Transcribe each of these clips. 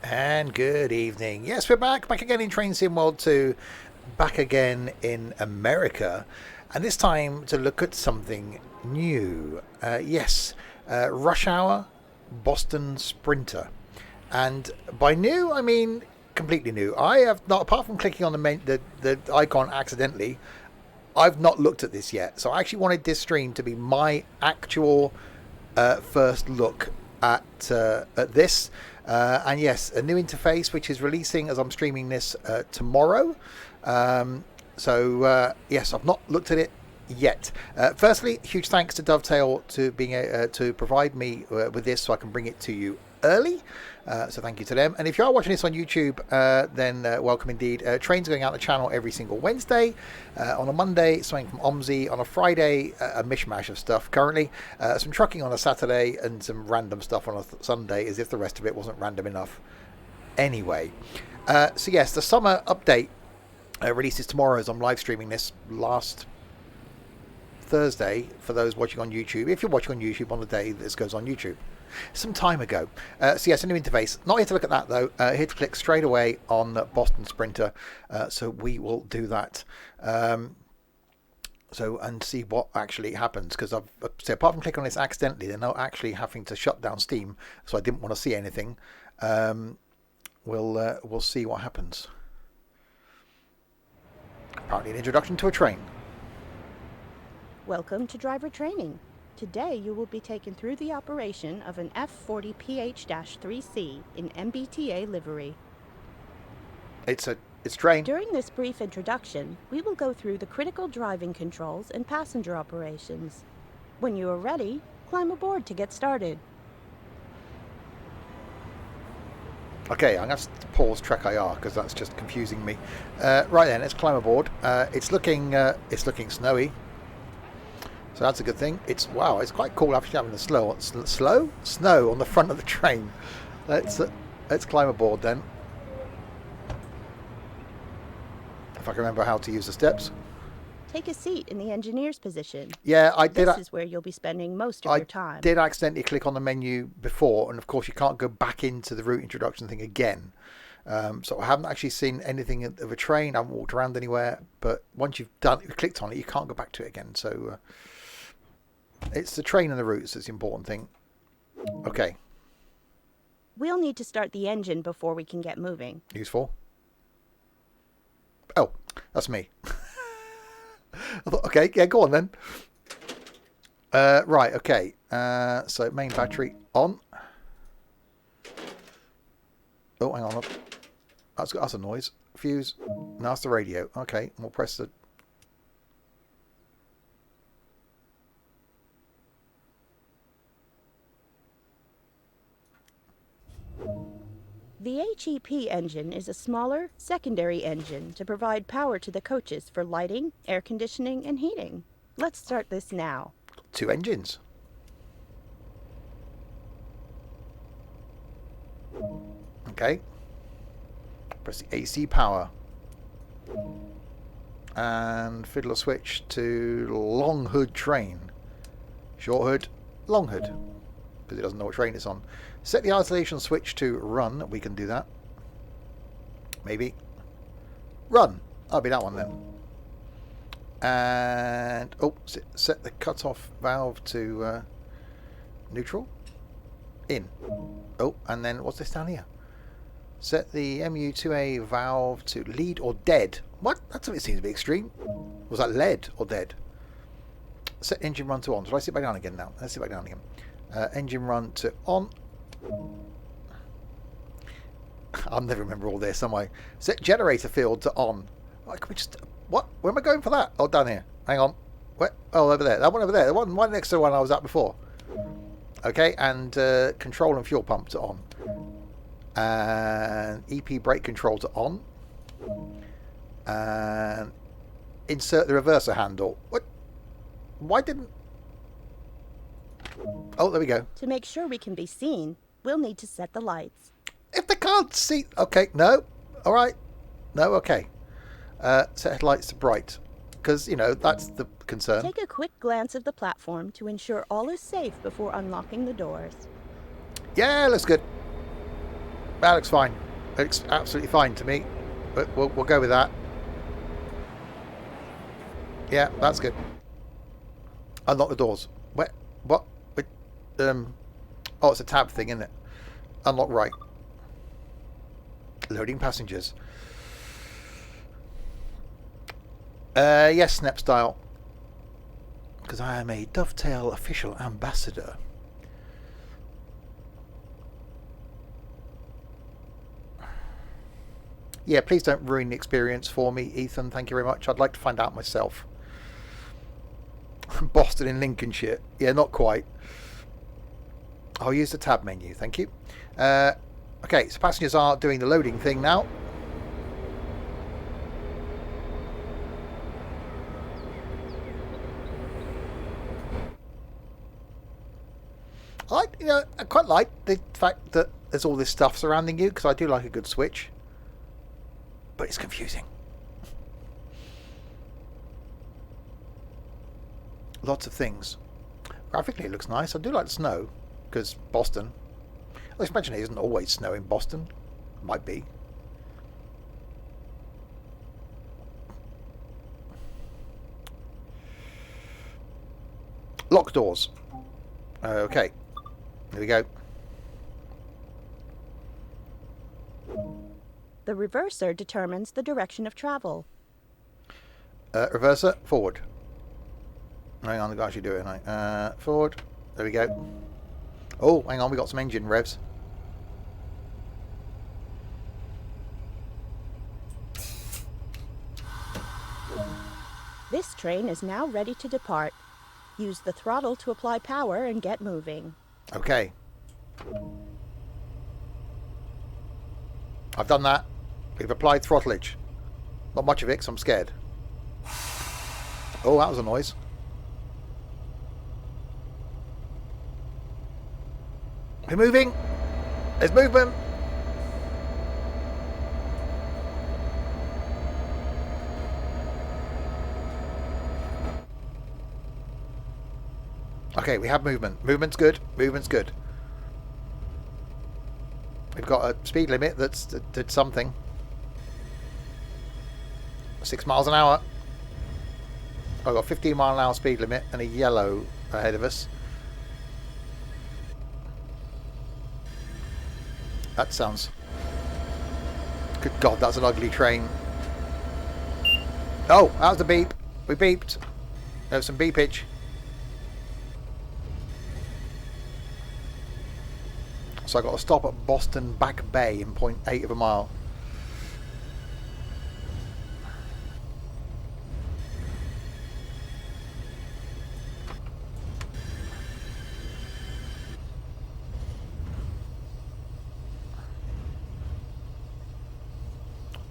And good evening. Yes, we're back again in Train Sim World 2, back again in America, and this time to look at something new. Rush Hour Boston Sprinter. And by new, I mean completely new. I have not, apart from clicking on the icon accidentally, I've not looked at this yet. So I actually wanted this stream to be my actual first look at this. And yes, a new interface which is releasing as I'm streaming this tomorrow. Yes, I've not looked at it yet. Firstly, huge thanks to Dovetail to being to provide me with this so I can bring it to you early. So thank you to them. And if you are watching this on YouTube, then welcome indeed. Trains going out the channel every single Wednesday. On a Monday, something from OMSI. On a Friday, a mishmash of stuff currently. Some trucking on a Saturday and some random stuff on a Sunday, as if the rest of it wasn't random enough. Anyway, so yes, the summer update releases tomorrow as I'm live streaming this last Thursday for those watching on YouTube. If you're watching on YouTube on the day this goes on YouTube. Some time ago. So yes, a new interface. Not here to look at that though. Here to click straight away on Boston Sprinter. So we will do that. And see what actually happens. Because I've so apart from clicking on this accidentally, they're not actually having to shut down Steam. So I didn't want to see anything. We'll see what happens. Apparently an introduction to a train. Welcome to driver training. Today you will be taken through the operation of an F40PH-3C in MBTA livery. It's train. During this brief introduction, we will go through the critical driving controls and passenger operations. When you are ready, climb aboard to get started. Okay, I'm going to pause Trek IR because that's just confusing me. Right then, let's climb aboard. It's looking snowy. So that's a good thing. It's quite cool actually having the snow on the front of the train. Let's climb aboard then. If I can remember how to use the steps. Take a seat in the engineer's position. Yeah, I did. This is where you'll be spending most of your time. I did accidentally click on the menu before, and of course you can't go back into the route introduction thing again. So I haven't actually seen anything of a train. I haven't walked around anywhere. But once you've clicked on it, you can't go back to it again. So. It's the train and the routes that's the important thing. Okay. We'll need to start the engine before we can get moving. Useful. Oh, that's me. I thought, okay, yeah, go on then. Right, okay. So main battery on. Oh, hang on. That's a noise. Fuse. No, that's the radio. Okay, we'll press the... The HEP engine is a smaller, secondary engine to provide power to the coaches for lighting, air conditioning, and heating. Let's start this now. 2 engines. Okay. Press the AC power. And fiddle a switch to long hood train. Short hood, long hood. Because it doesn't know what train it's on. Set the isolation switch to run. We can do that. Maybe. Run. I'll be that one then. And oh, set the cutoff valve to neutral. In. Oh, and then what's this down here? Set the MU2A valve to lead or dead. What? That seems to be extreme. Was that lead or dead? Set engine run to on. Should I sit back down again now? Let's sit back down again. Engine run to on. I'll never remember all this, am I? Set generator field to on. Oh, can we just... What? Where am I going for that? Oh, down here. Hang on. Where? Oh, over there. That one over there. The one next to the one I was at before. Okay, and control and fuel pump to on. And EP brake control to on. And insert the reverser handle. What? Why didn't... Oh, there we go. To make sure we can be seen, we'll need to set the lights. If they can't see... Okay, no. All right. No, okay. Set headlights to bright. Because, you know, that's the concern. Take a quick glance of the platform to ensure all is safe before unlocking the doors. Yeah, looks good. That looks fine. It looks absolutely fine to me. But we'll go with that. Yeah, that's good. Unlock the doors. Where? What? Oh, it's a tab thing, isn't it? Unlock right. Loading passengers. Yes, Snap style. Because I am a Dovetail official ambassador. Yeah, please don't ruin the experience for me, Ethan. Thank you very much. I'd like to find out myself. Boston in Lincolnshire. Yeah, not quite. I'll use the tab menu. Thank you. Okay, so passengers are doing the loading thing now. I quite like the fact that there's all this stuff surrounding you, because I do like a good switch. But it's confusing. Lots of things. Graphically it looks nice. I do like the snow, because Boston. Let's imagine it isn't always snow in Boston. Might be. Lock doors. Okay. Here we go. The reverser determines the direction of travel. Reverser, forward. Hang on, I can actually do it. Forward. There we go. Oh, hang on, we got some engine revs. This train is now ready to depart. Use the throttle to apply power and get moving. Okay. I've done that. We've applied throttlage. Not much of it, because I'm scared. Oh, that was a noise. We're moving. There's movement. Okay, we have movement. Movement's good. Movement's good. We've got a speed limit that's did something. 6 miles an hour. I've got 15 mile an hour speed limit and a yellow ahead of us. That sounds... Good God, that's an ugly train. Oh, that was the beep. We beeped. There was some beepage. So I've got to stop at Boston Back Bay in 0.8 of a mile.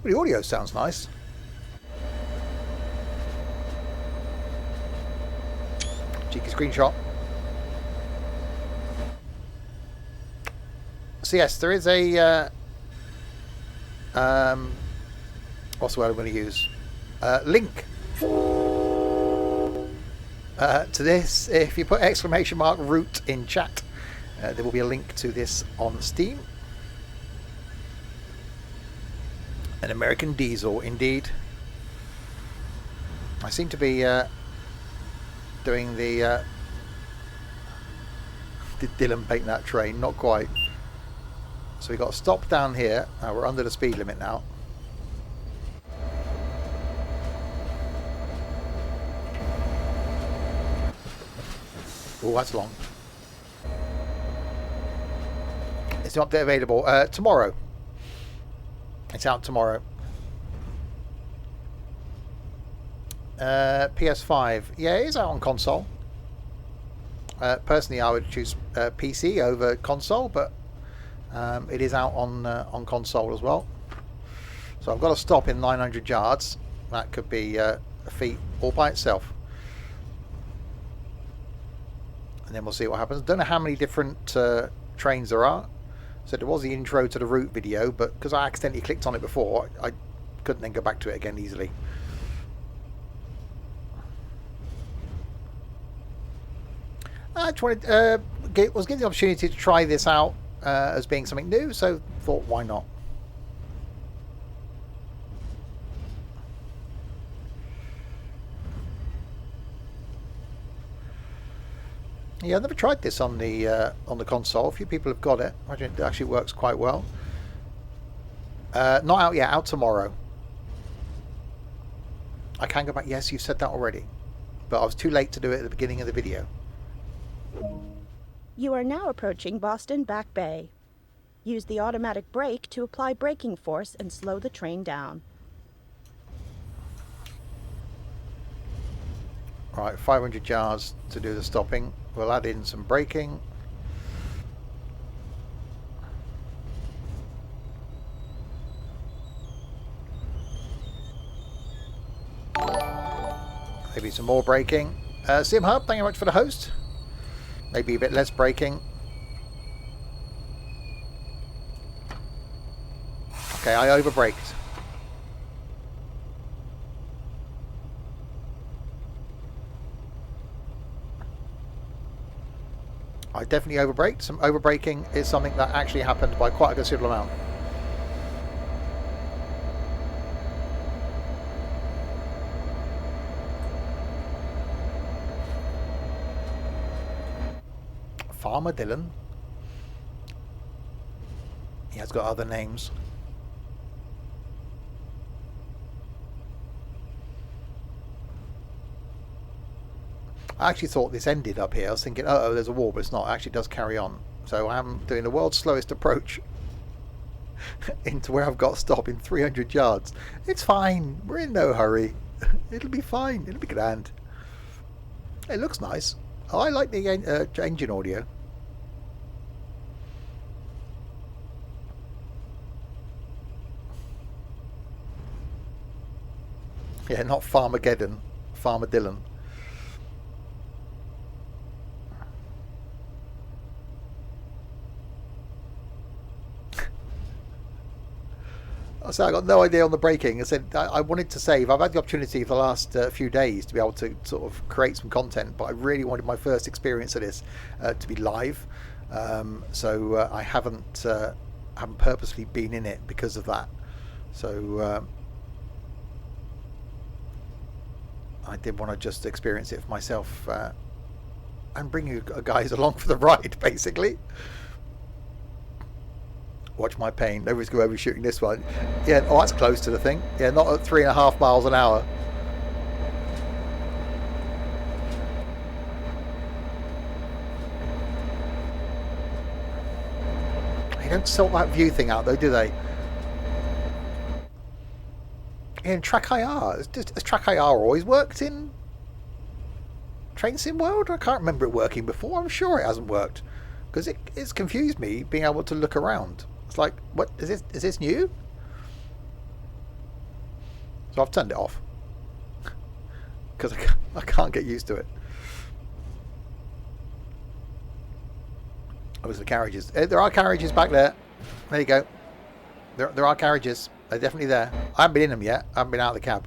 Well, the audio sounds nice. Cheeky screenshot. So yes, there is a what's the word I'm going to use? Link to this. If you put !root in chat, there will be a link to this on Steam. An American diesel, indeed. I seem to be doing the did Dylan bait that train? Not quite. So we got to stop down here. We're under the speed limit now. Oh, that's long. It's an update available tomorrow. It's out tomorrow. PS5. Yeah, it is out on console. Personally, I would choose PC over console, but it is out on console as well. So I've got to stop in 900 yards. That could be a feat all by itself. And then we'll see what happens. Don't know how many different trains there are. So there was the intro to the route video, but because I accidentally clicked on it before, I couldn't then go back to it again easily. I was given the opportunity to try this out as being something new, so thought, why not? Yeah, I've never tried this on the console. A few people have got it. I imagine it actually works quite well. Not out yet. Out tomorrow. I can go back. Yes, you've said that already, but I was too late to do it at the beginning of the video. You are now approaching Boston Back Bay. Use the automatic brake to apply braking force and slow the train down. Right, 500 yards to do the stopping. We'll add in some braking. Maybe some more braking. Sim Hub, thank you very much for the host. Maybe a bit less braking. Okay, I overbraked. I definitely overbraked. Some overbraking is something that actually happened by quite a considerable amount. Farmer Dylan. He has got other names. I actually thought this ended up here. I was thinking, oh, there's a wall, but it's not. It actually does carry on. So I'm doing the world's slowest approach into where I've got to stop in 300 yards. It's fine. We're in no hurry. It'll be fine. It'll be grand. It looks nice. I like the engine audio. Yeah, not Farmageddon. Farmer Dylan. So I got no idea on the braking. I said I wanted to save. I've had the opportunity for the last few days to be able to sort of create some content, but I really wanted my first experience of this to be live. So I haven't purposely been in it because of that. So I did want to just experience it for myself and bring you guys along for the ride, basically. Watch my pain. No risk of overshooting this one. Yeah, oh, that's close to the thing. Yeah, not at 3.5 miles an hour. They don't sort that view thing out though, do they? In Track IR, has Track IR always worked in Train Sim World? I can't remember it working before. I'm sure it hasn't worked because it's confused me being able to look around. It's like, what is this? Is this new? So I've turned it off because I can't get used to it. Oh, it's the carriages. There are carriages back there. There you go. There are carriages. They're definitely there. I haven't been in them yet. I haven't been out of the cab.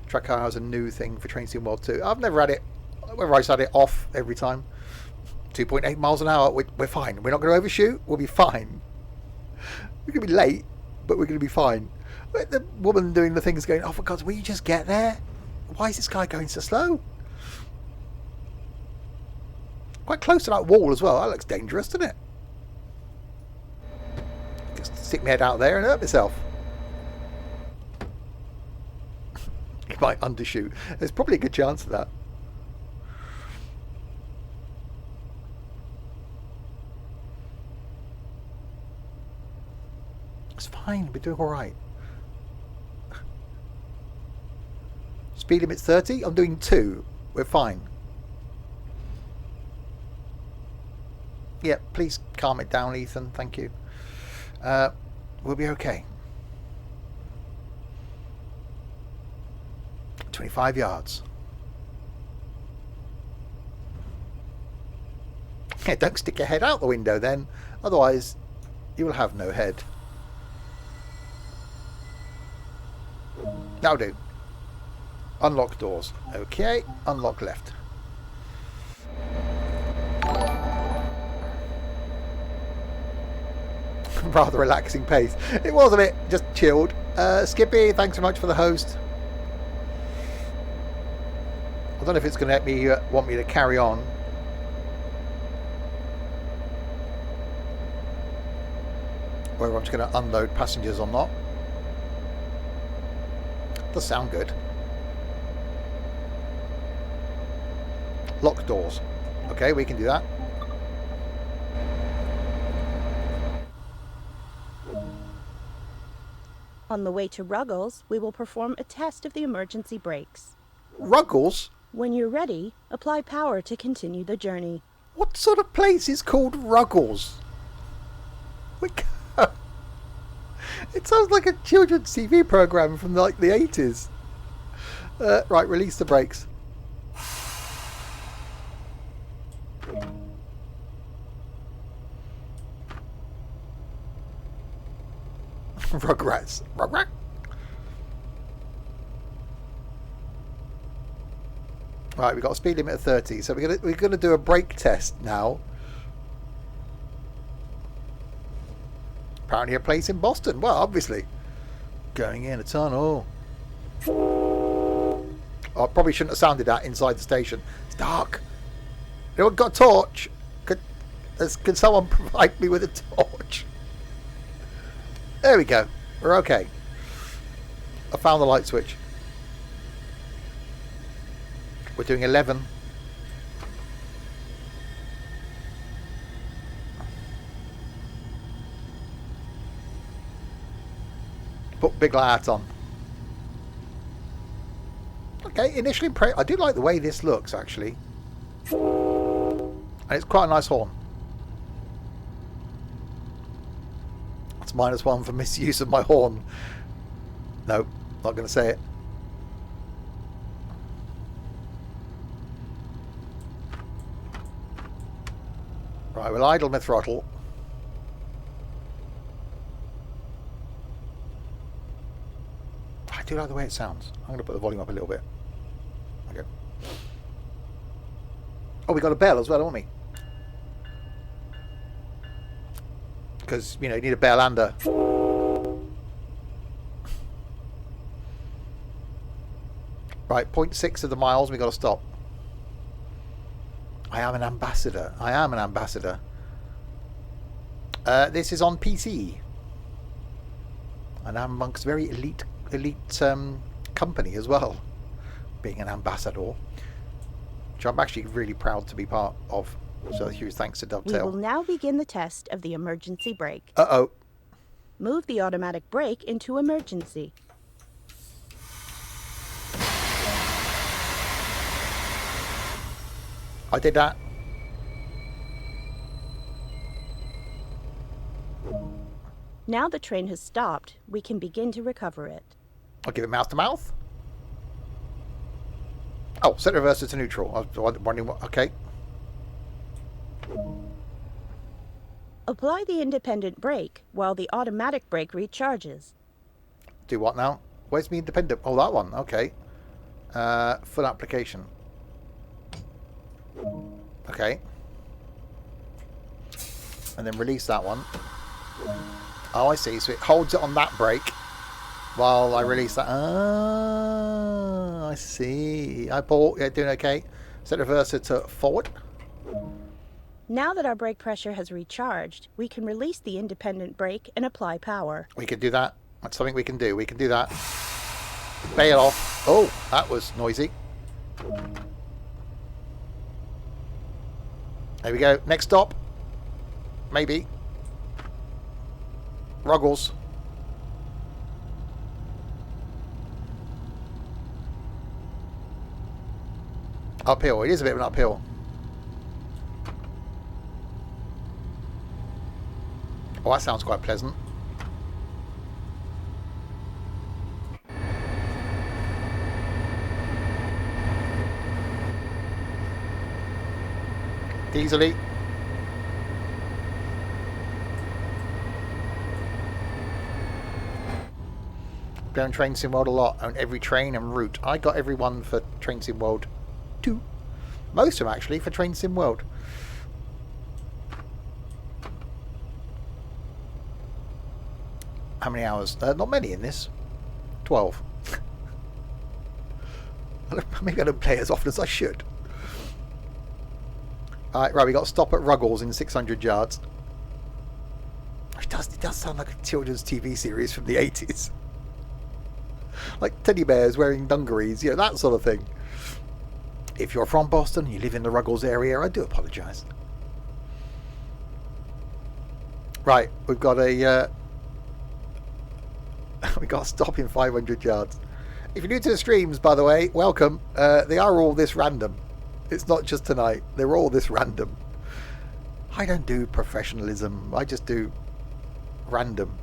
Track car is a new thing for Train Sim World 2. I've never had it. Whether I had it off every time. 2.8 miles an hour. We're fine. We're not going to overshoot. We'll be fine. We could be late, but we're going to be fine. The woman doing the things going, oh, for God's, will you just get there? Why is this guy going so slow? Quite close to that wall as well. That looks dangerous, doesn't it? Just stick my head out there and hurt myself. He might undershoot. There's probably a good chance of that. It's fine. We're doing all right. Speed limit's 30. I'm doing 2. We're fine. Yeah, please calm it down, Ethan. Thank you. We'll be okay. 25 yards. Yeah, don't stick your head out the window then. Otherwise, you will have no head. That'll do. Unlock doors. Okay, unlock left. Rather relaxing pace. It was a bit just chilled. Skippy, thanks so much for the host. I don't know if it's going to let me want me to carry on. Whether I'm just going to unload passengers or not. Does sound good. Lock doors. Okay, we can do that. On the way to Ruggles, we will perform a test of the emergency brakes. Ruggles? When you're ready, apply power to continue the journey. What sort of place is called Ruggles? It sounds like a children's TV program from like the 80s. Right, release the brakes. Rugrats. Rugrat. Right, we've got a speed limit of 30, so we're gonna do a brake test now. Apparently a place in Boston. Well, obviously. Going in a tunnel. Oh, I probably shouldn't have sounded that inside the station. It's dark. Anyone got a torch? Could someone provide me with a torch? There we go. We're okay. I found the light switch. We're doing 11. Put big light on. Okay, initially I do like the way this looks actually. And it's quite a nice horn. It's -1 for misuse of my horn. No, not going to say it. Right, we'll idle my throttle. I do like the way it sounds. I'm going to put the volume up a little bit. Okay. Oh, we got a bell as well, haven't we? Because, you know, you need a bell and a... Right, 0.6 of the miles, we got to stop. I am an ambassador. I am an ambassador. This is on PC. And I'm amongst very elite company as well. Being an ambassador. Which I'm actually really proud to be part of. So huge thanks to Dovetail. We will now begin the test of the emergency brake. Uh-oh. Move the automatic brake into emergency. I did that. Now the train has stopped, we can begin to recover it. I'll give it mouth to mouth. Oh, set reverser to neutral. I was wondering what... Okay. Apply the independent brake while the automatic brake recharges. Do what now? Where's the independent? Oh, that one. Okay. Full application. Okay. And then release that one. Oh, I see. So it holds it on that brake while I release that. Ah, I see. I bought. Yeah, doing okay. Set reverser to forward. Now that our brake pressure has recharged, we can release the independent brake and apply power. We could do that. That's something we can do. We can do that. Bail off. Oh, that was noisy. There we go. Next stop. Maybe. Ruggles. Uphill. It is a bit of an uphill. Oh, that sounds quite pleasant. Easily. Going Train Sim World a lot. On every train and route. I got every one for Train Sim World 2. Most of them actually for Train Sim World. How many hours? Not many in this. 12. Maybe I don't play as often as I should. Alright, right, we got to stop at Ruggles in 600 yards. It does sound like a children's TV series from the 80s. Like teddy bears wearing dungarees, you know, that sort of thing. If you're from Boston and you live in the Ruggles area, I do apologise. Right, we've got a... we got to stop in 500 yards. If you're new to the streams, by the way, welcome. They are all this random. It's not just tonight. They're all this random. I don't do professionalism. I just do random.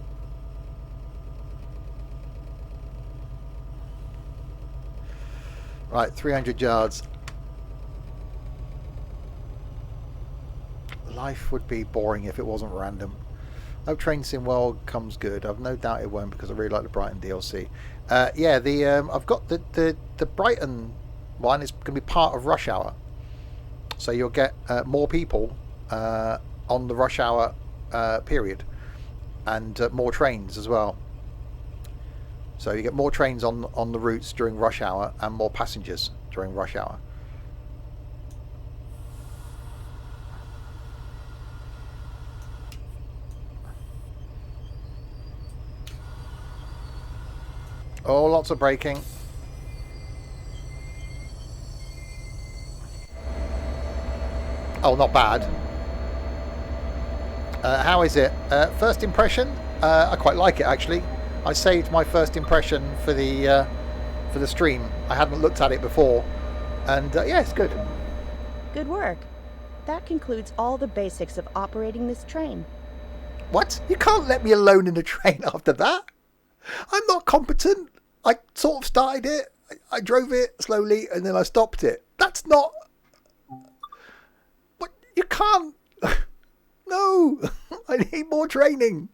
Right, 300 yards. Life would be boring if it wasn't random. I hope Train Sim World comes good. I've no doubt it won't because I really like the Brighton DLC. Yeah, I've got the Brighton one is going to be part of Rush Hour, so you'll get more people on the Rush Hour period, and more trains as well. So you get more trains on the routes during Rush Hour and more passengers during Rush Hour. Oh, lots of braking. Oh, not bad. How is it? First impression? I quite like it actually. I saved my first impression for the stream. I hadn't looked at it before, and yeah, it's good. Good work. That concludes all the basics of operating this train. What? You can't let me alone in the train after that. I'm not competent. I sort of started it. I drove it slowly, and then I stopped it. That's not. What? You can't. No, I need more training.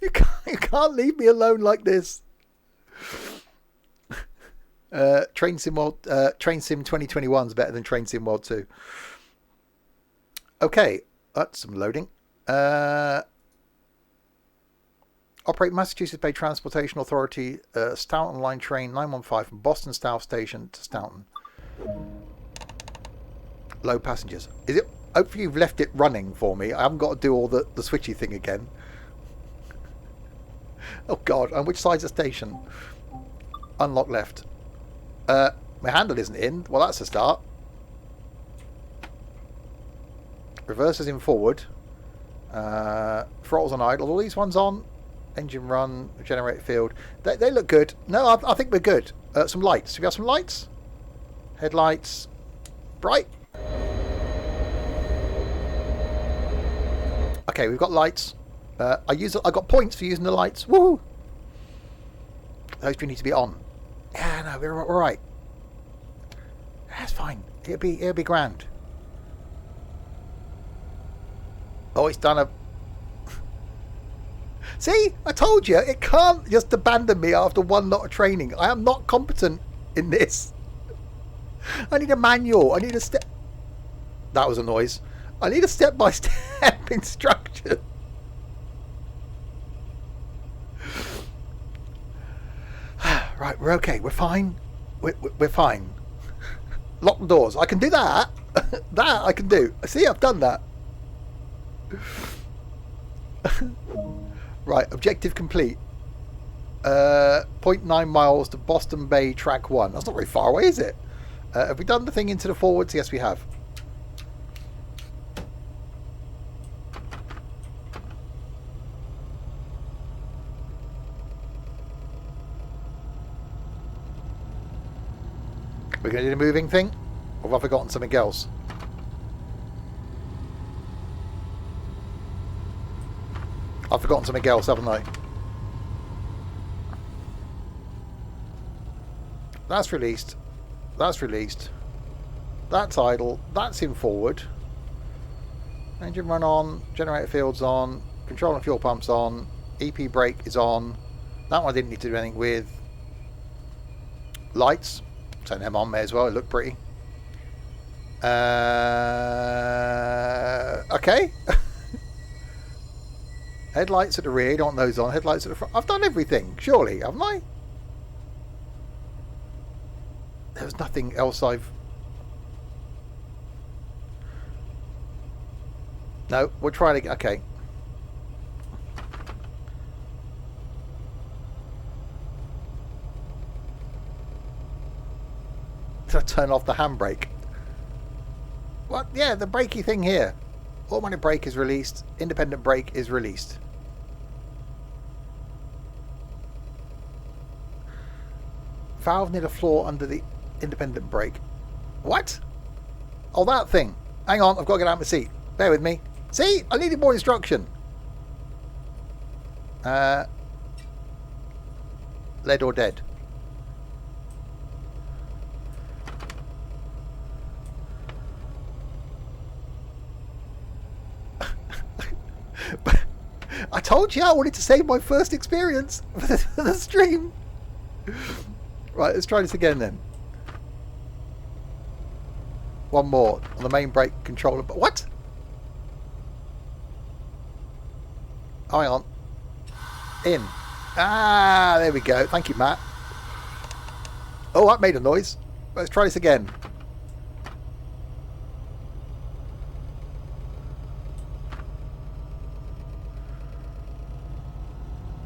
You can't leave me alone like this. Train Sim 2021 is better than Train Sim World 2. Okay, that's some loading. Operate Massachusetts Bay Transportation Authority Stoughton Line Train 915 from Boston South Station to Stoughton. Load passengers. Is it? Hopefully you've left it running for me. I haven't got to do all the switchy thing again. Oh God, and which side's the station? Unlock left. My handle isn't in. Well, that's a start. Reverses in forward. Throttles on idle. All these ones on. Engine run. Generate field. They look good. No, I think we're good. Some lights. Do we have some lights? Headlights. Bright. Okay, we've got lights. I got points for using the lights. Woo! Those two need to be on. Yeah, no, we're all right. That's fine. It'll be grand. Oh, it's done a. See, I told you it can't just abandon me after one lot of training. I am not competent in this. I need a manual. I need a step. That was a noise. I need a step-by-step instruction. Right, we're okay. We're fine. We're fine. Lock the doors. I can do that. That I can do. See, I've done that. Right, objective complete. 0.9 miles to Boston Bay, track 1. That's not very far away, is it? Have we done the thing into the forwards? Yes, we have. We're going to do the moving thing? Or have I forgotten something else? I've forgotten something else, haven't I? That's released. That's released. That's idle. That's in forward. Engine run on. Generator field's on. Control and fuel pumps on. EP brake is on. That one I didn't need to do anything with. Lights. Turn them on, may as well. It looked pretty. Okay. Headlights at the rear. Don't want those on. Headlights at the front. I've done everything, surely, haven't I? There's nothing else I've... No, we'll try it again. Okay. To turn off the handbrake. What? Yeah, the brakey thing here. Automatic brake is released. Independent brake is released. Valve near the floor under the independent brake. What? Oh, that thing. Hang on, I've got to get out of my seat. Bear with me. See? I needed more instruction. Lead or dead. I told you I wanted to save my first experience for the stream. Right, let's try this again then. One more on the main brake controller. But what? Oh, hang on. In. Ah, there we go. Thank you, Matt. Oh, that made a noise. Let's try this again.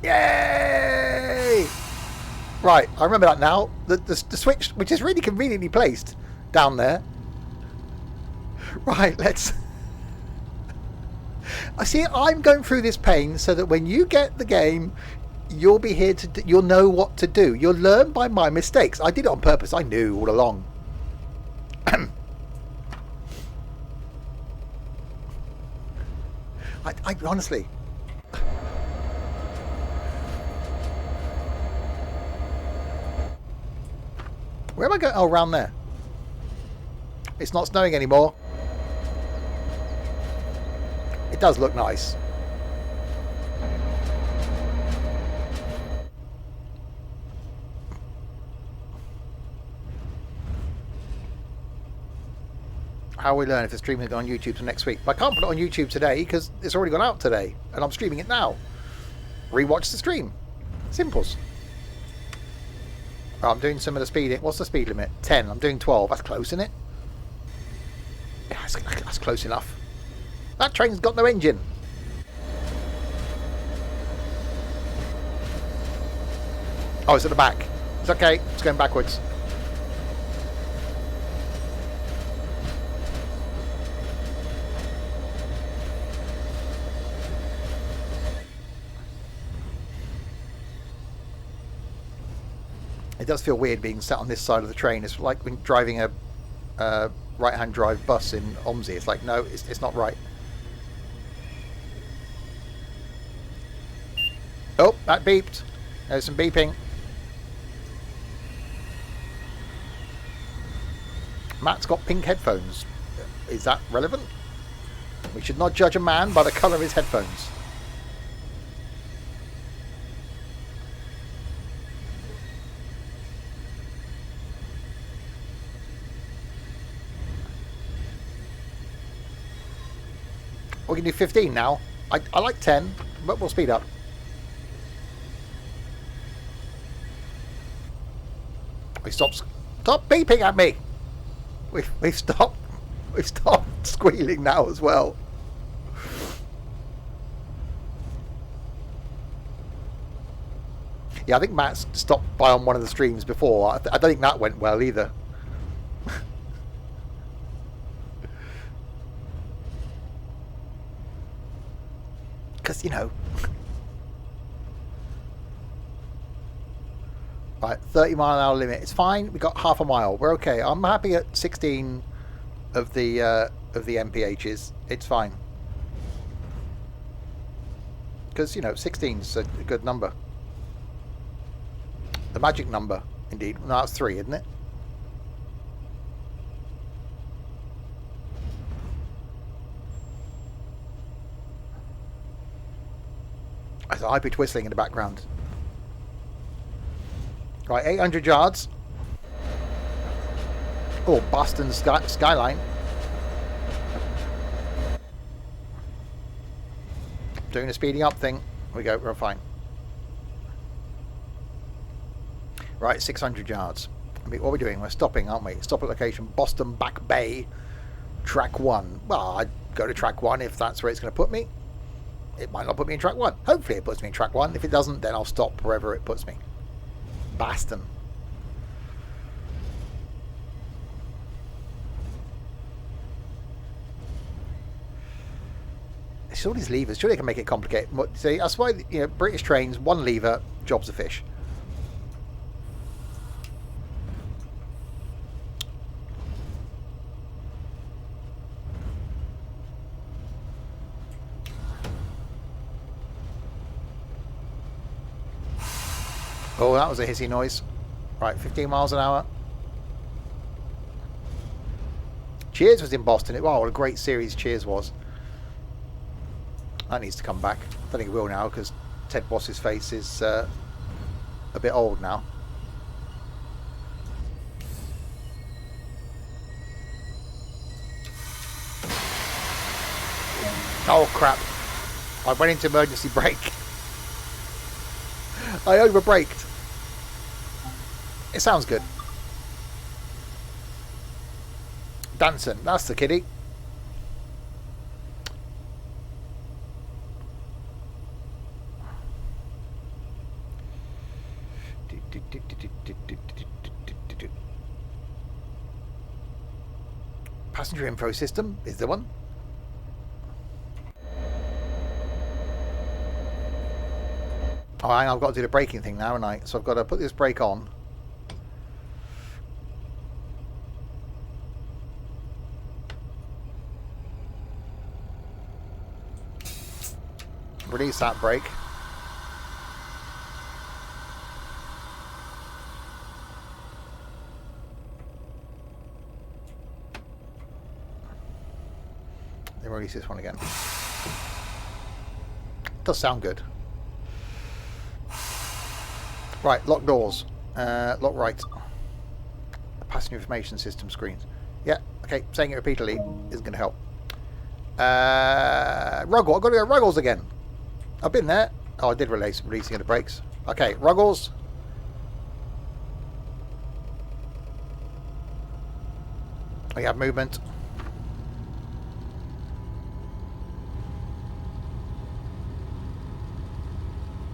Yay! Right, I remember that now. The switch, which is really conveniently placed down there. Right, let's... I see. I'm going through this pain so that when you get the game, you'll be here to. You'll know what to do. You'll learn by my mistakes. I did it on purpose. I knew all along. I honestly. Where am I going? Oh, around there. It's not snowing anymore. It does look nice. How will we learn if the stream is on YouTube till next week? I can't put it on YouTube today because it's already gone out today and I'm streaming it now. Rewatch the stream. Simples. Oh, I'm doing some of the speeding. What's the speed limit? 10. I'm doing 12. That's close, isn't it? Yeah, that's close enough. That train's got no engine. Oh, it's at the back. It's okay. It's going backwards. It does feel weird being sat on this side of the train. It's like when driving a right-hand drive bus in Omsi. It's like, no, it's not right. Oh, that beeped. There's some beeping. Matt's got pink headphones. Is that relevant? We should not judge a man by the colour of his headphones. We can do 15 now. I like 10, but we'll speed up. We stop beeping at me. We've stopped squealing now as well. Yeah, I think Matt stopped by on one of the streams before. I don't think that went well either. Because, you know. Right, 30-mile-an-hour limit. It's fine. We got half a mile. We're okay. I'm happy at 16 of the MPHs. It's fine. Because, you know, 16 is a good number. The magic number, indeed. No, that's 3, isn't it? There's a high-pitched whistling in the background. Right, 800 yards. Oh, Boston skyline. Doing a speeding up thing. Here we go, we're fine. Right, 600 yards. I mean, what are we doing? We're stopping, aren't we? Stop at location Boston Back Bay, track 1. Well, I'd go to track 1 if that's where it's going to put me. It might not put me in track 1. Hopefully it puts me in track 1. If it doesn't, then I'll stop wherever it puts me. Boston. It's all these levers. Surely they can make it complicated. See, that's why, you know, British trains, one lever, job's a fish. Oh, that was a hissy noise. Right, 15 miles an hour. Cheers was in Boston. Wow, what a great series Cheers was. That needs to come back. I don't think it will now because Ted Boss's face is a bit old now. Oh crap. I went into emergency brake. I overbraked. It sounds good. Danson, that's the kiddie. Passenger info system is the one. Oh, hang on, I've got to do the braking thing now, haven't I? So I've got to put this brake on. Release that brake. Then release this one again. Does sound good. Right, lock doors. Lock right. Passenger information system screens. Yeah, okay, saying it repeatedly isn't going to help. Ruggles, I've got to go Ruggles again. I've been there. Oh, I did releasing the brakes. Okay, Ruggles. We have movement.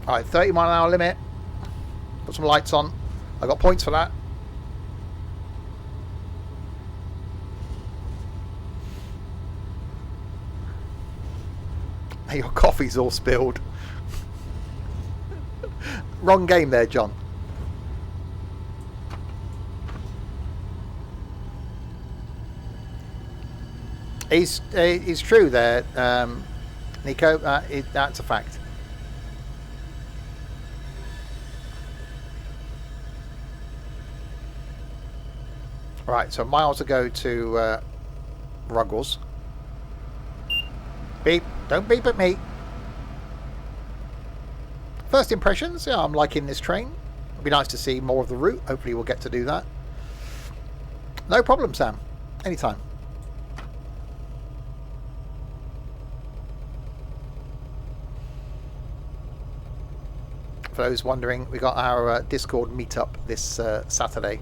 Alright, 30-mile-an-hour limit. Put some lights on. I got points for that. Your coffee's all spilled. Wrong game there, John. It's true there, Nico. That's a fact. Right, so miles to go to Ruggles. Beep. Don't beep at me. First impressions, yeah, I'm liking this train. It'd be nice to see more of the route. Hopefully we'll get to do that. No problem, Sam. Anytime. For those wondering, we got our Discord meetup this Saturday.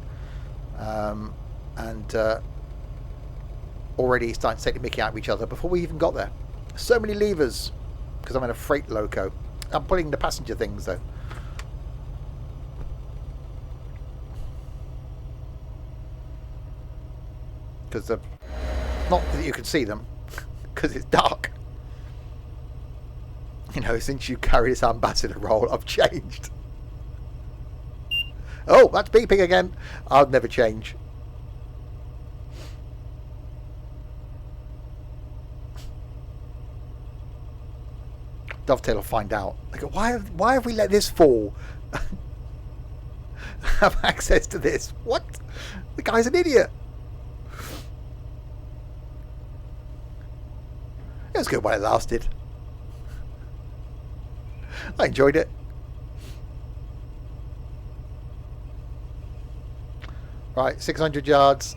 and already starting to take the mickey out of each other before we even got there. So many levers because I'm in a freight loco. I'm pulling the passenger things though. Because not that you can see them, because it's dark. You know, since you carry this ambassador role, I've changed. Oh, that's beeping again. I'll never change. Dovetail will find out. They go, why have we let this fall? Have access to this? What? The guy's an idiot. It was good while it lasted. I enjoyed it. Right, 600 yards.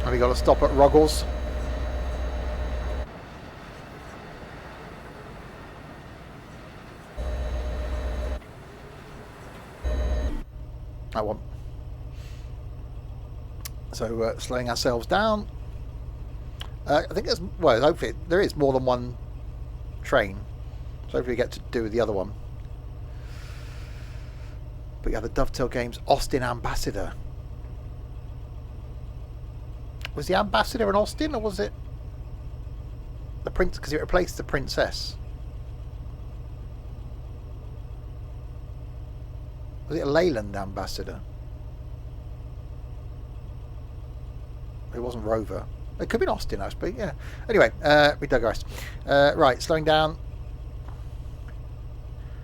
And we got to stop at Ruggles. That one. So slowing ourselves down. I think there's, well, hopefully there is more than one train. So hopefully we get to do the other one. But yeah, the Dovetail Games Austin Ambassador. Was the Ambassador in Austin, or was it the Prince? Because it replaced the Princess. Was it a Leyland Ambassador? It wasn't Rover. It could be in Austin, I suppose. Yeah. Anyway, we digress. Right, slowing down.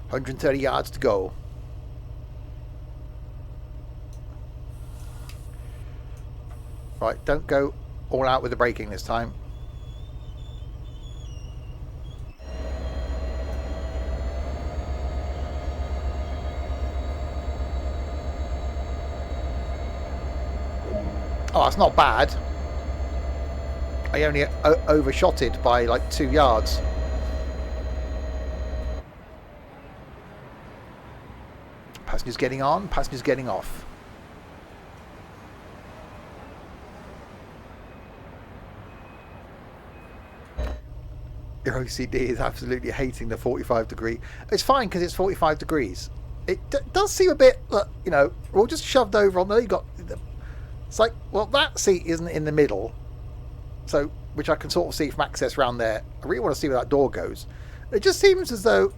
130 yards to go. Right, don't go all out with the braking this time. Oh, that's not bad. I only overshot it by like 2 yards. Passengers getting on, passengers getting off. Your OCD is absolutely hating the 45 degree. It's fine because it's 45 degrees. It does seem a bit, you know, we're all just shoved over on there. You got, it's like, well, that seat isn't in the middle. So, which I can sort of see from access around there. I really want to see where that door goes. It just seems as though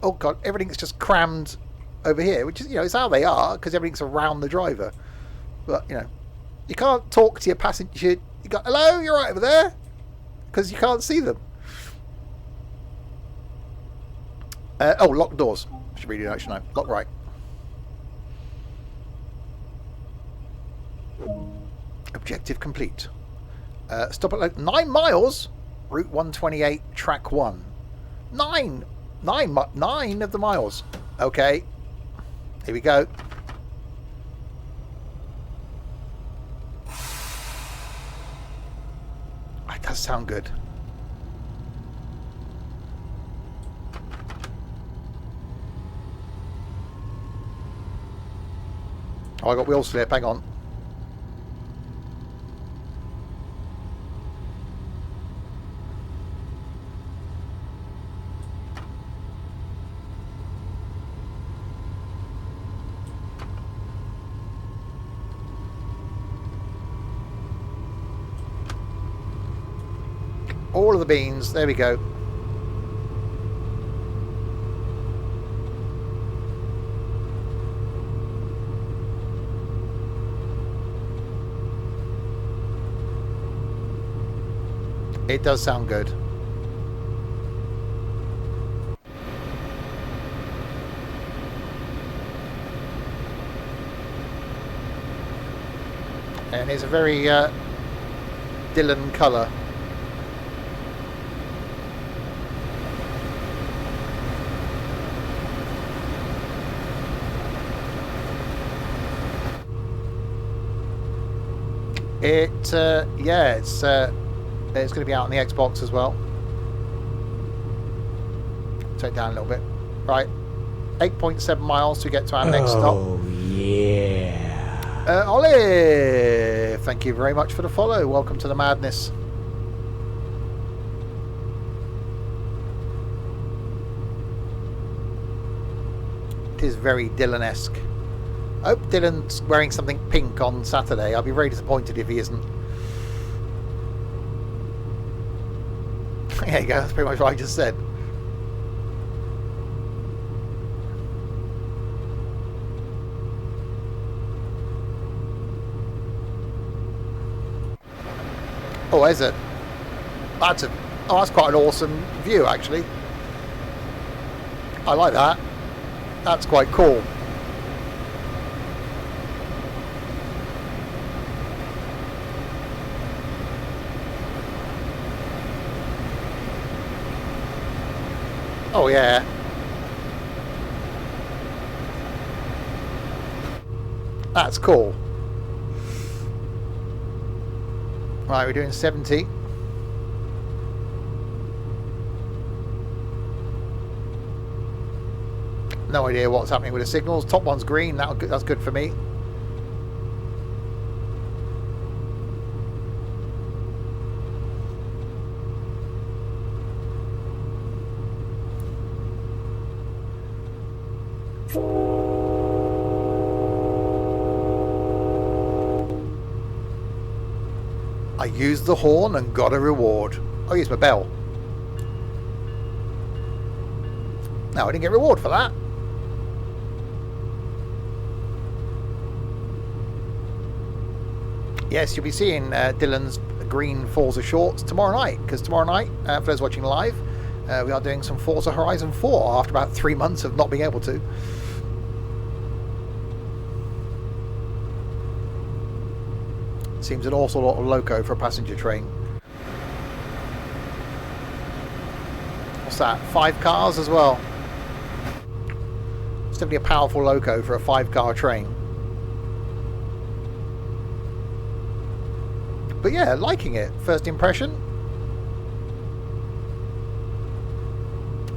oh god, everything's just crammed over here, which is, you know, it's how they are because everything's around the driver. But you know, you can't talk to your passenger. You got, hello, you're right over there, because you can't see them. Oh, lock doors. I should really know, shouldn't I? Lock right. Objective complete. Stop at like 9 miles. Route 128, track 1. 9 of the miles. Okay. Here we go. That does sound good. Oh, I got wheel slip. Hang on. All of the beans. There we go. It does sound good. And it's a very Dylan colour. Yeah, it's going to be out on the Xbox as well. Take it down a little bit. Right, 8.7 miles to get to our next stop. Oh yeah. Olive, thank you very much for the follow. Welcome to the madness. It is very Dylan-esque. I hope Dylan's wearing something pink on Saturday. I'll be very disappointed if he isn't. There you go, that's pretty much what I just said. Oh, is it? That's quite an awesome view, actually. I like that. That's quite cool. Oh yeah. That's cool. Right, we're doing 70. No idea what's happening with the signals. Top one's green. That's good for me. I used the horn and got a reward. I used my bell. No, I didn't get a reward for that. Yes, you'll be seeing Dylan's green Forza shorts tomorrow night, because tomorrow night, for those watching live, we are doing some Forza Horizon 4 after about 3 months of not being able to. Seems an awful lot of loco for a passenger train. What's that? 5 cars as well. It's definitely a powerful loco for a 5-car train. But yeah, liking it. First impression.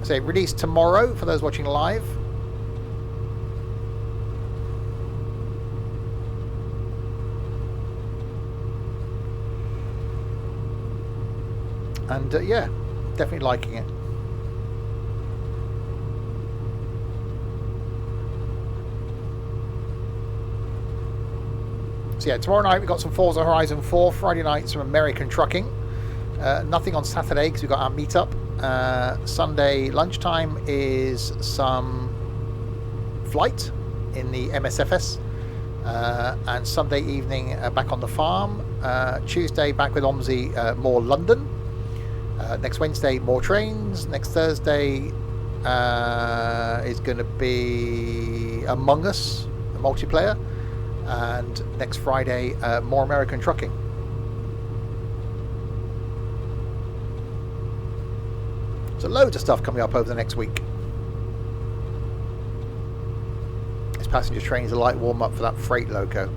So released tomorrow for those watching live. And yeah, definitely liking it. So yeah, tomorrow night we've got some Forza Horizon 4. Friday night some American trucking. Nothing on Saturday because we've got our meetup. Sunday lunchtime is some flight in the MSFS. And Sunday evening back on the farm. Tuesday back with Omzi, more London. Next Wednesday more trains. Next Thursday is going to be Among Us, a multiplayer. And next Friday, more American trucking. So loads of stuff coming up over the next week. This passenger train is a light warm-up for that freight loco.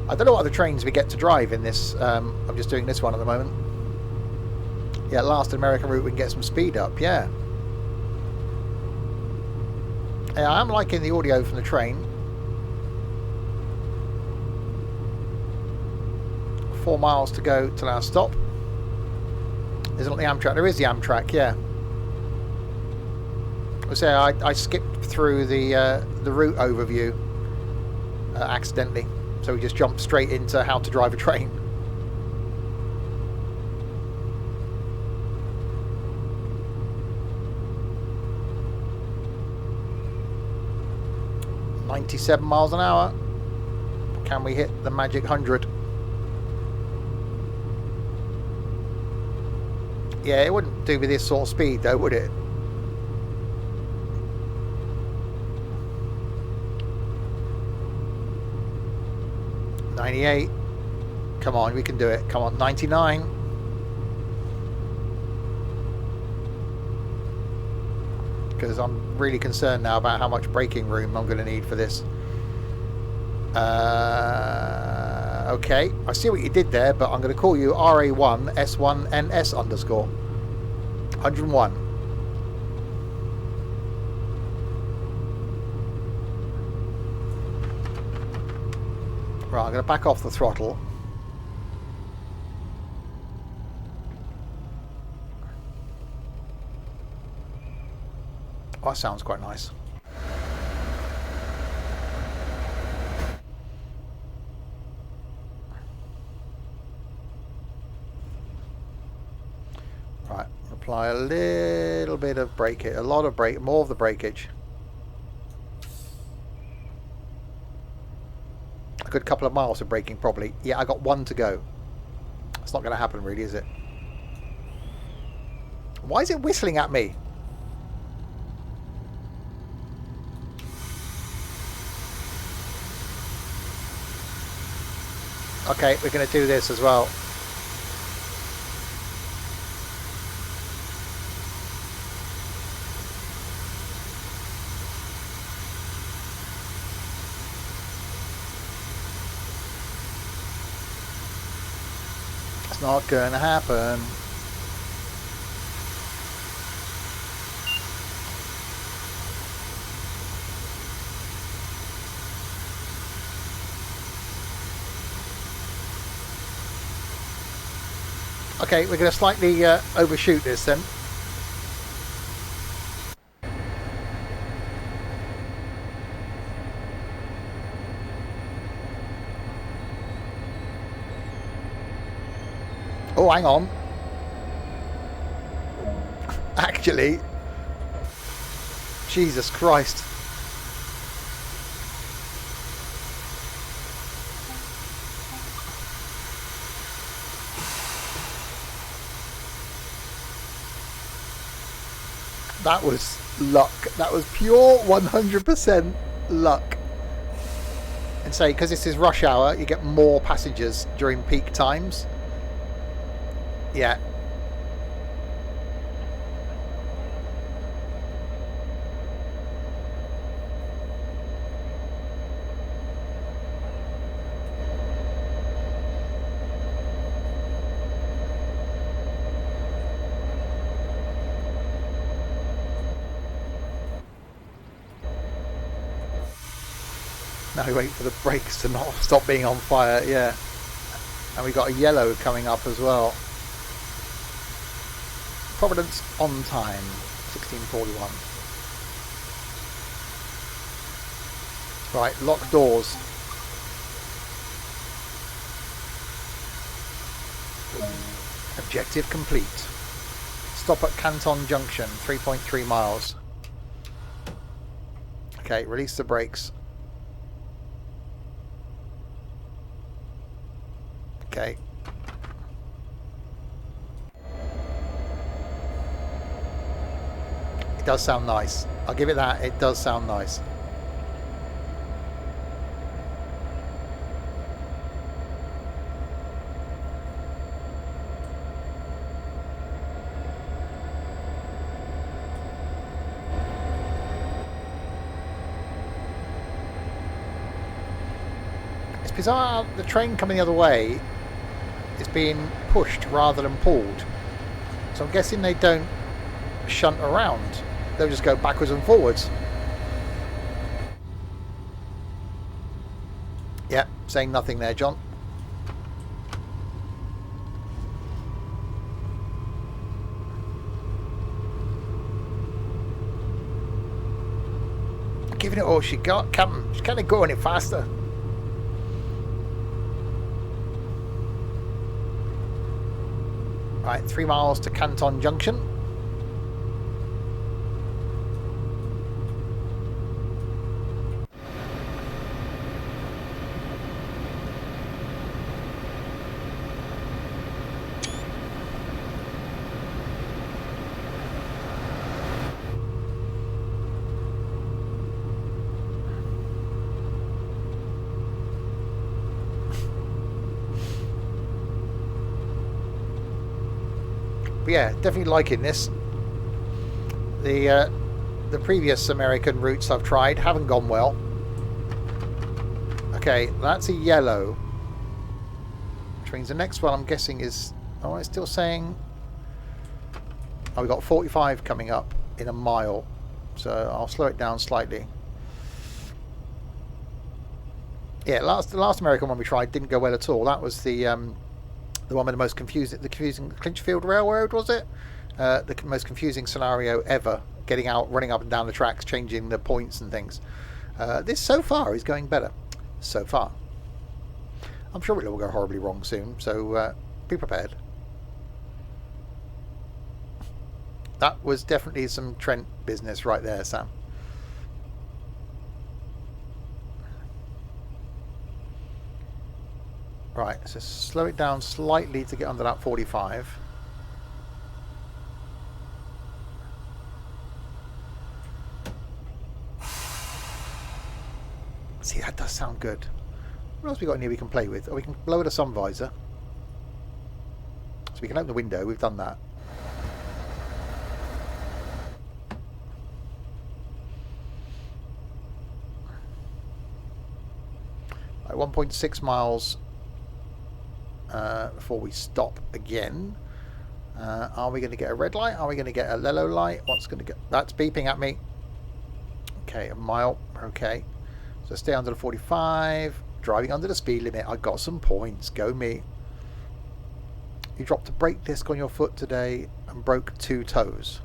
I don't know what other trains we get to drive in this. I'm just doing this one at the moment. Yeah, last American route we can get some speed up, yeah. Yeah, I am liking the audio from the train. 4 miles to go till our stop. Isn't it the Amtrak? There is the Amtrak, yeah. I say I skipped through the route overview accidentally, so we just jumped straight into how to drive a train. .97 miles an hour. Can we hit the magic 100? Yeah, it wouldn't do with this sort of speed though, would it? .98. Come on, we can do it. Come on, 99. Because I'm really concerned now about how much braking room I'm going to need for this. Okay, I see what you did there, but I'm going to call you RA1S1NS underscore 101. Right, I'm going to back off the throttle. Oh, that sounds quite nice. Right, apply a little bit of breakage, a lot of brake, more of the breakage. A good couple of miles of braking probably. Yeah, I got one to go. It's not going to happen really, is it? Why is it whistling at me? Okay, we're going to do this as well. It's not going to happen. Okay, we're going to slightly overshoot this then. Oh, hang on. Actually, Jesus Christ. That was luck. That was pure 100% luck. And say, because this is rush hour, you get more passengers during peak times. Yeah. Now we wait for the brakes to not stop being on fire, yeah. And we got a yellow coming up as well. Providence on time, 1641. Right, lock doors. Objective complete. Stop at Canton Junction, 3.3 miles. Okay, release the brakes. Okay. It does sound nice. I'll give it that. It does sound nice. It's bizarre. The train coming the other way is being pushed rather than pulled. So I'm guessing they don't shunt around. They'll just go backwards and forwards. Yep, saying nothing there, John. Giving it all she got, Captain. She's kind of going it faster. Right, 3 miles to Canton Junction. But yeah, definitely liking this. The previous American routes I've tried haven't gone well. Okay, that's a yellow, which means the next one I'm guessing is, oh, it's still saying, oh, we've got 45 coming up in a mile, so I'll slow it down slightly. Yeah, the last American one we tried didn't go well at all. That was the one with the most confusing Clinchfield Railroad, was it? The most confusing scenario ever. Getting out, running up and down the tracks, changing the points and things. This so far is going better. So far. I'm sure it will go horribly wrong soon, so be prepared. That was definitely some Trent business right there, Sam. Right, so slow it down slightly to get under that 45. See, that does sound good. What else we got in here we can play with? Oh, we can lower the sun visor. So we can open the window, we've done that. Right, 1.6 miles before we stop again. Are we going to get a red light? Are we going to get a yellow light? What's going to get? That's beeping at me. Okay, a mile. Okay. So stay under the 45. Driving under the speed limit. I got some points. Go me. You dropped a brake disc on your foot today and broke 2 toes.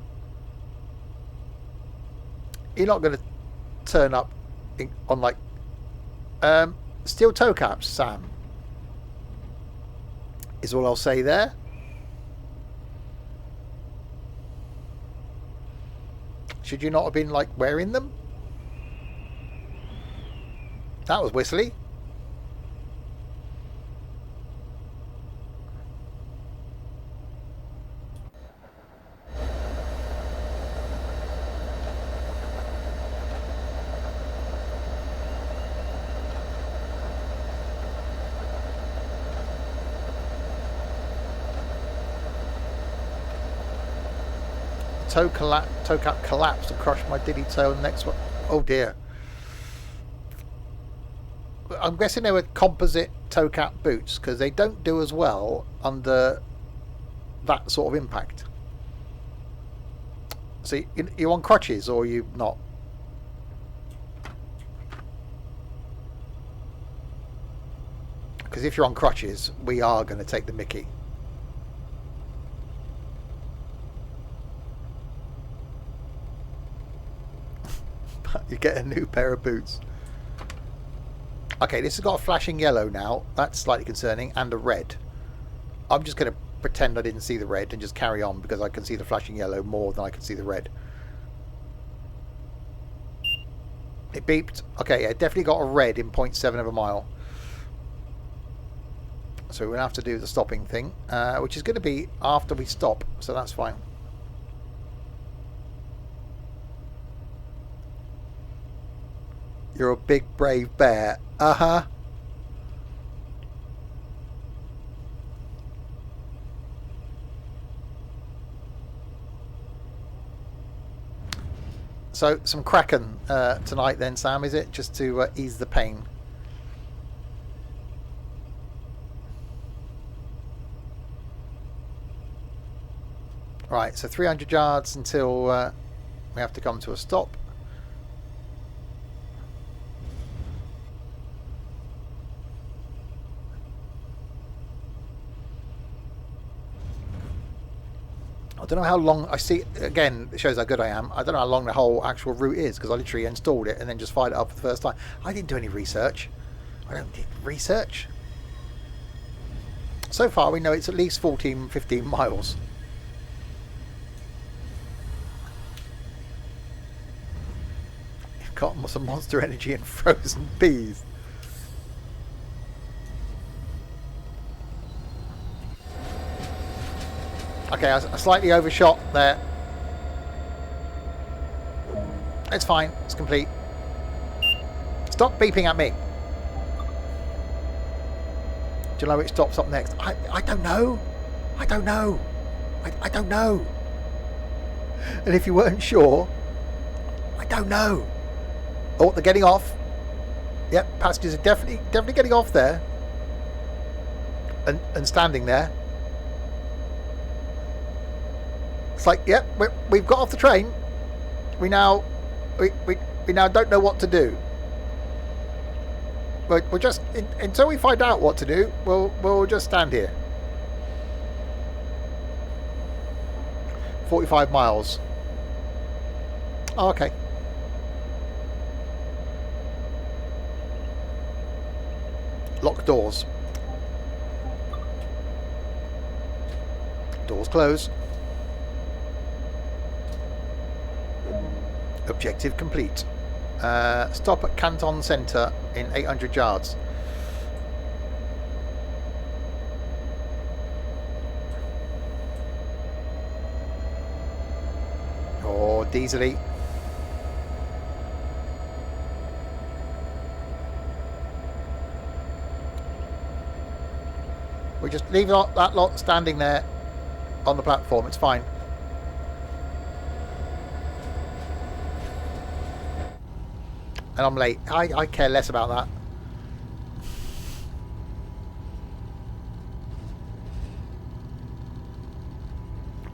You're not going to turn up on like steel toe caps, Sam. Is all I'll say there. Should you not have been like wearing them? That was whistly. Toe cap collapsed and crushed my diddy toe on the next one. Oh dear. I'm guessing they were composite toe cap boots because they don't do as well under that sort of impact. So you're on crutches or you not? Because if you're on crutches, we are going to take the mickey. You get a new pair of boots. Okay, this has got a flashing yellow now. That's slightly concerning. And a red. I'm just going to pretend I didn't see the red and just carry on because I can see the flashing yellow more than I can see the red. It beeped. Okay, yeah, definitely got a red in 0.7 of a mile. So we're going to have to do the stopping thing, which is going to be after we stop. So that's fine. You're a big, brave bear. Uh-huh. So, some Kraken tonight then, Sam, is it? Just to ease the pain. Right, so 300 yards until we have to come to a stop. I don't know how long. I see, again, it shows how good I am. I don't know how long the whole actual route is because I literally installed it and then just fired it up for the first time. I didn't do any research. I don't need research. So far we know it's at least 14, 15 miles. You've got some Monster Energy and frozen peas. Okay, I slightly overshot there. It's fine. It's complete. Stop beeping at me. Do you know which stops up next? I don't know. I don't know. I don't know. And if you weren't sure, I don't know. Oh, they're getting off. Yep, passengers are definitely getting off there. And standing there. It's like, yep, we've got off the train. We now don't know what to do. We'll just until we find out what to do. We'll just stand here. 45 miles. Oh, okay. Lock doors. Doors close. Objective complete. Stop at Canton Centre in 800 yards. Oh, diesely. We just leave that lot standing there on the platform. It's fine. And I'm late. I care less about that.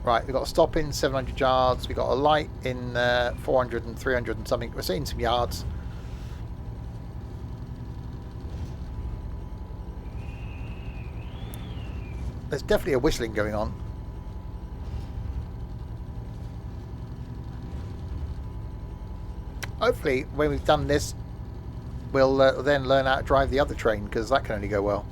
Right, we've got a stop in 700 yards. We've got a light in 400 and 300 and something. We're seeing some yards. There's definitely a whistling going on. Hopefully, when we've done this, we'll then learn how to drive the other train, because that can only go well.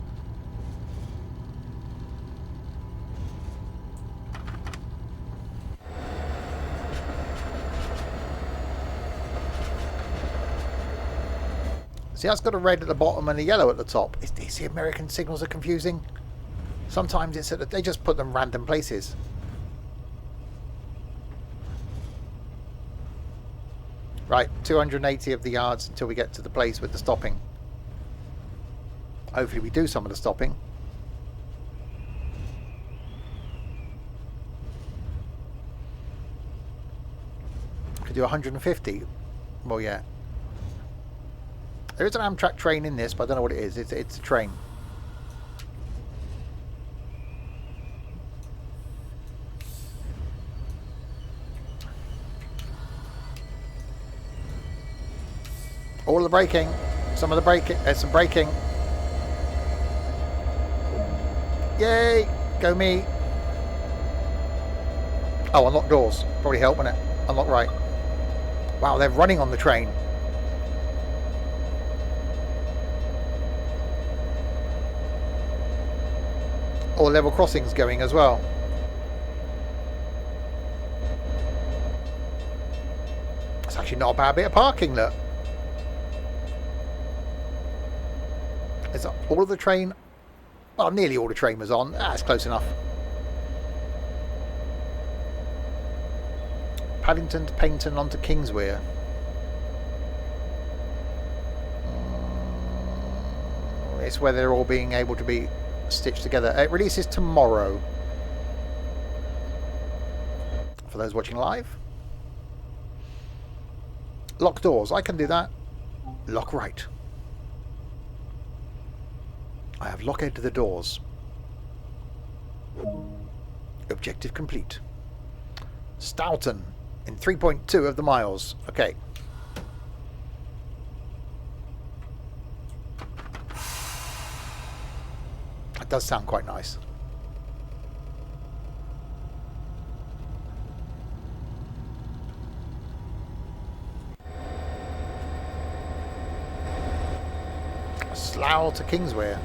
See, that's got a red at the bottom and a yellow at the top. The American signals are confusing. Sometimes it's they just put them random places. Right, 280 of the yards until we get to the place with the stopping. Hopefully we do some of the stopping. Could do 150. Well, yeah. There is an Amtrak train in this, but I don't know what it is. It's a train. All the braking. Some of the braking. There's some braking. Yay! Go me. Oh, unlock doors. Probably help, wouldn't it? Unlock right. Wow, they're running on the train. Or level crossings going as well. It's actually not a bad bit of parking, look. Is all of the train? Well, nearly all the train was on. That's close enough. Paddington to Paignton onto Kingswear. It's where they're all being able to be stitched together. It releases tomorrow. For those watching live. Lock doors. I can do that. Lock right. I have located the doors. Objective complete. Stoughton in 3.2 of the miles. Okay. That does sound quite nice. Slough to Kingswear.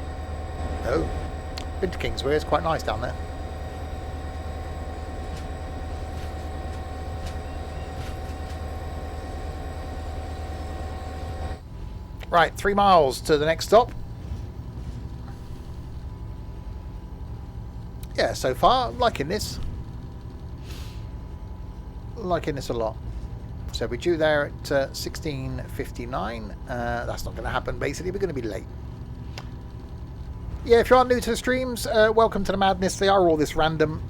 Oh, been to Kingswear. It's quite nice down there. Right, 3 miles to the next stop. Yeah, so far, I'm liking this. Liking this a lot. So we're due there at 16:59. That's not going to happen, basically. We're going to be late. Yeah, if you are new to the streams, welcome to the madness. They are all this random.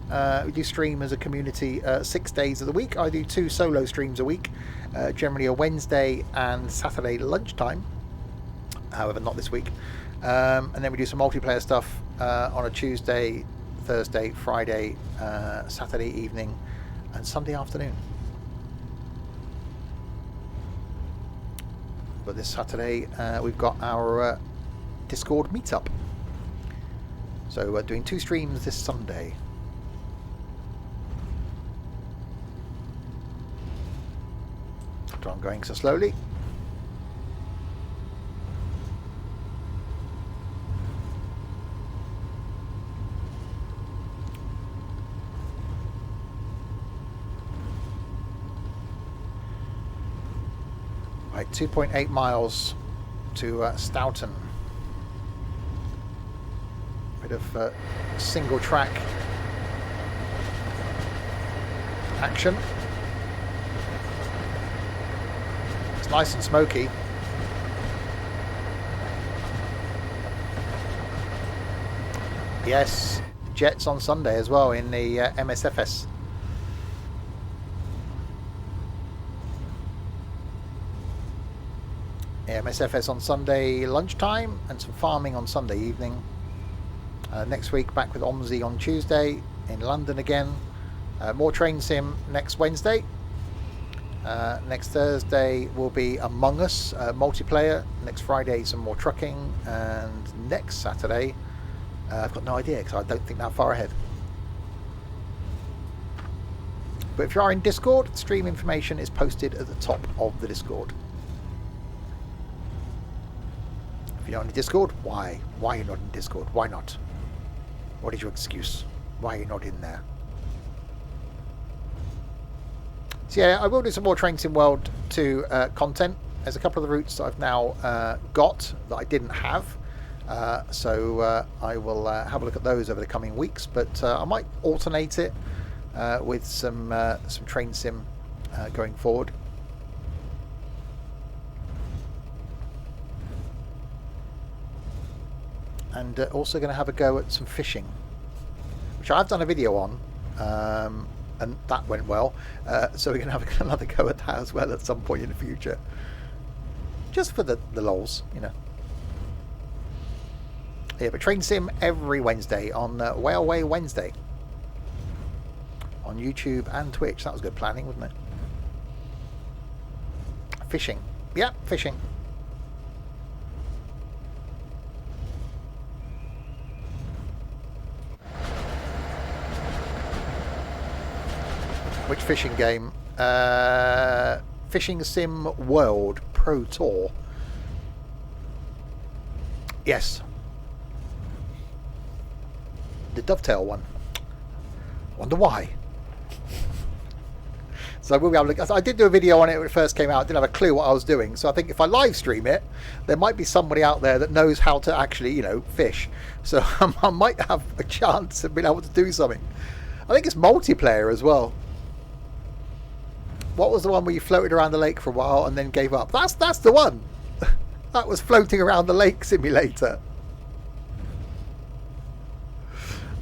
We do stream as a community 6 days of the week. I do 2 solo streams a week, generally a Wednesday and Saturday lunchtime. However, not this week. And then we do some multiplayer stuff on a Tuesday, Thursday, Friday, Saturday evening, and Sunday afternoon. But this Saturday, we've got our Discord meetup. So we're doing 2 streams this Sunday. So I'm going so slowly. Right, 2.8 miles to Stoughton. Bit of single track action. It's nice and smoky. Yes, Jets on Sunday as well in the MSFS. MSFS on Sunday lunchtime and some farming on Sunday evening. Next week back with OMSI on Tuesday in London again. More train sim next Wednesday. Next Thursday will be Among Us multiplayer. Next Friday some more trucking, and next Saturday I've got no idea because I don't think that far ahead. But if you are in Discord, stream information is posted at the top of the Discord. If you're not in Discord, why? Why are you not in Discord? Why not? What is your excuse? Why are you not in there? So yeah, I will do some more Train Sim World 2 content. There's a couple of the routes that I've now got that I didn't have. So I will have a look at those over the coming weeks. But I might alternate it with some Train Sim going forward. And also going to have a go at some fishing, which I've done a video on, and that went well. So we're going to have another go at that as well at some point in the future, just for the lols, you know. Yeah, but Train Sim every Wednesday on Whaleway Wednesday on YouTube and Twitch. That was good planning, wasn't it? Fishing, yeah, fishing. Which fishing game? Fishing Sim World Pro Tour. Yes. The Dovetail one. Wonder why. So we'll be able to, I did do a video on it when it first came out. I didn't have a clue what I was doing. So I think if I live stream it, there might be somebody out there that knows how to actually, you know, fish. So I might have a chance of being able to do something. I think it's multiplayer as well. What was the one where you floated around the lake for a while and then gave up? That's the one. That was Floating Around the Lake Simulator.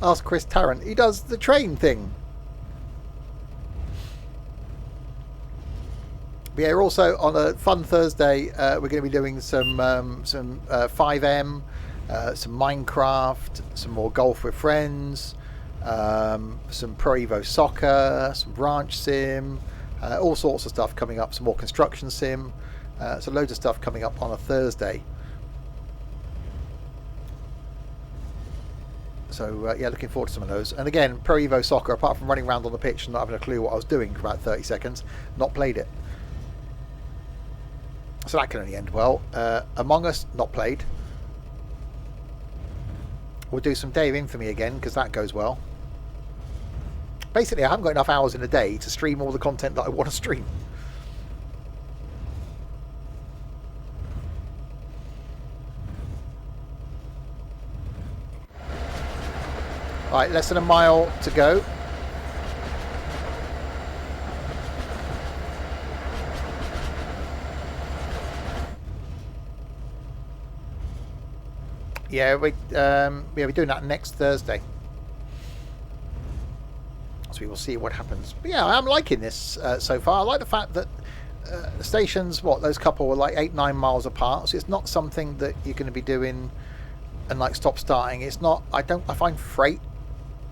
Ask Chris Tarrant. He does the train thing. But yeah, also on a fun Thursday, we're going to be doing some 5M, some Minecraft, some more golf with friends, some Pro Evo soccer, some branch sim. All sorts of stuff coming up, some more construction sim, so loads of stuff coming up on a Thursday. So yeah, looking forward to some of those. And again, Pro Evo Soccer, apart from running around on the pitch and not having a clue what I was doing for about 30 seconds, not played it. So that can only end well. Among Us, not played. We'll do some Day of Infamy again, because that goes well. Basically, I haven't got enough hours in a day to stream all the content that I want to stream. Right, less than a mile to go. Yeah, we're doing that next Thursday. So we will see what happens. But yeah, I'm liking this so far. I like the fact that the stations, those couple were like 8-9 miles apart. So it's not something that you're going to be doing and like stop starting. It's not. I find freight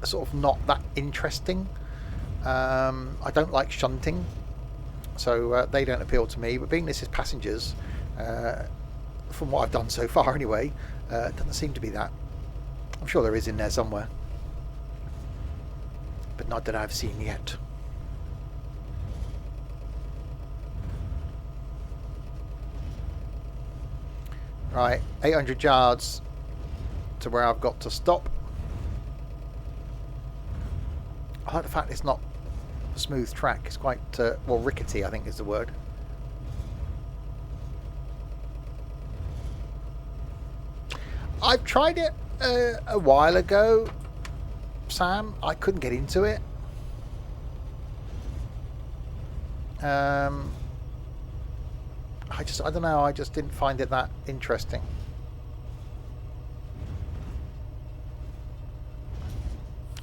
sort of not that interesting. I don't like shunting, so they don't appeal to me. But being this is passengers, from what I've done so far anyway. It doesn't seem to be that. I'm sure there is in there somewhere, but not that I've seen yet. Right, 800 yards to where I've got to stop. I like the fact it's not a smooth track. It's quite, well, rickety, I think is the word. I've tried it a while ago, Sam. I couldn't get into it. I don't know, I just didn't find it that interesting.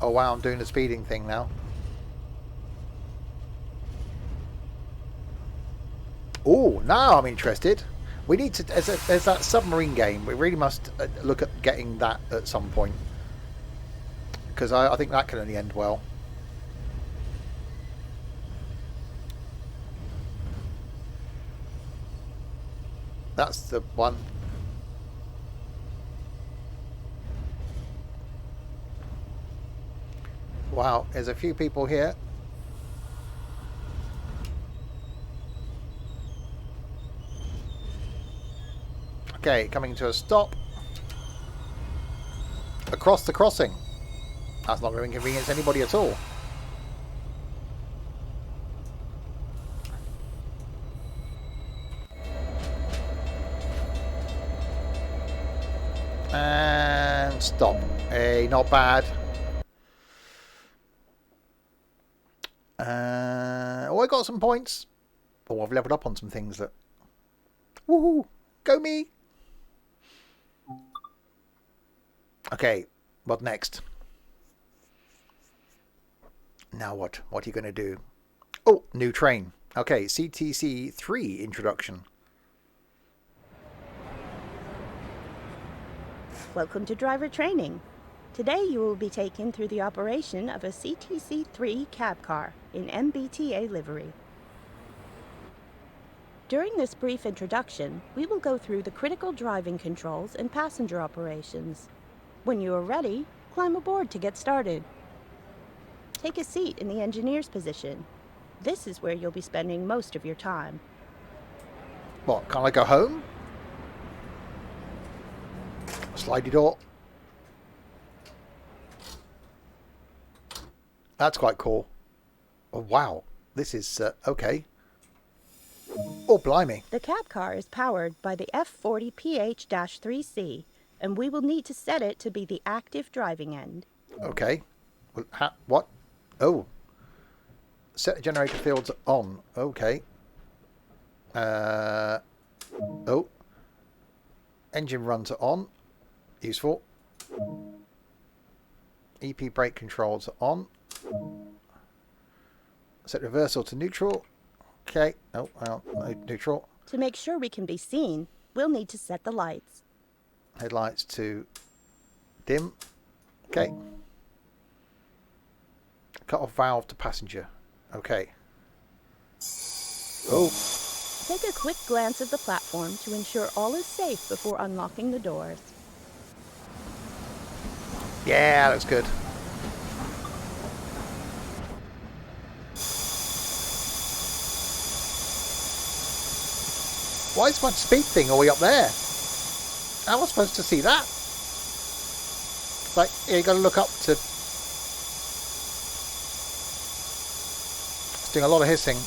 Oh wow, I'm doing the speeding thing now. Oh, now I'm interested. We need to, there's that submarine game. We really must look at getting that at some point, because I think that can only end well. That's the one. Wow, there's a few people here. Okay, coming to a stop. Across the crossing. That's not going to inconvenience anybody at all. And stop. Hey, not bad. Oh, I got some points. Oh, I've leveled up on some things that... Woohoo! Go me! Okay, what next? Now what? What are you going to do? Oh, new train. Okay, CTC 3 introduction. Welcome to driver training. Today you will be taken through the operation of a CTC-3 cab car in MBTA livery. During this brief introduction, we will go through the critical driving controls and passenger operations. When you are ready, climb aboard to get started. Take a seat in the engineer's position. This is where you'll be spending most of your time. What, can't I go home? Slidey door. That's quite cool. Oh, wow. This is, okay. Oh, blimey. The cab car is powered by the F40PH-3C, and we will need to set it to be the active driving end. Okay. Well, what? Oh. Set the generator fields on. Okay. Oh. Engine runs are on. Useful. EP brake controls are on. Set reversal to neutral. Okay. Oh, well, no, neutral. To make sure we can be seen, we'll need to set the lights. Headlights to dim. Okay. Cut off valve to passenger. Okay. Oh. Take a quick glance at the platform to ensure all is safe before unlocking the doors. Yeah, looks good. Why is my speed thing all the way up there? How am I supposed to see that? Like, yeah, you got to look up to... It's doing a lot of hissing.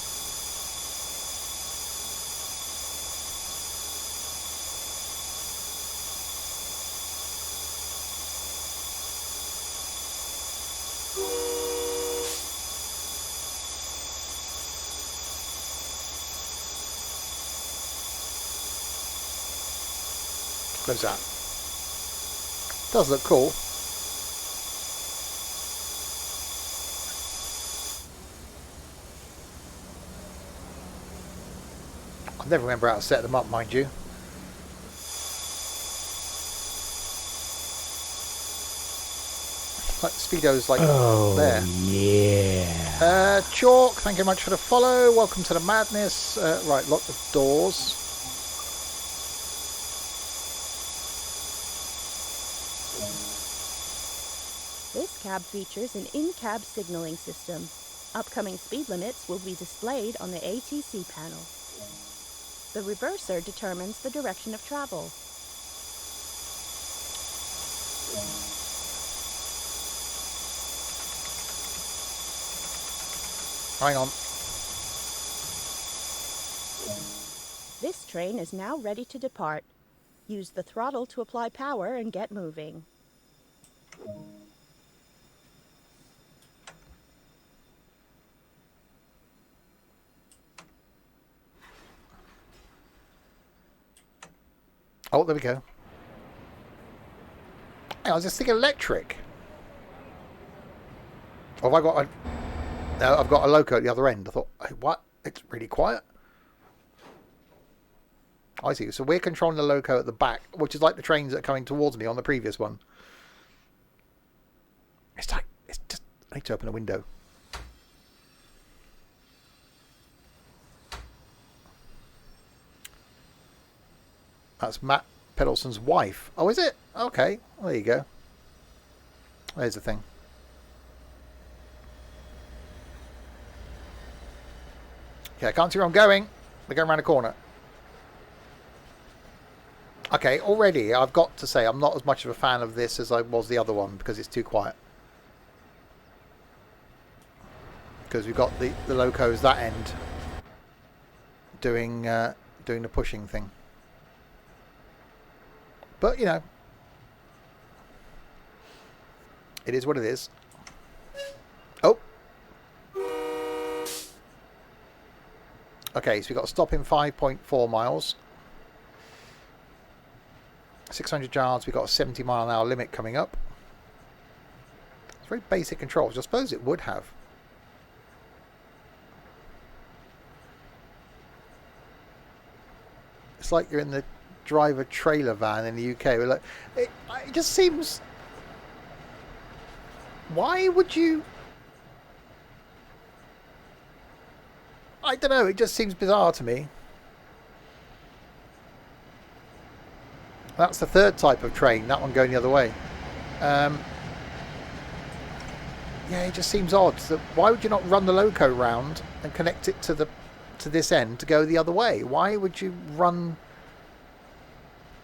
Close that. Does look cool. I'll never remember how to set them up, mind you. Like Speedo's like there. Yeah. Chalk, thank you very much for the follow. Welcome to the madness. Right, lock the doors. This cab features an in-cab signaling system. Upcoming speed limits will be displayed on the ATC panel. The reverser determines the direction of travel. Hang on. This train is now ready to depart. Use the throttle to apply power and get moving. Oh, there we go. Hang on, is this thing electric? Or have I got a... No, I've got a loco at the other end. I thought, hey, what? It's really quiet. I see. So we're controlling the loco at the back, which is like the trains that are coming towards me on the previous one. It's like, it's just... I need to open a window. That's Matt Pedalson's wife. Oh, is it? Okay. Well, there you go. There's the thing. Okay, I can't see where I'm going. We're going around a corner. Okay, already I've got to say I'm not as much of a fan of this as I was the other one because it's too quiet. Because we've got the locos that end doing the pushing thing. But, you know, it is what it is. Oh. Okay, so we've got to stop in 5.4 miles. 600 yards, we've got a 70-mile-an-hour limit coming up. It's very basic controls. I suppose it would have. It's like you're in the driver trailer van in the UK. We're like, it just seems... Why would you... I don't know, it just seems bizarre to me. That's the third type of train, that one going the other way. Yeah, it just seems odd. So why would you not run the loco round and connect it to this end to go the other way? Why would you run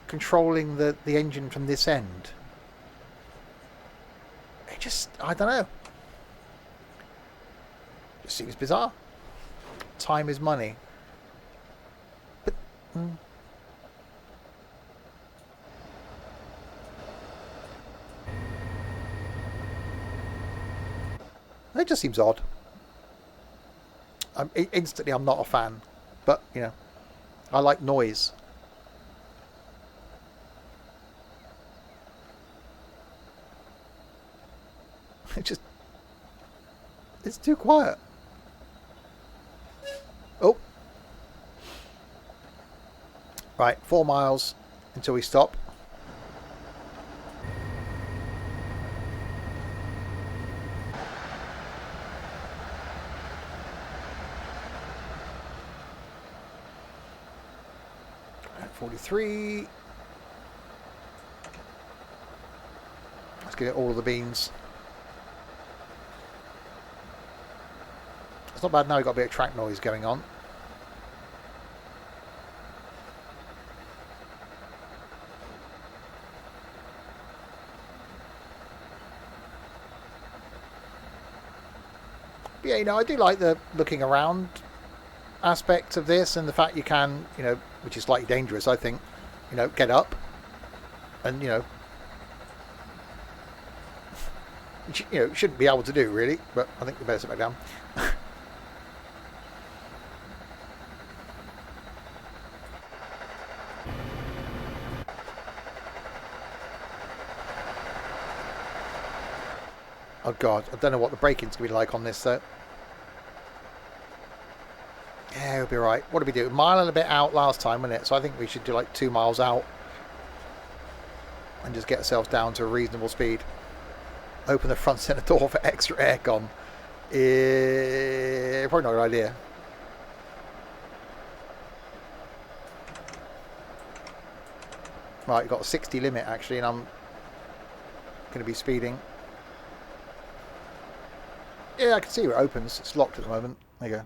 controlling the engine from this end? It just, I don't know. It just seems bizarre. Time is money. But... It just seems odd. Instantly, I'm not a fan. But, you know, I like noise. It's too quiet. Oh. Right, 4 miles until we stop. At 43. Let's get all of the beans. It's not bad now, we've got a bit of track noise going on. But yeah, you know, I do like the looking around aspect of this and the fact you can, you know, which is slightly dangerous, I think, you know, get up and, you know, which, you know, shouldn't be able to do really, but I think we better sit back down. Oh god, I don't know what the braking's going to be like on this though. Yeah, it'll be right. What did we do? A mile and a bit out last time, wasn't it? So I think we should do like 2 miles out. And just get ourselves down to a reasonable speed. Open the front centre door for extra aircon. Probably not a good idea. Right, you've got a 60 limit actually, and I'm going to be speeding. Yeah, I can see where it opens. It's locked at the moment. There you go.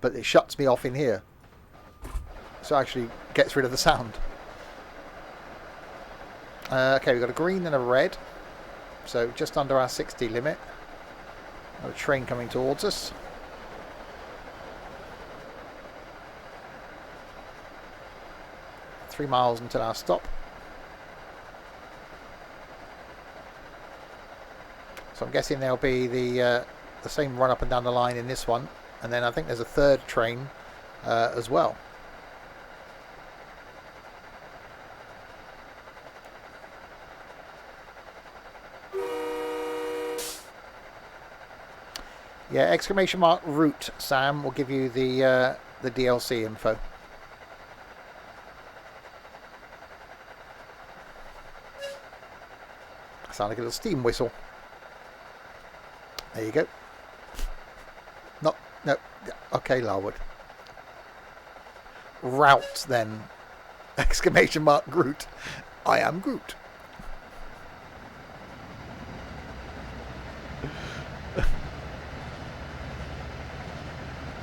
But it shuts me off in here. So it actually gets rid of the sound. Okay, we've got a green and a red. So just under our 60 limit. Got a train coming towards us. Three miles until our stop. So I'm guessing there'll be the same run up and down the line in this one. And then I think there's a third train as well. Yeah, exclamation mark route, Sam, will give you the DLC info. Sound like a little steam whistle. There you go. No, okay, Larwood. Route, then. Exclamation mark Groot. I am Groot.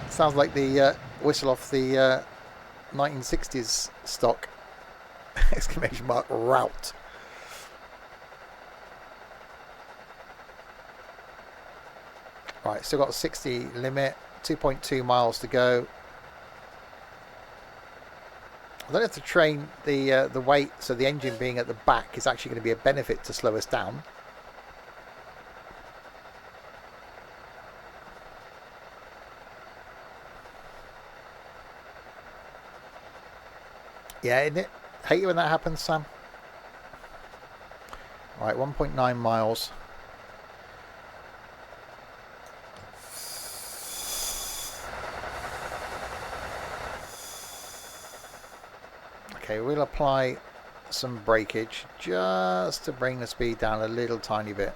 Sounds like the whistle off the 1960s stock. Exclamation mark route. Right, still got a 60 limit, 2.2 miles to go. I don't know if the train, the weight, so the engine being at the back is actually going to be a benefit to slow us down. Yeah, isn't it? Hate you when that happens, Sam. Right, 1.9 miles. Okay, we'll apply some breakage just to bring the speed down a little tiny bit.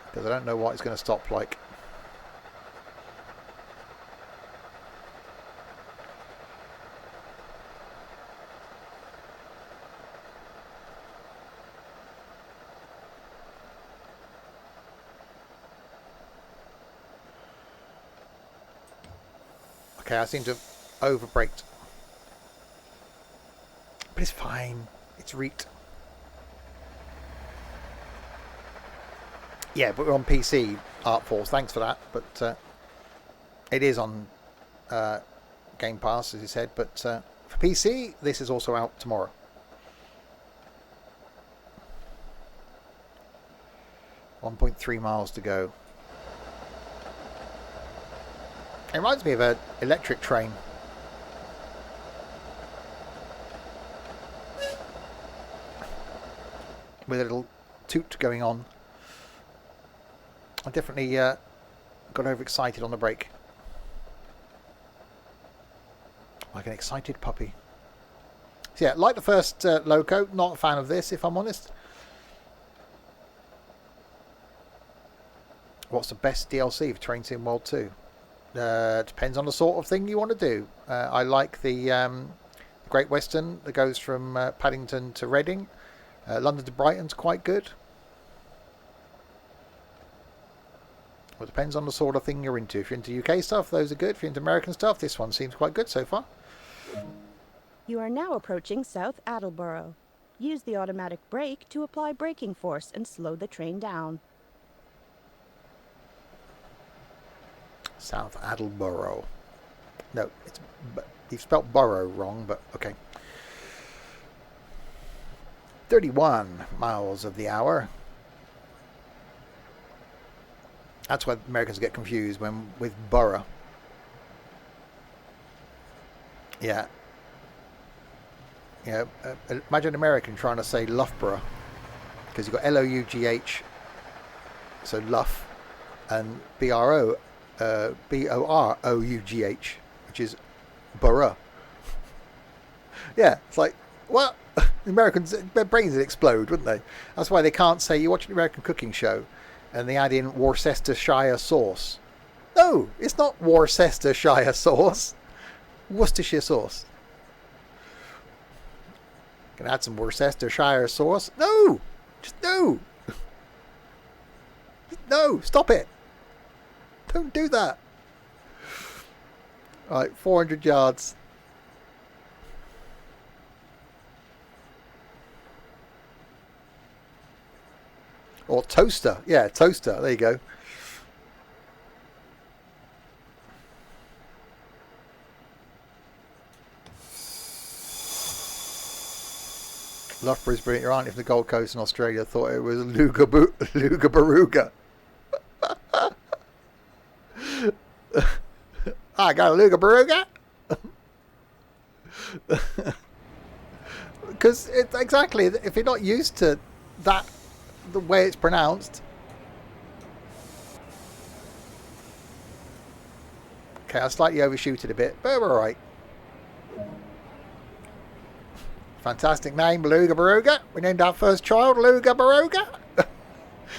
Because I don't know what it's going to stop like. Okay, I seem to have over-braked. But it's fine. It's reeked. Yeah, but we're on PC, Art Force. Thanks for that. But it is on Game Pass, as you said. But for PC, this is also out tomorrow. .3 miles to go. It reminds me of an electric train. With a little toot going on. I definitely got overexcited on the brake. Like an excited puppy. So yeah, like the first Loco, not a fan of this if I'm honest. What's the best DLC for Train Sim World 2? Depends on the sort of thing you want to do. I like the Great Western that goes from Paddington to Reading. London to Brighton's quite good. Well, it depends on the sort of thing you're into. If you're into UK stuff, those are good. If you're into American stuff, this one seems quite good so far. You are now approaching South Attleboro. Use the automatic brake to apply braking force and slow the train down. South Attleboro. No, you've spelt borough wrong, but okay. 31 miles of the hour. That's why Americans get confused with borough. Yeah. Yeah. Imagine an American trying to say Loughborough, because you've got L-O-U-G-H, so Luff, and B-R-O. B-O-R-O-U-G-H, which is borough. Yeah, it's like, what? Americans, their brains would explode, wouldn't they? That's why they can't say, you watch an American cooking show and they add in Worcestershire sauce. No, it's not Worcestershire sauce. Worcestershire sauce. Can I add some Worcestershire sauce? No! Just no! No, stop it. Don't do that. Right, 400 yards. Or toaster. Yeah, toaster. There you go. Loughborough's brilliant. Your aunt from the Gold Coast in Australia thought it was Lugabaruga. I got a Lugabaruga. Because exactly, if you're not used to that, the way it's pronounced. Okay, I slightly overshoot it a bit, but we're alright. Fantastic name, Beluga Baruga. We named our first child Luga Baruga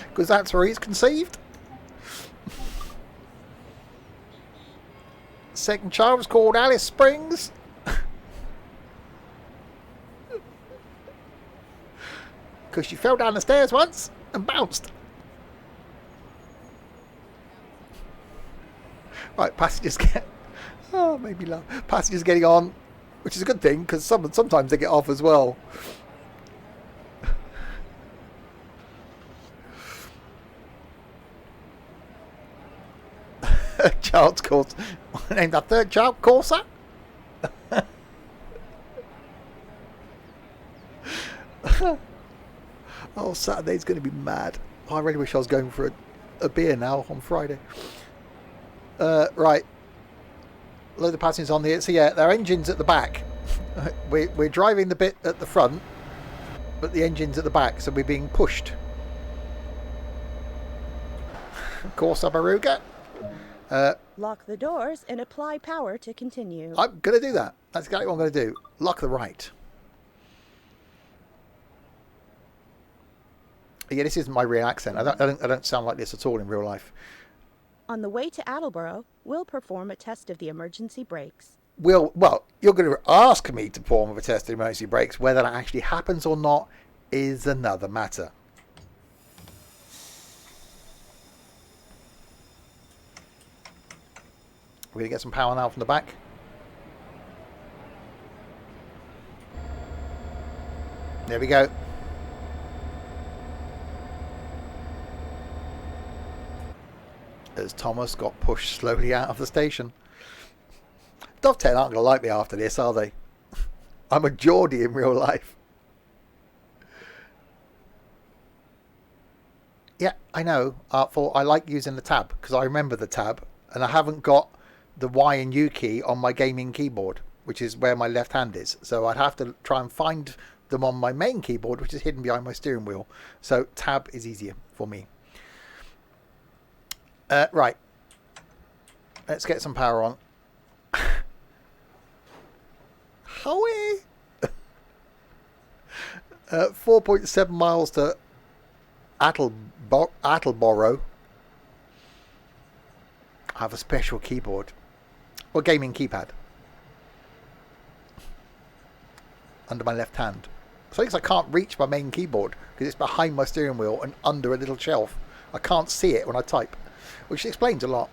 because that's where he's conceived. Second child was called Alice Springs. Because she fell down the stairs once and bounced. Right, passengers get... Oh, made me laugh. Passengers getting on, which is a good thing, because sometimes they get off as well. Child's course. Named our third child Corsa. Oh, Saturday's going to be mad. Oh, I really wish I was going for a beer now on Friday. Right. Load of passengers on here. So yeah, their engine's at the back. We're driving the bit at the front, but the engine's at the back, so we're being pushed. Corsa Baruga. Lock the doors and apply power to continue. I'm going to do that. That's exactly what I'm going to do. Lock the right. Yeah, this isn't my real accent. I don't sound like this at all in real life. On the way to Attleboro, we'll perform a test of the emergency brakes. Well, you're going to ask me to perform a test of emergency brakes. Whether that actually happens or not is another matter. We're going to get some power now from the back. There we go. As Thomas got pushed slowly out of the station. Dovetail aren't going to like me after this, are they? I'm a Geordie in real life. Yeah, I know. I like using the tab because I remember the tab, and I haven't got the Y and U key on my gaming keyboard, which is where my left hand is. So I'd have to try and find them on my main keyboard, which is hidden behind my steering wheel. So tab is easier for me. Right. Let's get some power on. Howie! 4.7 miles to Attleboro. I have a special keyboard. Or gaming keypad. Under my left hand. So I can't reach my main keyboard because it's behind my steering wheel and under a little shelf. I can't see it when I type. Which explains a lot.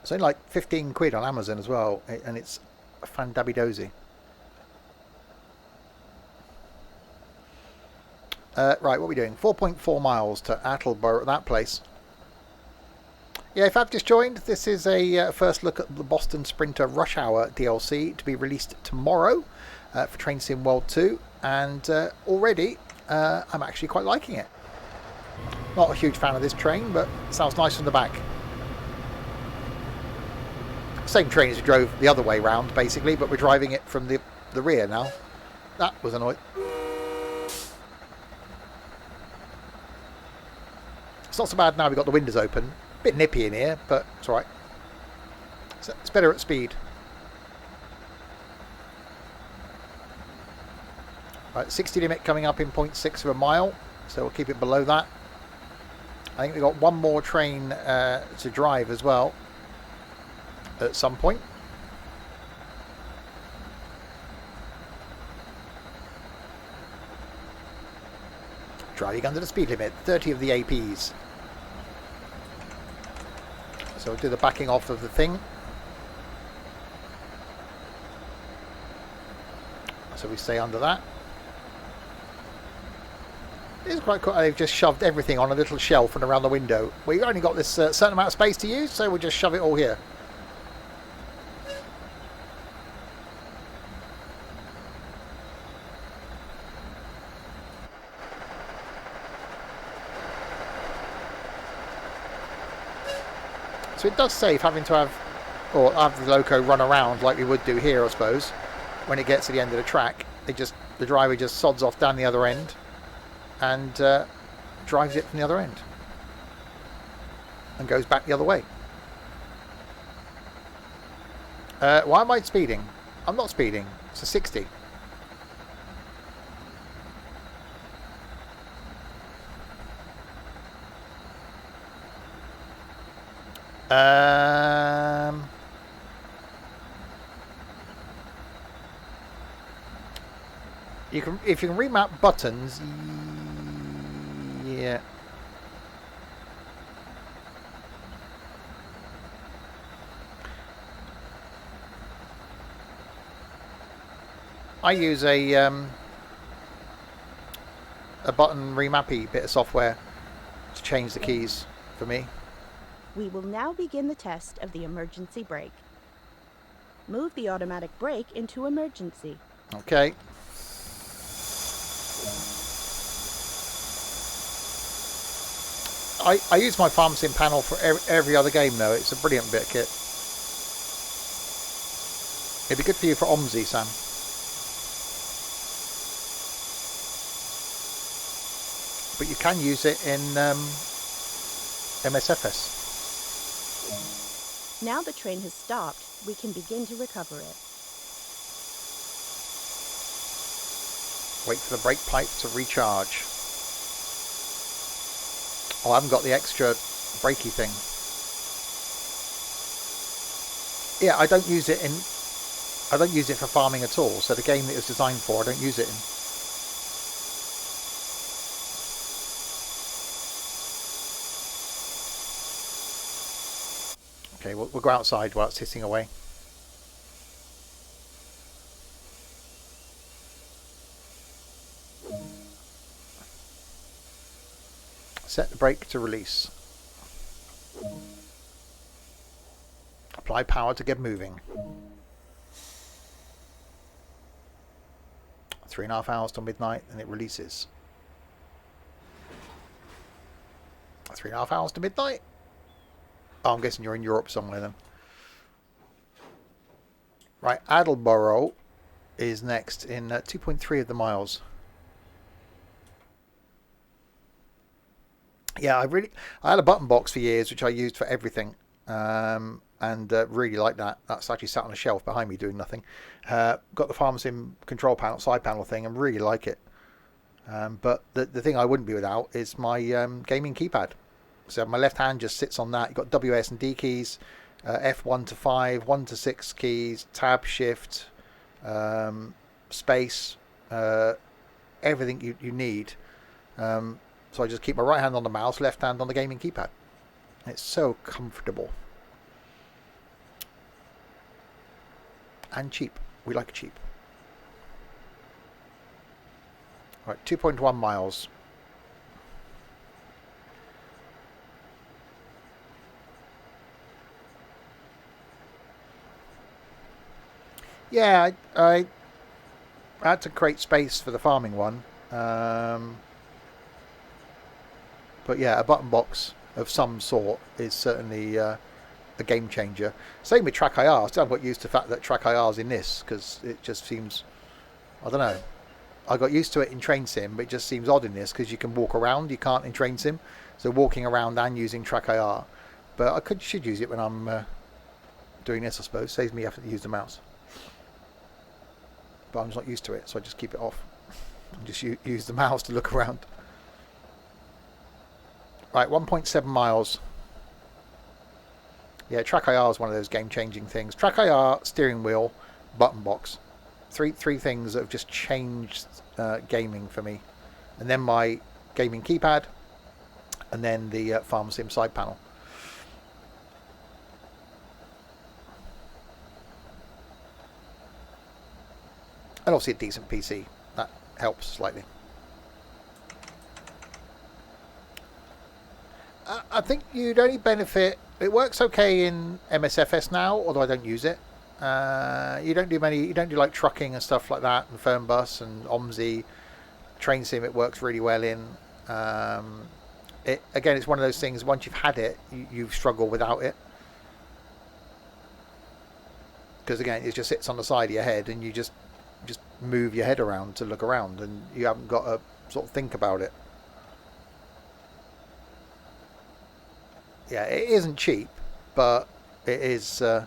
It's only like 15 quid on Amazon as well, and it's a fan-dabby-dozy. Right, what are we doing? 4.4 miles to Attleboro, that place. Yeah, if I've just joined, this is a first look at the Boston Sprinter Rush Hour DLC to be released tomorrow for Train Sim World 2. And already, I'm actually quite liking it. Not a huge fan of this train, but it sounds nice from the back. Same train as we drove the other way round, basically, but we're driving it from the rear now. That was annoying. It's not so bad now we've got the windows open. A bit nippy in here, but it's alright. It's better at speed. Right, 60 limit coming up in 0.6 of a mile, so we'll keep it below that. I think we've got one more train to drive as well at some point. driving under the speed limit, 30 of the APs. So we'll do the backing off of the thing. So we stay under that. It's quite cool. They've just shoved everything on a little shelf and around the window. We've only got this certain amount of space to use, so we'll just shove it all here. So it does save having to have, or have the loco run around like we would do here, I suppose. When it gets to the end of the track, the driver just sods off down the other end and drives it from the other end and goes back the other way. Why am I speeding? I'm not speeding. It's a 60. If you can remap buttons, yeah. I use a button remappy bit of software to change the keys for me. We will now begin the test of the emergency brake. Move the automatic brake into emergency. Okay. I use my farm sim panel for every other game though. It's a brilliant bit of kit. It'd be good for you for OMSI, Sam. But you can use it in MSFS. Now the train has stopped, we can begin to recover it. Wait for the brake pipe to recharge. Oh, I haven't got the extra brakey thing. Yeah, I don't use it for farming at all. So the game that it was designed for, I don't use it in. Okay, we'll go outside while it's hissing away. Set the brake to release. Apply power to get moving. 3.5 hours till midnight, and it releases. 3.5 hours to midnight? Oh, I'm guessing you're in Europe somewhere then. Right, Attleboro is next in 2.3 of the miles. Yeah, I had a button box for years, which I used for everything, and really like that. That's actually sat on a shelf behind me doing nothing. Got the Farm Sim control panel, side panel thing, and really like it. But the thing I wouldn't be without is my gaming keypad. So my left hand just sits on that. You've got W, S and D keys, F1 to 5, 1 to 6 keys, tab, shift, space, everything you need. So I just keep my right hand on the mouse, left hand on the gaming keypad. It's so comfortable. And cheap. We like cheap. Right, 2.1 miles. Yeah, I had to create space for the farming one. But yeah, a button box of some sort is certainly a game changer. Same with Track IR. I still haven't got used to the fact that Track IR is in this, because it just seems, I don't know. I got used to it in Train Sim, but it just seems odd in this because you can walk around. You can't in Train Sim. So walking around and using Track IR. But I should use it when I'm doing this, I suppose. Saves me having to use the mouse. But I'm just not used to it, so I just keep it off. And just use the mouse to look around. Right, 1.7 miles. Yeah, Track IR is one of those game-changing things. Track IR, steering wheel, button box. Three things that have just changed gaming for me. And then my gaming keypad, and then the Farm Sim side panel. And obviously a decent PC. That helps slightly. I think you'd only benefit... It works okay in MSFS now, although I don't use it. You don't do like trucking and stuff like that, and Fernbus and OMSI. Train Sim it works really well in. Again, it's one of those things, once you've had it, you struggle without it. Because again, it just sits on the side of your head, and you just move your head around to look around, and you haven't got to sort of think about it. Yeah, it isn't cheap, but it is a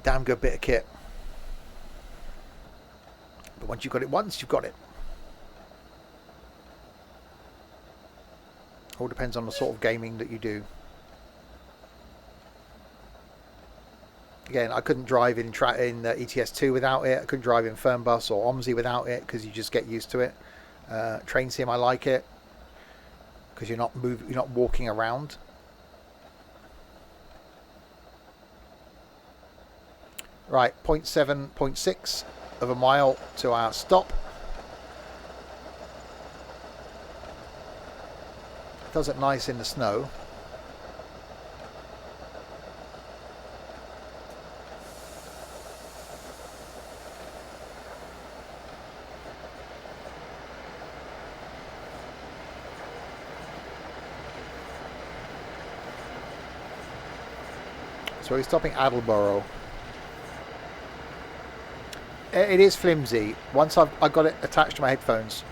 damn good bit of kit. But once you've got it once, you've got it. All depends on the sort of gaming that you do. Again, I couldn't drive in ETS2 without it. I couldn't drive in Fernbus or OMSI without it, because you just get used to it. Train Sim, I like it because you're not walking around. Right, 0.6 of a mile to our stop. Does it nice in the snow. So we're stopping Attleborough. It is flimsy. Once I've got it attached to my headphones,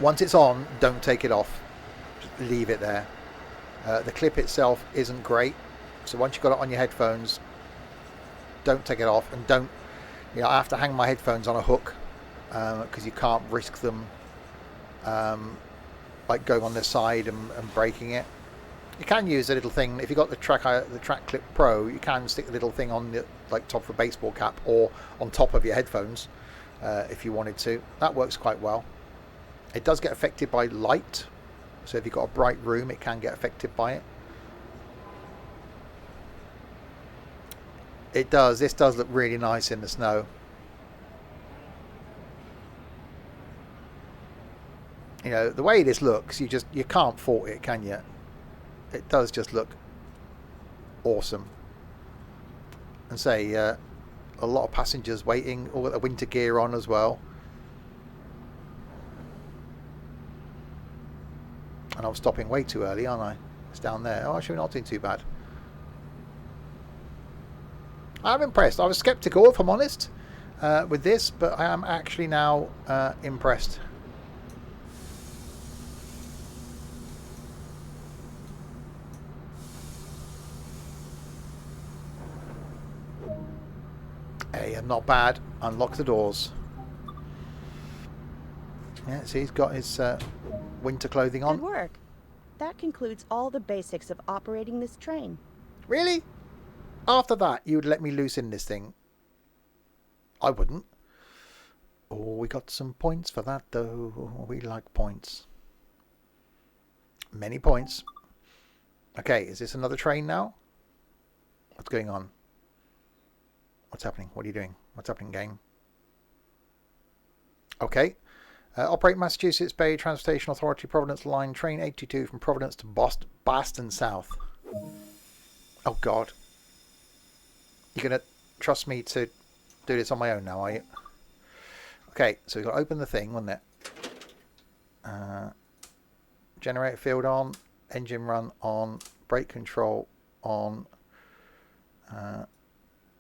once it's on, don't take it off. Just leave it there. The clip itself isn't great, so once you've got it on your headphones, don't take it off, and don't. I have to hang my headphones on a hook because you can't risk them like going on their side and breaking it. You can use a little thing if you got the Track Clip Pro. You can stick the little thing on the top of a baseball cap or on top of your headphones if you wanted to. That works quite well. It does get affected by light, so if you've got a bright room, it can get affected by it. It does. This does look really nice in the snow. The way this looks, you can't fault it, can you? It does just look awesome. And say a lot of passengers waiting, all got the winter gear on as well. And I'm stopping way too early, aren't I? It's down there. Oh, actually, not doing too bad. I'm impressed. I was skeptical, if I'm honest, with this, but I am actually now impressed. Hey, not bad. Unlock the doors. Yeah, see, he's got his winter clothing on. Good work. That concludes all the basics of operating this train. Really? After that, you would let me loose in this thing? I wouldn't. Oh, we got some points for that, though. We like points. Many points. Okay, is this another train now? What's going on? What's happening? What are you doing? What's happening, game? Okay. Operate Massachusetts Bay Transportation Authority Providence Line Train 82 from Providence to Boston South. Oh, God. You're going to trust me to do this on my own now, are you? Okay, so we've got to open the thing, wasn't it? Generator field on. Engine run on. Brake control on.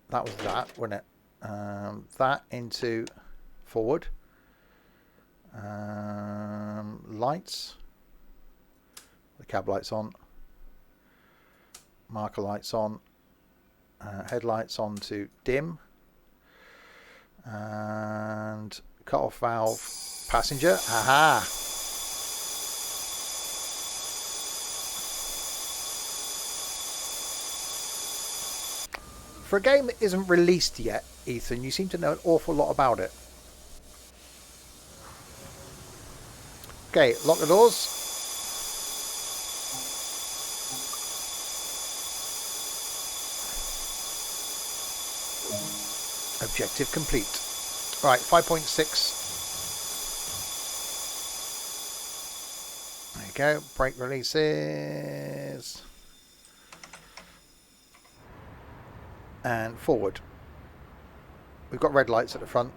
That was that, wasn't it? That into forward. Lights. The cab lights on. Marker lights on. Headlights on to dim. And cut off valve passenger. Aha! For a game that isn't released yet, Ethan, you seem to know an awful lot about it. Okay, lock the doors. Objective complete. Right, 5.6. There you go. Brake releases. And forward. We've got red lights at the front.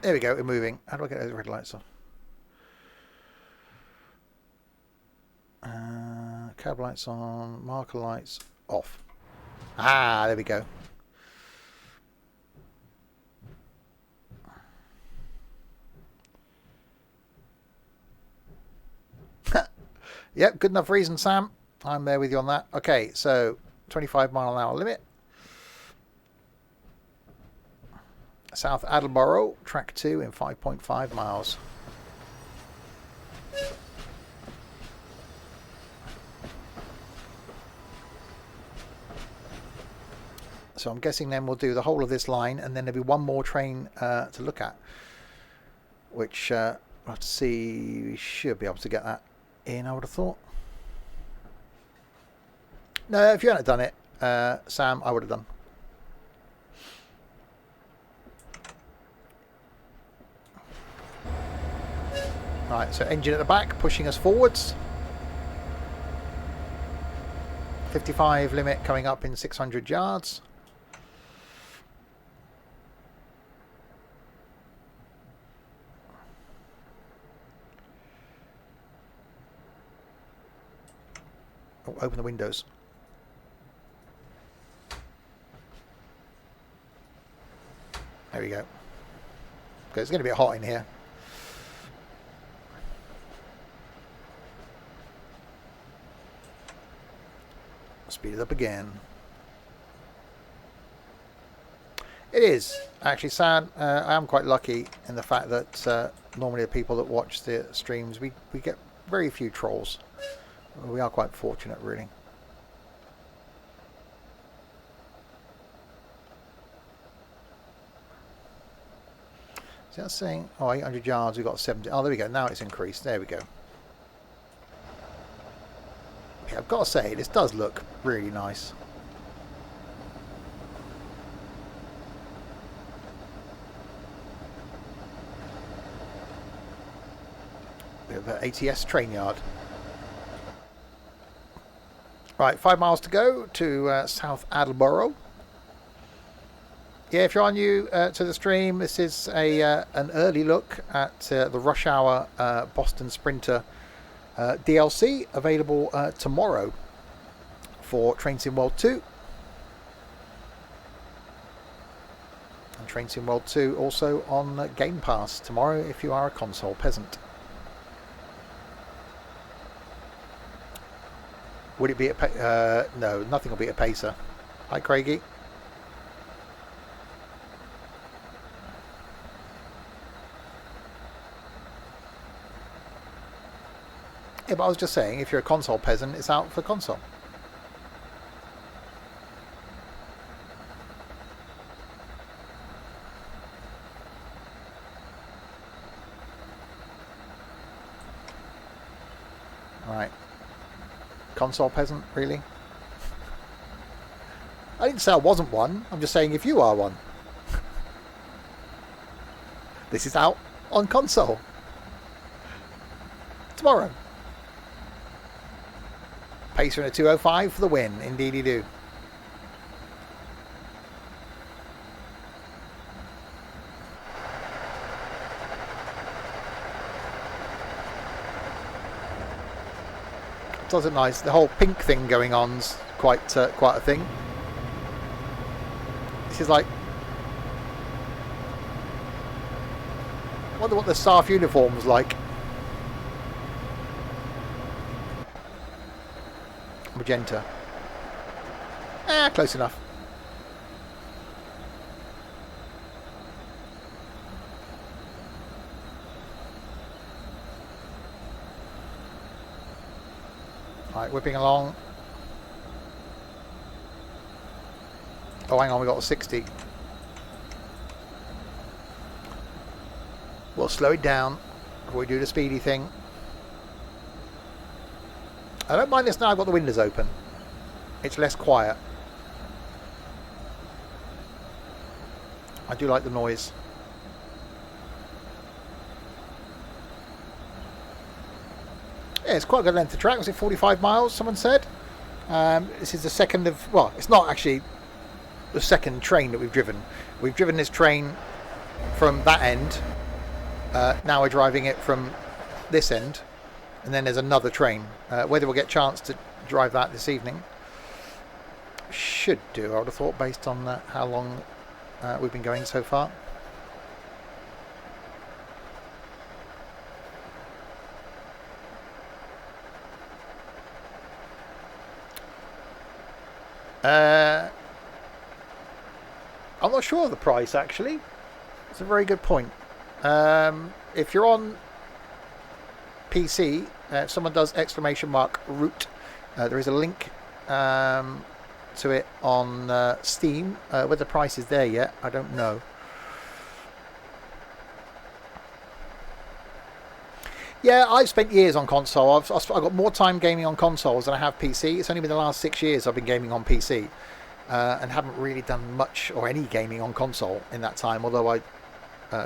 There we go, we're moving. How do I get those red lights on? Cab lights on, marker lights off. Ah, there we go. Yep, good enough reason, Sam. I'm there with you on that. Okay, so 25-mile-an-hour limit. South Attleboro, track 2 in 5.5 miles. So I'm guessing then we'll do the whole of this line, and then there'll be one more train to look at, which we'll have to see. We should be able to get that in, I would have thought. No, if you hadn't done it, Sam, I would have done. Right, so engine at the back, pushing us forwards. 55 limit coming up in 600 yards. Oh, open the windows. There we go. Okay, it's going to be hot in here. Speed it up again. It is actually sad. I am quite lucky in the fact that normally the people that watch the streams, we get very few trolls. We are quite fortunate, really. So that's saying, oh, 800 yards, we've got 70. Oh, there we go. Now it's increased. There we go. Yeah, I've got to say, this does look really nice. Bit of an ATS train yard. Right, 5 miles to go to South Attleboro. Yeah, if you're new to the stream, this is an early look at the Rush Hour Boston Sprinter DLC, available tomorrow for Train Sim World 2. And Train Sim World 2 also on Game Pass tomorrow if you are a console peasant. Would it be a no, nothing will be a pacer. Hi, Craigie. Yeah, but I was just saying, if you're a console peasant, it's out for console. Right. Console peasant, really? I didn't say I wasn't one. I'm just saying if you are one. This is out on console. Tomorrow. Pacer in a 205 for the win. Indeedy do. Does it nice? The whole pink thing going on's quite a thing. This is like, I wonder what the staff uniform's like. Magenta. Close enough. Right, whipping along. Oh, hang on, we got a 60. We'll slow it down before we do the speedy thing. I don't mind this now I've got the windows open. It's less quiet. I do like the noise. Yeah, it's quite a good length of track. Was it 45 miles, someone said? This is the second of... Well, it's not actually the second train that we've driven. We've driven this train from that end. Now we're driving it from this end. And then there's another train. Whether we'll get a chance to drive that this evening. Should do, I would have thought, based on how long we've been going so far. I'm not sure of the price, actually. It's a very good point. If you're on PC, if someone does !route, there is a link to it on Steam. Whether the price is there yet, I don't know. Yeah, I've spent years on console. I've got more time gaming on consoles than I have PC. It's only been the last 6 years I've been gaming on PC, and haven't really done much or any gaming on console in that time, although I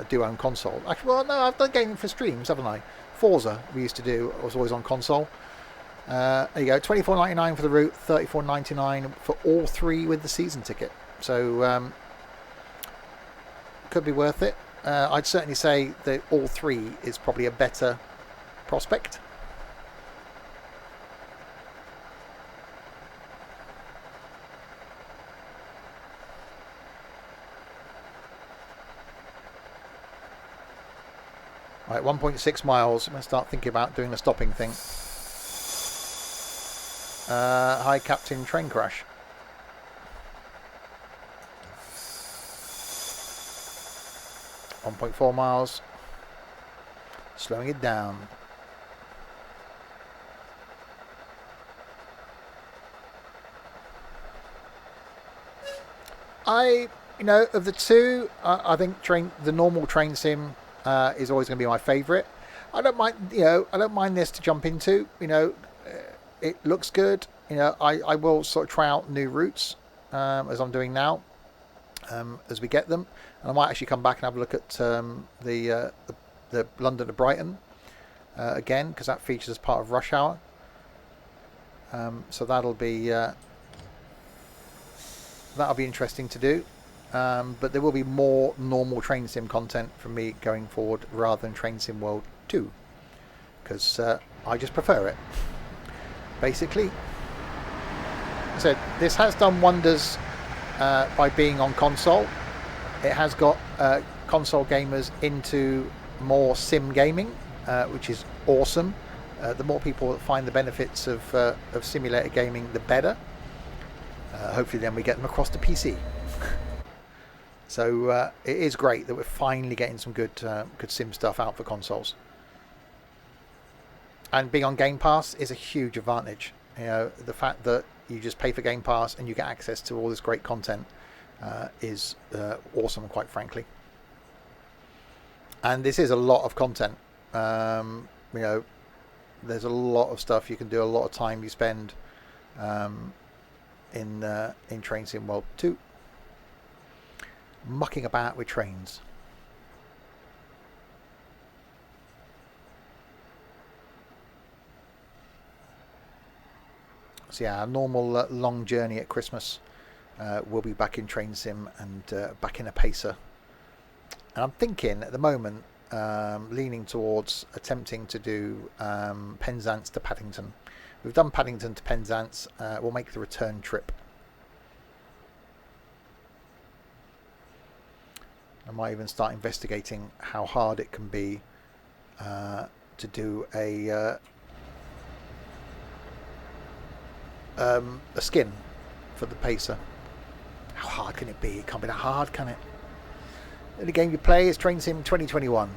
do own console. Actually, well, no, I've done gaming for streams, haven't I? Forza, we used to do, was always on console. There you go, $24.99 for the route, $34.99 for all three with the season ticket. So, could be worth it. I'd certainly say that all three is probably a better prospect. Right, 1.6 miles. I'm going to start thinking about doing the stopping thing. Hi, Captain Train Crash. .4 miles. Slowing it down. Of the two, I think the normal train sim is always going to be my favourite. I don't mind this to jump into. It looks good. I will sort of try out new routes as I'm doing now as we get them, and I might actually come back and have a look at the London to Brighton again, because that features as part of Rush Hour. So that'll be interesting to do. But there will be more normal Train Sim content from me going forward rather than Train Sim World 2, because I just prefer it. Basically, so this has done wonders by being on console. It has got console gamers into more sim gaming, which is awesome. The more people that find the benefits of simulator gaming, the better. Hopefully then we get them across to PC. So it is great that we're finally getting some good sim stuff out for consoles. And being on Game Pass is a huge advantage. The fact that you just pay for Game Pass and you get access to all this great content is awesome, quite frankly. And this is a lot of content. There's a lot of stuff you can do, a lot of time you spend in Train Sim World 2. Mucking about with trains. So yeah, our normal long journey at Christmas will be back in Train Sim and back in a pacer. And I'm thinking at the moment, leaning towards attempting to do Penzance to Paddington. We've done Paddington to Penzance. We'll make the return trip. I might even start investigating how hard it can be to do a skin for the pacer. How hard can it be? It can't be that hard, can it? The game you play is Train Sim 2021.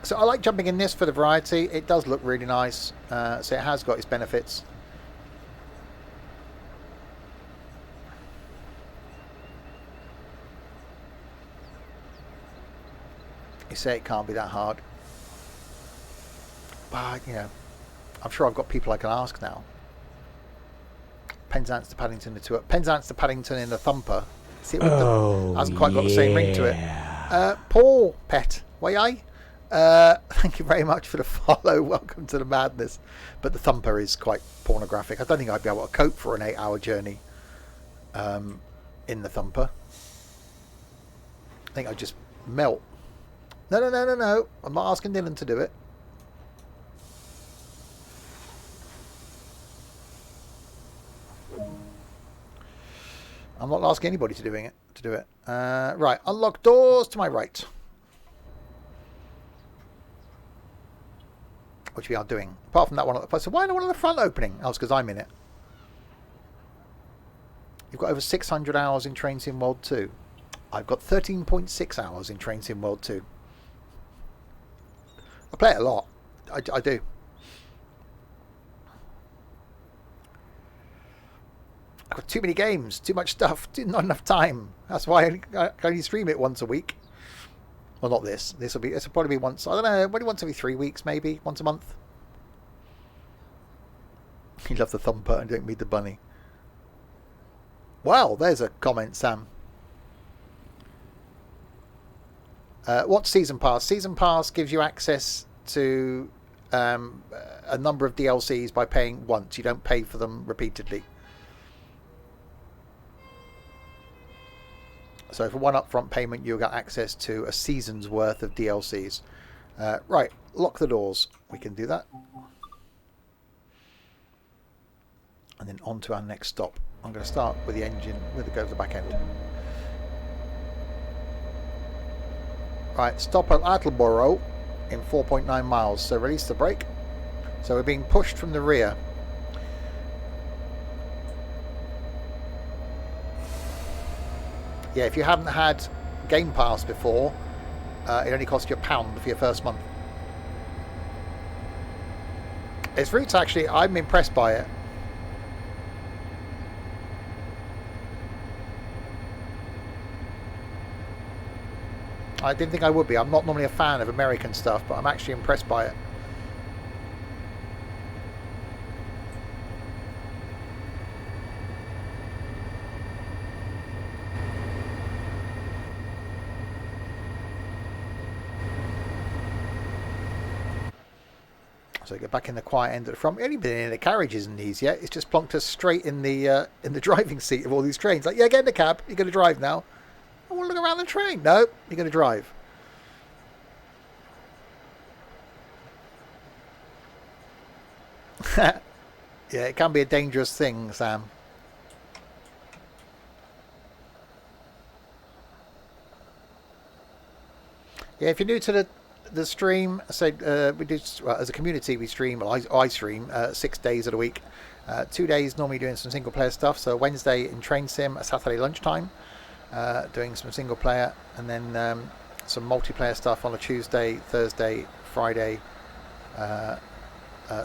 So I like jumping in this for the variety. It does look really nice, so it has got its benefits. You say it can't be that hard. But, you know, I'm sure I've got people I can ask now. Penzance to Paddington, Penzance to Paddington in the Thumper. See, it hasn't quite got the same ring to it. Paul Pet, way thank you very much for the follow. Welcome to the madness. But the Thumper is quite pornographic. I don't think I'd be able to cope for an 8-hour journey in the Thumper. I think I'd just melt. No. I'm not asking Dylan to do it. I'm not asking anybody to do it. Right, unlock doors to my right. Which we are doing. Apart from that one at the... So why the one at the front opening? Oh, it's because I'm in it. You've got over 600 hours in Train Sim World 2. I've got 13.6 hours in Train Sim World 2. I play it a lot. I do. I've got too many games, too much stuff, not enough time. That's why I can only stream it once a week. Well, not this. This will probably be once. I don't know. Maybe once every 3 weeks, maybe once a month. You love the Thumper and don't meet the bunny. Well, there's a comment, Sam. What's Season Pass? Season Pass gives you access to a number of DLCs by paying once. You don't pay for them repeatedly. So for one upfront payment, you'll get access to a season's worth of DLCs. Right, lock the doors. We can do that. And then on to our next stop. I'm going to start with the engine, go to the back end. Right, stop at Attleboro in 4.9 miles. So release the brake. So we're being pushed from the rear. Yeah, if you haven't had Game Pass before, it only costs you £1 for your first month. Its routes, actually, I'm impressed by it. I didn't think I would be. I'm not normally a fan of American stuff, but I'm actually impressed by it. So get back in the quiet end at the front. We haven't been in the carriages in these yet. It's just plonked us straight in the driving seat of all these trains. Like, yeah, get in the cab. You're going to drive now. I want to look around the train. No, you're going to drive. Yeah, it can be a dangerous thing, Sam. Yeah, if you're new to the stream, so we do, well, as a community, we stream, well, I stream 6 days of the week. 2 days normally doing some single player stuff. So Wednesday in Train Sim, a Saturday lunchtime, doing some single player, and then some multiplayer stuff on a Tuesday, Thursday, Friday,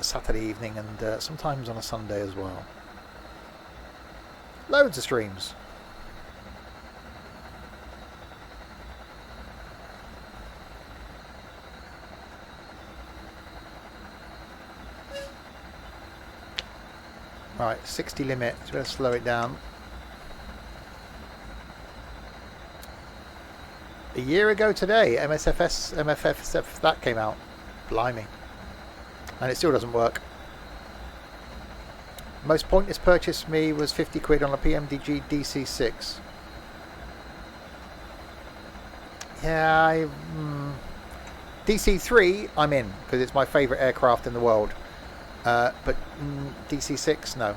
Saturday evening, and sometimes on a Sunday as well. Loads of streams. Right, 60 limit, so let's slow it down. A year ago today, MFF, that came out. Blimey. And it still doesn't work. Most pointless purchase for me was 50 quid on a PMDG DC6. Yeah, DC3 I'm in, because it's my favourite aircraft in the world. But DC6, no.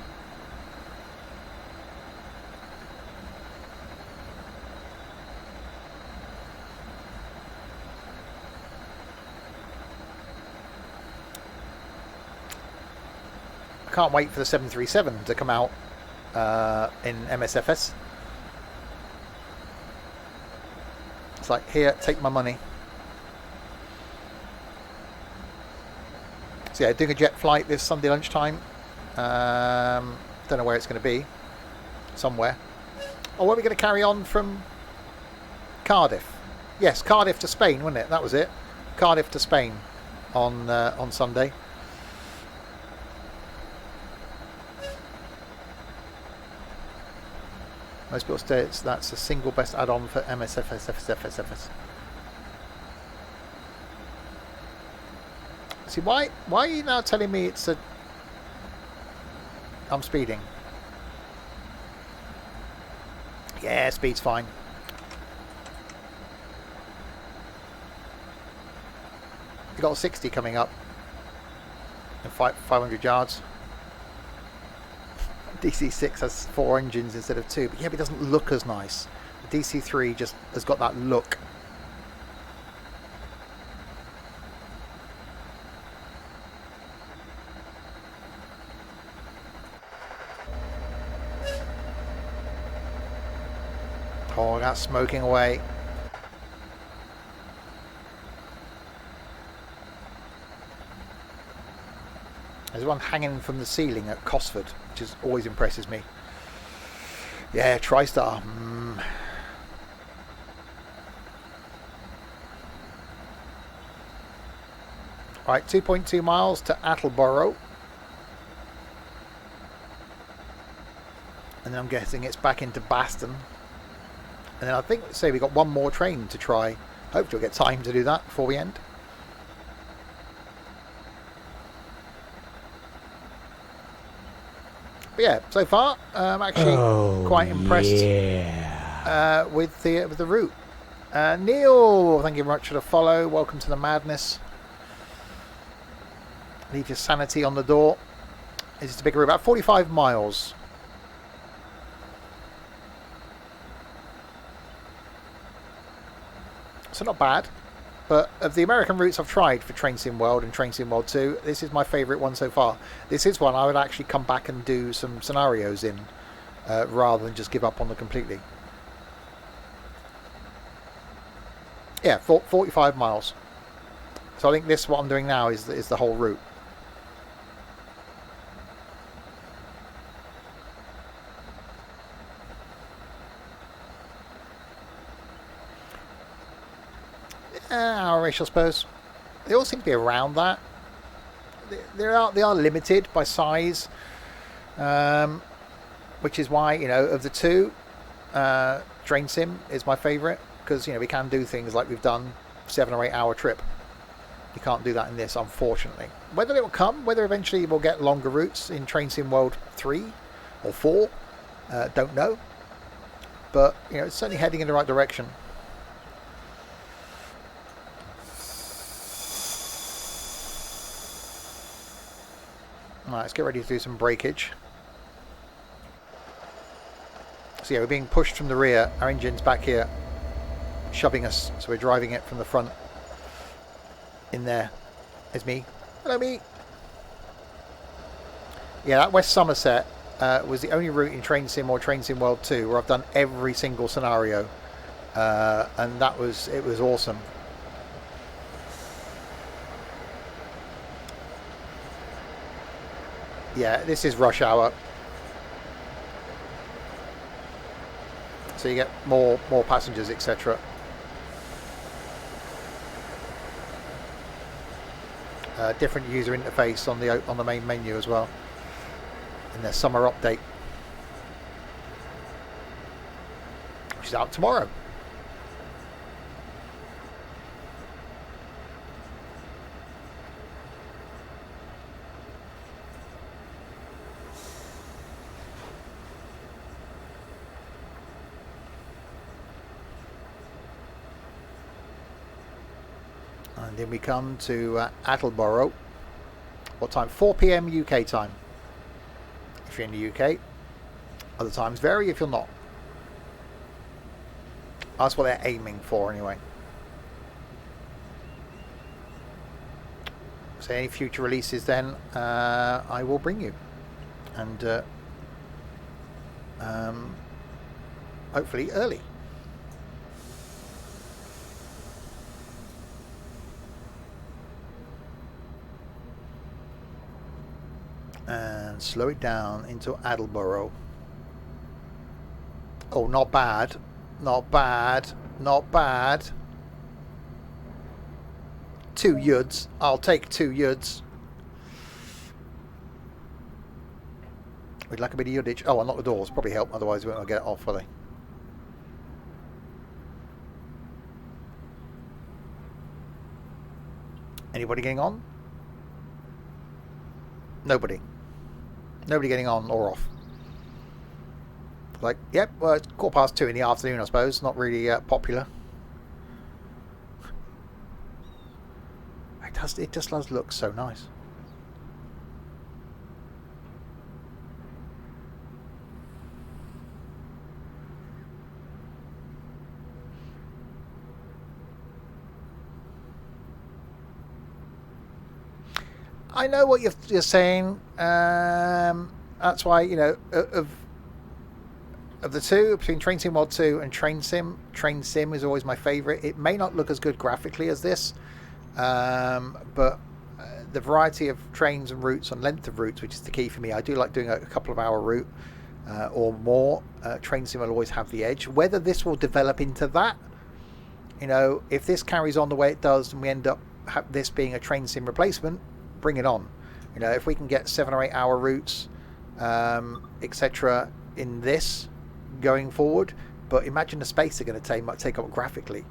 I can't wait for the 737 to come out in MSFS. It's like, here, take my money. So yeah, doing a jet flight this Sunday lunchtime. Don't know where it's going to be. Somewhere. Or are we going to carry on from Cardiff? Yes, Cardiff to Spain, wasn't it? That was it. Cardiff to Spain on Sunday. Most people say that's the single best add-on for MSFS. See, why are you now telling me it's a... I'm speeding. Yeah, speed's fine. You got a 60 coming up in 500 yards. DC6 has 4 engines instead of 2, but yeah, but it doesn't look as nice. The DC3 just has got that look. Oh, that's smoking away. There's one hanging from the ceiling at Cosford, which is always impresses me. Yeah, TriStar. Right, 2.2 miles to Attleborough. And then I'm guessing it's back into Baston. And then I think, say, we've got one more train to try. Hopefully we'll get time to do that before we end. But yeah, so far I'm actually quite impressed with the route. Neil, thank you very much for the follow. Welcome to the madness. Leave your sanity on the door. This is a bigger route, about 45 miles. So not bad. But of the American routes I've tried for Train Sim World and Train Sim World 2, this is my favourite one so far. This is one I would actually come back and do some scenarios in, rather than just give up on them completely. Yeah, 45 miles. So I think this, what I'm doing now, is the whole route. Hour-ish, I suppose. They all seem to be around that. They are limited by size, which is why, you know, of the two, Train Sim is my favourite, because, you know, we can do things like we've done 7 or 8 hour trip. You can't do that in this, unfortunately. Whether it will come, whether eventually we'll get longer routes in Train Sim World 3 or 4, don't know. But, you know, it's certainly heading in the right direction. Right, let's get ready to do some breakage. So yeah, we're being pushed from the rear. Our engine's back here, shoving us. So we're driving it from the front. In there is me. Hello, me. Yeah, that West Somerset was the only route in Train Sim or Train Sim World 2 where I've done every single scenario, and it was awesome. Yeah, this is rush hour, so you get more passengers, etc. Different user interface on the main menu as well in their summer update, which is out tomorrow. And then we come to Attleborough. What time? 4 PM UK time. If you're in the UK. Other times vary if you're not. That's what they're aiming for anyway. So any future releases then, I will bring you. And hopefully early. And slow it down into Attleborough. Oh, not bad. Not bad. Not bad. 2 yuds. I'll take 2 yuds. We'd like a bit of yardage. Oh, unlock the doors. Probably help. Otherwise, we won't get it off, will they? Anybody getting on? Nobody. Nobody getting on or off. Like, yep, well, it's 2:15 in the afternoon, I suppose. Not really popular. It just does look so nice. I know what you're saying. That's why, you know, of the two, between Train Sim Mod 2 and Train Sim is always my favourite. It may not look as good graphically as this, but the variety of trains and routes and length of routes, which is the key for me. I do like doing a couple of hour route or more. Train Sim will always have the edge. Whether this will develop into that, you know, if this carries on the way it does and we end up this being a Train Sim replacement, bring it on. You know, if we can get 7 or 8 hour routes, etc. in this going forward, but imagine the space they're going to take up graphically.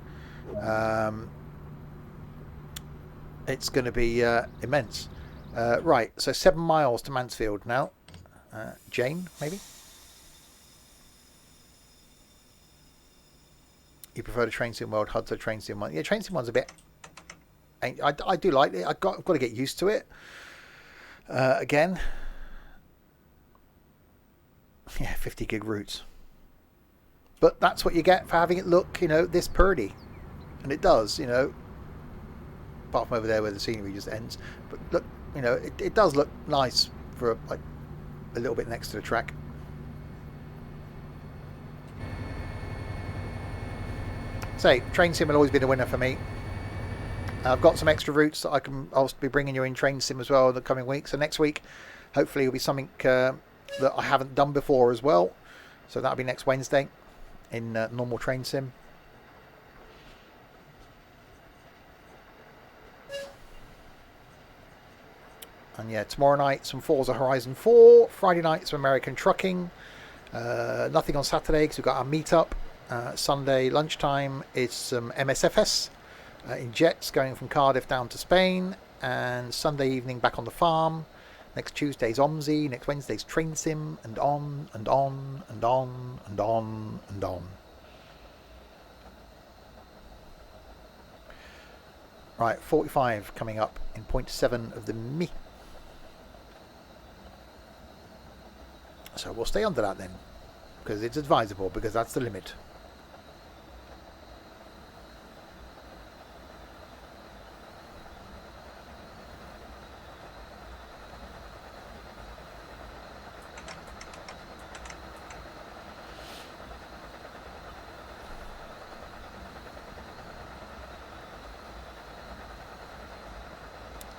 It's going to be immense. Right, so 7 miles to Mansfield now. Jane, maybe? You prefer the Train Sim World HUD to Train Sim 1? Yeah, Train Sim 1's a bit... I do like it. I've got to get used to it. Again. Yeah, 50 gig routes. But that's what you get for having it look, you know, this purdy. And it does, you know. Apart from over there where the scenery just ends. But look, you know, it does look nice for like a little bit next to the track. So, Train Sim will always be the winner for me. I've got some extra routes that I'll be bringing you in Train Sim as well in the coming week. So next week, hopefully, will be something that I haven't done before as well. So that'll be next Wednesday in normal Train Sim. And yeah, tomorrow night some Forza Horizon 4. Friday night some American Trucking. Nothing on Saturday because we've got our meetup. Sunday lunchtime is some MSFS. In jets going from Cardiff down to Spain, and Sunday evening back on the farm. Next Tuesday's OMSI, next Wednesday's Train Sim, and on and on and on and on and on. Right, 45 coming up in 0.7 of the me. So we'll stay under that then, because it's advisable, because that's the limit.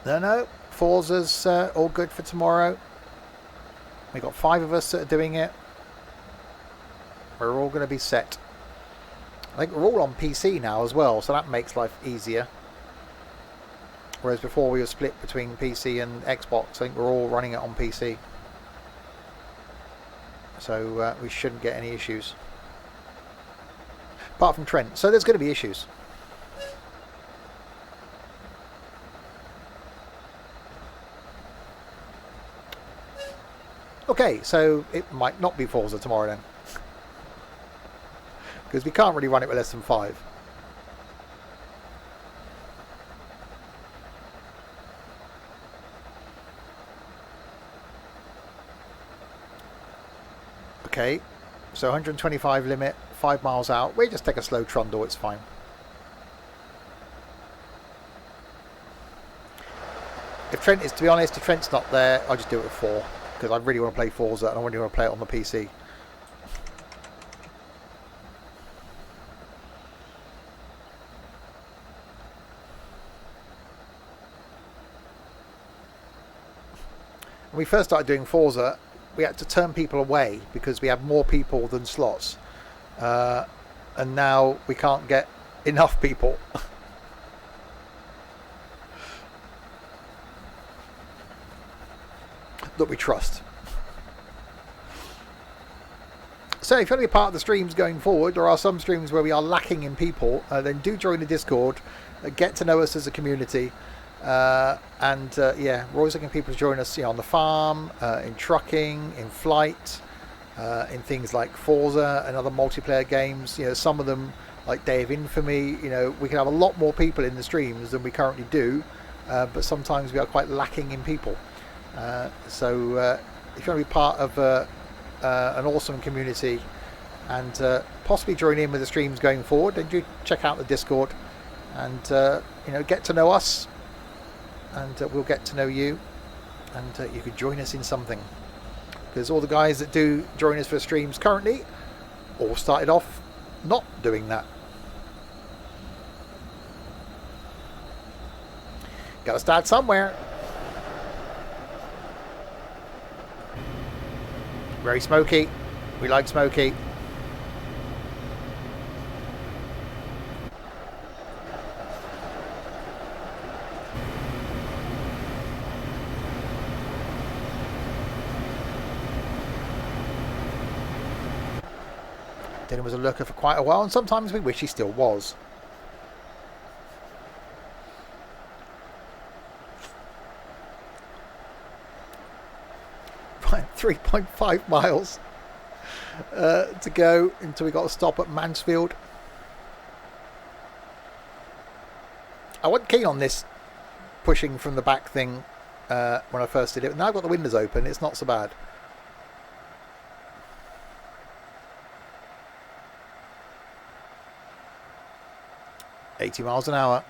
No, Forza's all good for tomorrow. We've got 5 of us that are doing it. We're all going to be set. I think we're all on PC now as well, so that makes life easier. Whereas before we were split between PC and Xbox, I think we're all running it on PC. So we shouldn't get any issues. Apart from Trent. So there's going to be issues. Okay, so it might not be Forza tomorrow then. Because we can't really run it with less than 5. Okay, so 125 limit, 5 miles out. We just take a slow trundle, it's fine. If Trent is, to be honest, if Trent's not there, I'll just do it with 4. Because I really want to play Forza and I really want to play it on the PC. When we first started doing Forza, we had to turn people away because we had more people than slots. And now we can't get enough people. that we trust. So if you want to be part of the streams going forward, there are some streams where we are lacking in people, then do join the Discord, get to know us as a community, yeah, we're always looking for people to join us, on the farm, in trucking, in flight, in things like Forza and other multiplayer games. Some of them, like Day of Infamy, we can have a lot more people in the streams than we currently do, but sometimes we are quite lacking in people. So if you want to be part of an awesome community and possibly join in with the streams going forward, then do check out the Discord and get to know us, and we'll get to know you, and you could join us in something, because all the guys that do join us for streams currently all started off not doing that. Gotta start somewhere. Very smoky. We like smoky. Dylan was a lurker for quite a while, and sometimes we wish he still was. Right, 3.5 miles to go until we got to stop at Mansfield. I wasn't keen on this pushing from the back thing when I first did it. Now I've got the windows open, it's not so bad. $80 miles an hour.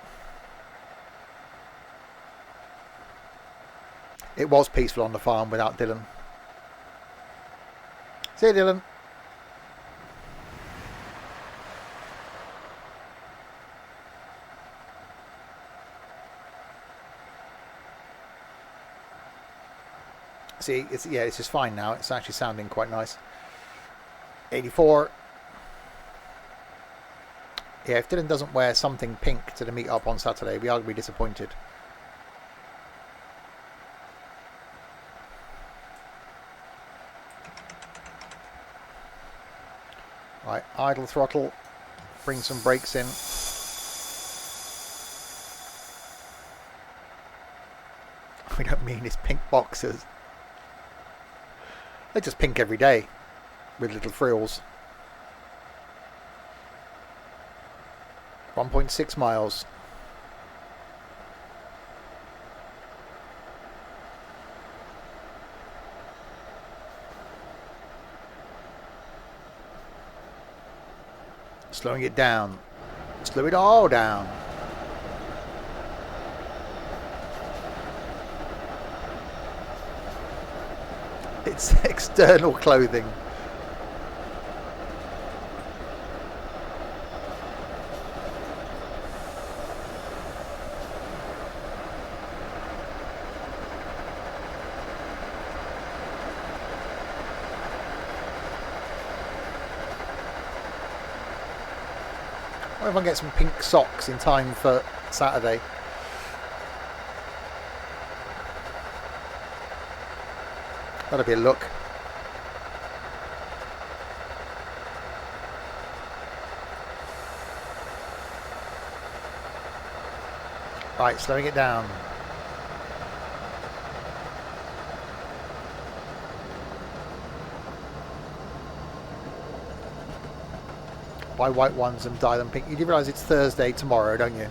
It was peaceful on the farm without Dylan. See you, Dylan. See, it's just fine now. It's actually sounding quite nice. 84. Yeah, if Dylan doesn't wear something pink to the meet-up on Saturday, we are going to be disappointed. Right, idle throttle, bring some brakes in. We don't mean his pink boxers. They're just pink every day, with little frills. 1.6 miles. Slowing it down. Slow it all down. It's external clothing. I wonder if I can get some pink socks in time for Saturday. That'll be a look. Right, slowing it down. Buy white ones and dye them pink. You do realise it's Thursday tomorrow, don't you?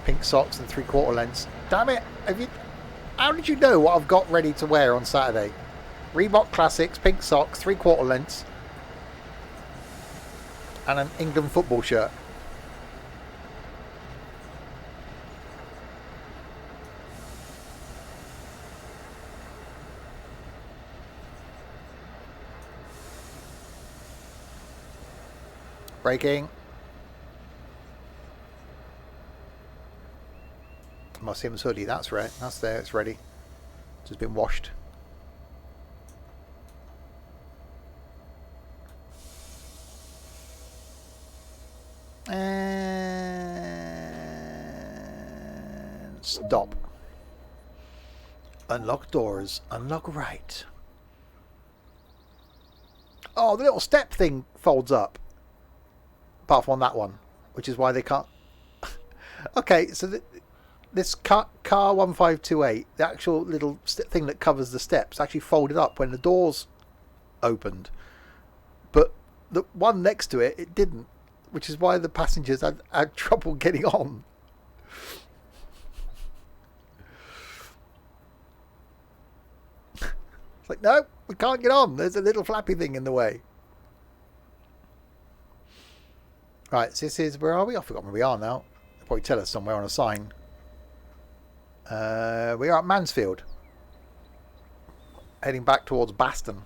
Pink socks and 3/4 lengths. Damn it! How did you know what I've got ready to wear on Saturday? Reebok Classics, pink socks, 3/4 lengths, and an England football shirt. Braking. My Sims hoodie, that's right. That's there, it's ready. It's just been washed. Stop. Unlock doors. Unlock right. Oh, the little step thing folds up. Apart from on that one. Which is why they can't... Okay, so this car 1528, the actual little thing that covers the steps, actually folded up when the doors opened. But the one next to it, it didn't. Which is why the passengers had trouble getting on. It's like, no, we can't get on. There's a little flappy thing in the way. Right, so this is, where are we? I forgot where we are now. They'll probably tell us somewhere on a sign. We are at Mansfield. Heading back towards Boston,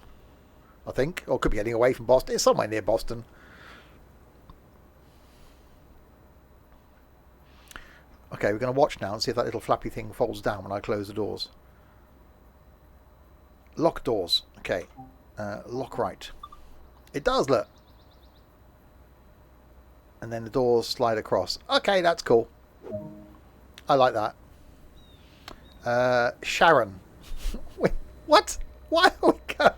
I think. Or could be heading away from Boston. It's somewhere near Boston. Okay, we're going to watch now and see if that little flappy thing folds down when I close the doors. Lock doors. Okay. Lock right. It does, look. And then the doors slide across. Okay, that's cool. I like that. Sharon. Wait, what? Why are we going?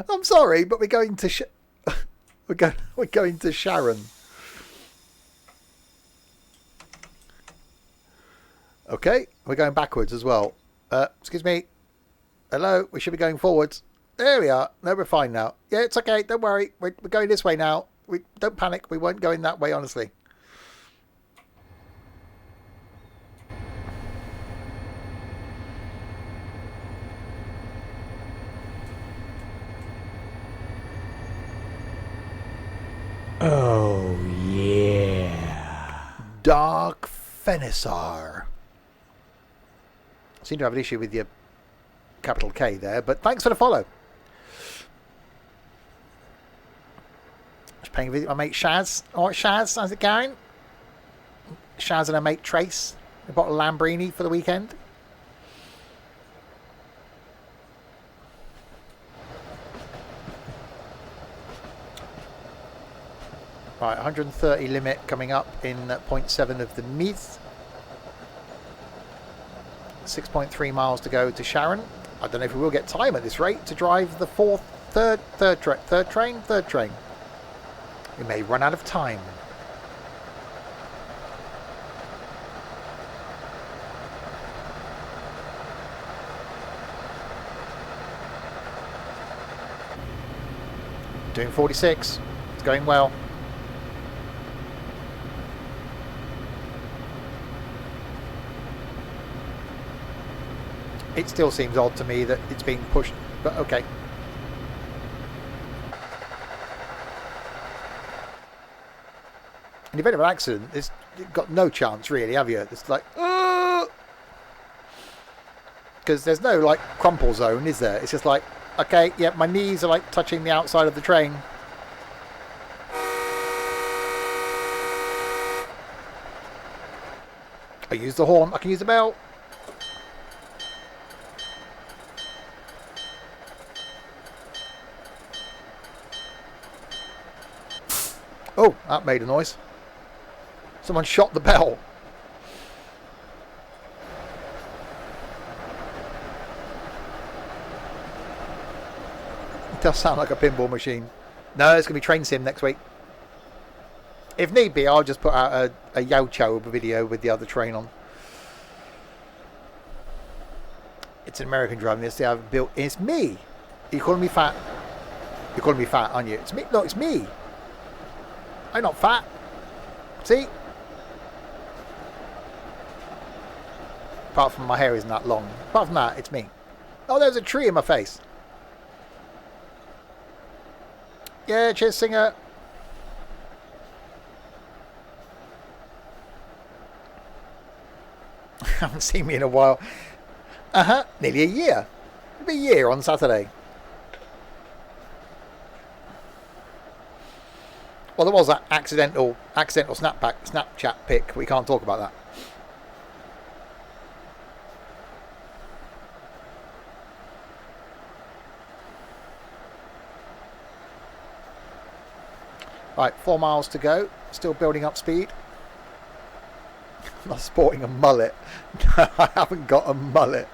I'm sorry, but we're going to we're going to Sharon. Okay, we're going backwards as well. Excuse me. Hello, we should be going forwards. There we are. No, we're fine now. Yeah, it's okay. Don't worry. We're going this way now. Don't panic. We won't go in that way, honestly. Oh, yeah. Dark Fenisar. Seem to have an issue with your capital K there, but thanks for the follow. Just paying a visit to my mate Shaz. Alright, Shaz, how's it going? Shaz and her mate Trace. They bought a Lamborghini for the weekend. Right, 130 limit coming up in 0.7 of the Meath. 6.3 miles to go to Sharon. I don't know if we will get time at this rate to drive the third train. We may run out of time. Doing 46. It's going well. It still seems odd to me that it's being pushed, but okay. In the event of an accident, you've got no chance really, have you? It's like, because there's no like crumple zone, is there? It's just like, okay, yeah, my knees are like touching the outside of the train. I use the horn, I can use the bell. Oh, that made a noise. Someone shot the bell. It does sound like a pinball machine. No, it's going to be train sim next week. If need be, I'll just put out a Yao Chow video with the other train on. It's an American driving this. I've built. It's me. You're calling me fat. You're calling me fat, aren't you? It's me. No, it's me. I'm not fat. See? Apart from my hair isn't that long. Apart from that, it's me. Oh, there's a tree in my face. Yeah, cheers, singer. Haven't seen me in a while. Nearly a year. It'll be a year on Saturday. Well, there was that accidental Snapchat pic. We can't talk about that. Right, 4 miles to go. Still building up speed. I'm not sporting a mullet. No, I haven't got a mullet.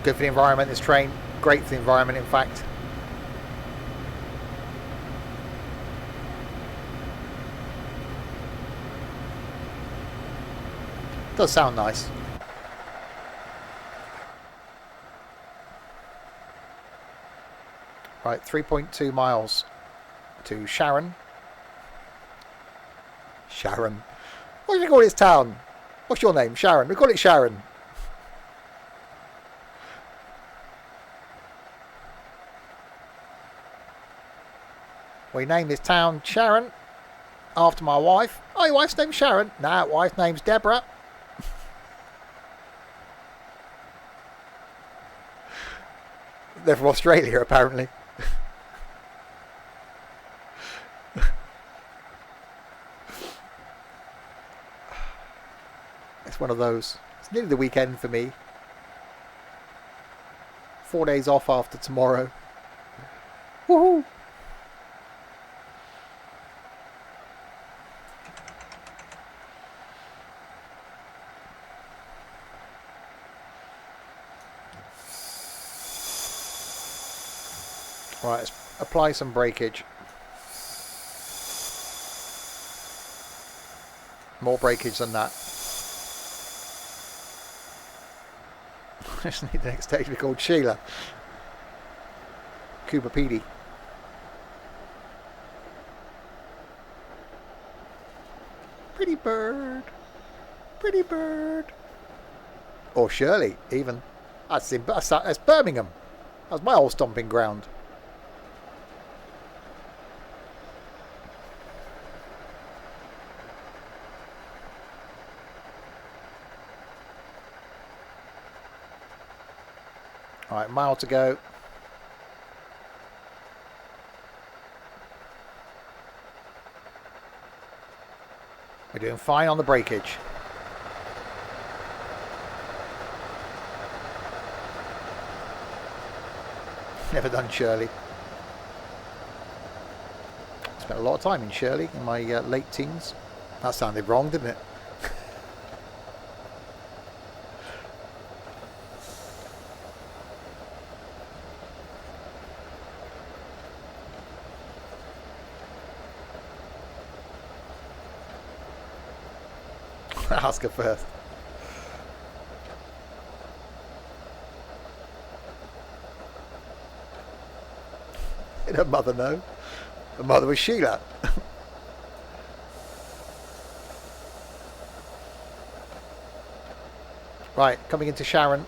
Good for the environment, this train. Great for the environment, in fact. Does sound nice. Right, 3.2 miles to Sharon. Sharon. What do we call this town? What's your name? Sharon. We call it Sharon. We named this town Sharon after my wife. Oh, your wife's name's Sharon? Nah, wife's name's Deborah. They're from Australia, apparently. It's one of those. It's nearly the weekend for me. 4 days off after tomorrow. Woohoo! Right, let's apply some breakage. More breakage than that. I just need the next stage to be called Sheila. Cuba PD. Pretty bird. Pretty bird. Or Shirley, even. That's Birmingham. That's my old stomping ground. Alright, mile to go. We're doing fine on the breakage. Never done Shirley. Spent a lot of time in Shirley in my late teens. That sounded wrong, didn't it? Ask her first. Did her mother know? Her mother was Sheila. Right, coming into Sharon.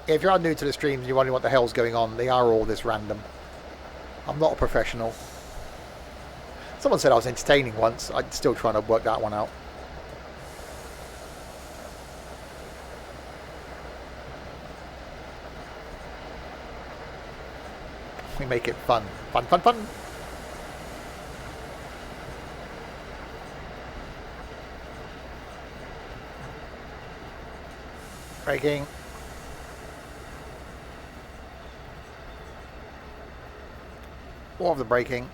If you are new to the streams and you're wondering what the hell's going on, they are all this random. I'm not a professional. Someone said I was entertaining once. I'm still trying to work that one out. We make it fun. Fun, fun, fun. Braking. More of the braking.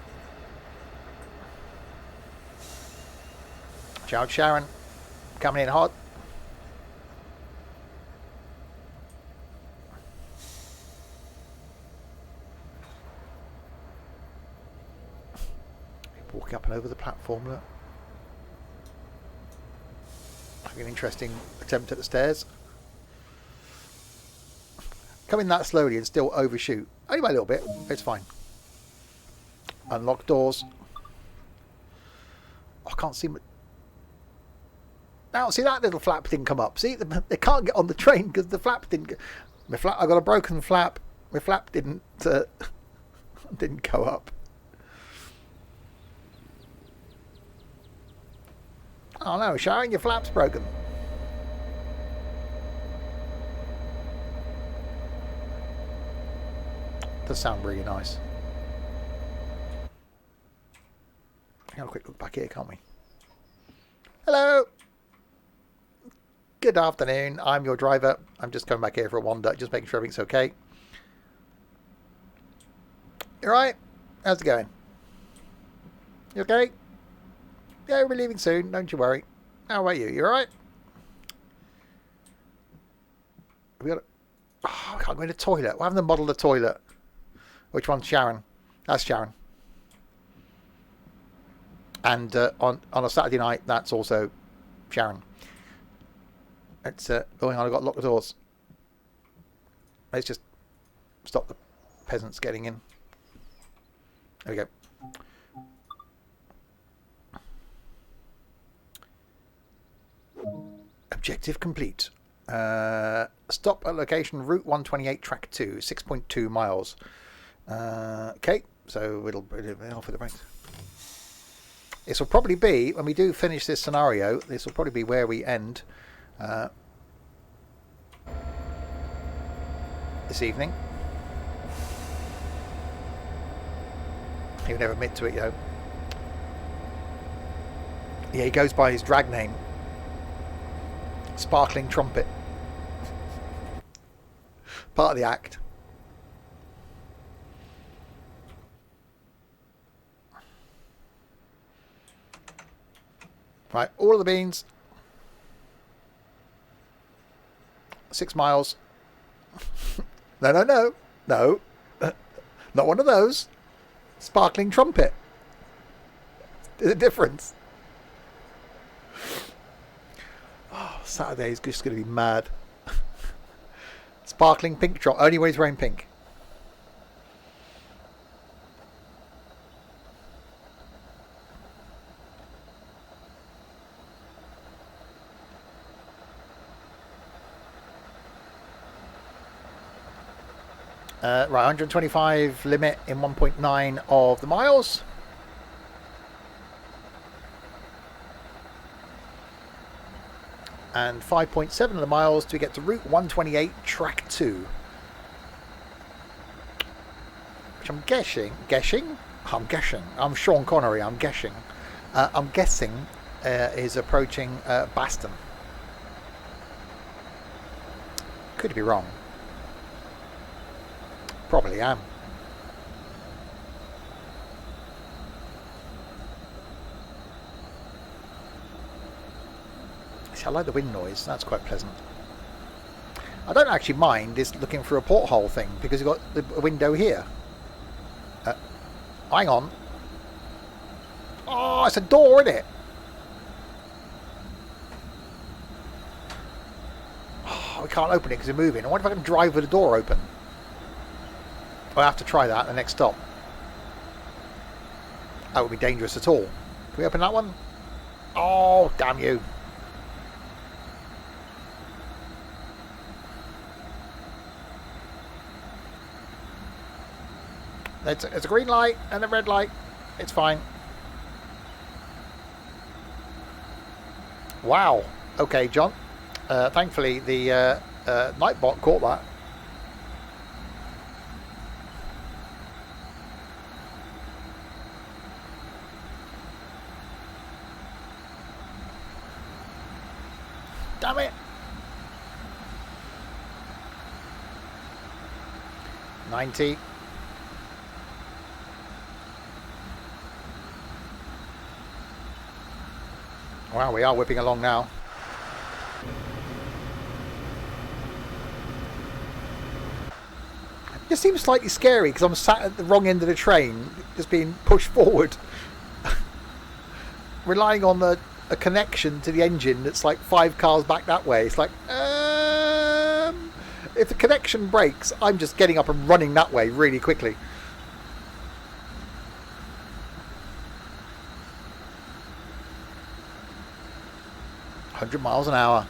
Ciao, Sharon. Coming in hot. Walking up and over the platform, look. Having an interesting attempt at the stairs. Coming that slowly and still overshoot. Only by a little bit. It's fine. Unlock doors. I can't see. Now, see, that little flap didn't come up. See, they can't get on the train because the flap didn't. I got a broken flap. My flap didn't didn't go up. Oh no, Sharon, your flap's broken. Does sound really nice. Have a quick look back here, can't we? Hello. Good afternoon. I'm your driver. I'm just coming back here for a wander, just making sure everything's okay. You alright? How's it going? You okay? Yeah, we're leaving soon, don't you worry. How about you? You alright? We got. Oh, I can't go in the toilet. We're having to model the toilet. Which one's Sharon? That's Sharon. And on a Saturday night, that's also Sharon. It's going on. I've got to lock the doors. Let's just stop the peasants getting in. There we go. Objective complete. Stop at location Route 128, Track 2, 6.2 miles. Okay, so it'll offer the brakes. This will probably be, when we do finish this scenario, this will probably be where we end this evening. He'll never admit to it, you know. Yeah, he goes by his drag name. Sparkling Trumpet. Part of the act. Right, all of the beans. 6 miles. No. Not one of those. Sparkling Trumpet. There's a difference. Oh, Saturday is just going to be mad. Sparkling pink trumpet. Only when he's wearing pink. Right, 125 limit in 1.9 of the miles. And 5.7 of the miles to get to Route 128, Track 2. Which I'm guessing, I'm Sean Connery, I'm guessing is approaching Baston. Could be wrong. Probably am. See, I like the wind noise. That's quite pleasant. I don't actually mind this looking for a porthole thing because you've got the window here. Hang on. Oh, it's a door, isn't it? Oh, we can't open it because we're moving. I wonder if I can drive with the door open. I'll have to try that at the next stop. That would be dangerous at all. Can we open that one? Oh, damn you. It's a green light and a red light. It's fine. Wow. Okay, John. Thankfully, the Nightbot caught that. Damn it. 90. Wow, we are whipping along now. It just seems slightly scary because I'm sat at the wrong end of the train, just being pushed forward. Relying on a connection to the engine that's like 5 cars back that way. It's like, if the connection breaks, I'm just getting up and running that way really quickly. $100 miles an hour.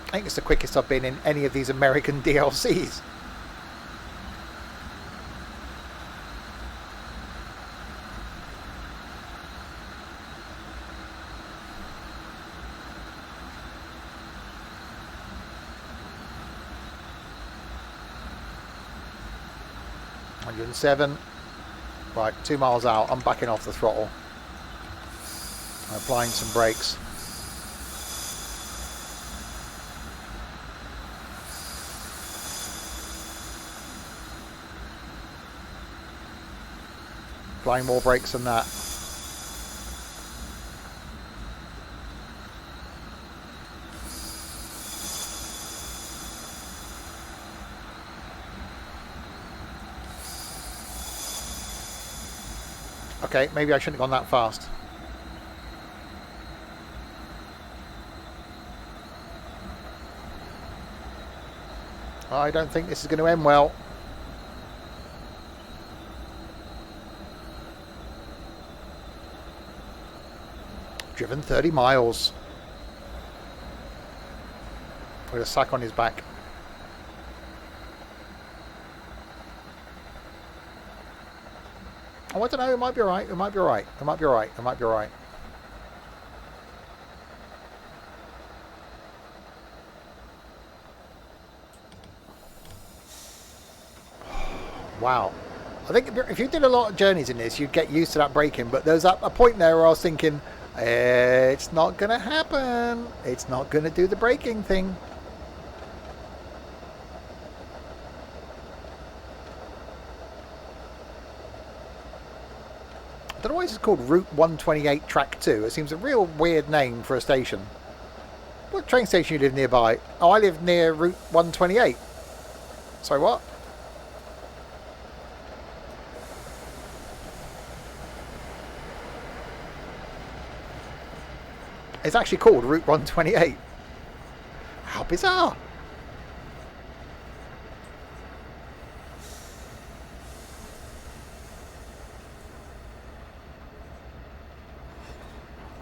I think it's the quickest I've been in any of these American DLCs. $107. Right, 2 miles out. I'm backing off the throttle. I'm applying some brakes. Applying more brakes than that. Okay, maybe I shouldn't have gone that fast. I don't think this is going to end well. Driven 30 miles. With a sack on his back. Oh, I don't know, it might be alright, it might be alright, it might be alright, it might be alright. Wow. I think if you did a lot of journeys in this, you'd get used to that braking, but there's a point there where I was thinking, it's not going to happen. It's not going to do the braking thing. I don't know why this is called Route 128 Track 2. It seems a real weird name for a station. What train station you live nearby? Oh, I live near Route 128. Sorry, what? It's actually called Route 128. How bizarre.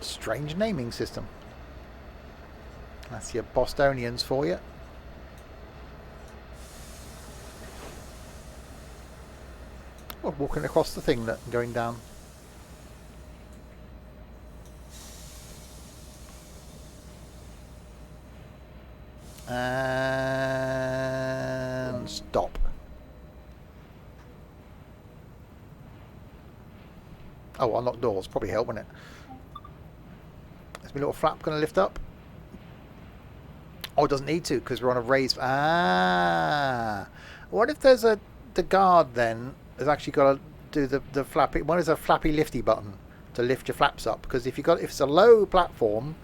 Strange naming system. That's your Bostonians for you. Oh, walking across the thing that going down. And stop. Oh, unlock doors. Probably help, wouldn't it? Is my little flap going to lift up? Oh, it doesn't need to because we're on a raised... Ah! What if there's the guard then has actually got to do the flappy... What is a flappy lifty button to lift your flaps up? Because if it's a low platform,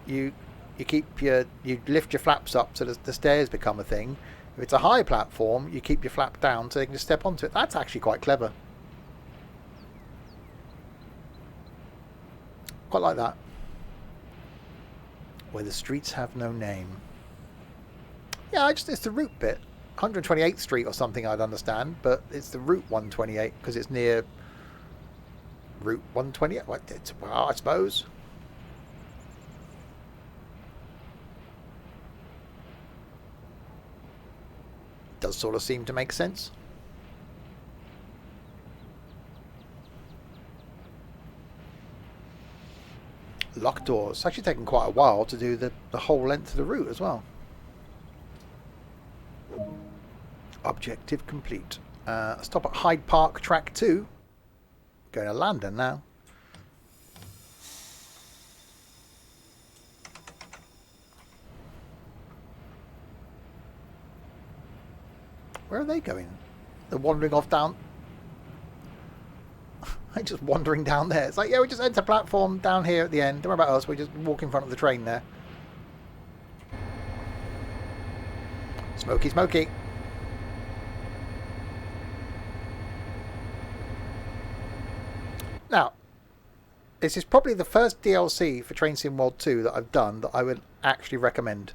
you lift your flaps up so the stairs become a thing. If it's a high platform, you keep your flap down so they can just step onto it. That's actually quite clever. Quite like that. Where the streets have no name. Yeah, it's the route bit. 128th Street or something I'd understand, but it's the Route 128 because it's near Route 128. Well, I suppose. Does sort of seem to make sense. Lock doors. It's actually taken quite a while to do the whole length of the route as well. Objective complete. Stop at Hyde Park Track 2. Going to London now. Where are they going? They're wandering off down... I'm just wandering down there. It's like, yeah, we just enter platform down here at the end. Don't worry about us. We just walk in front of the train there. Smoky, smoky. Now, this is probably the first DLC for Train Sim World 2 that I've done that I would actually recommend.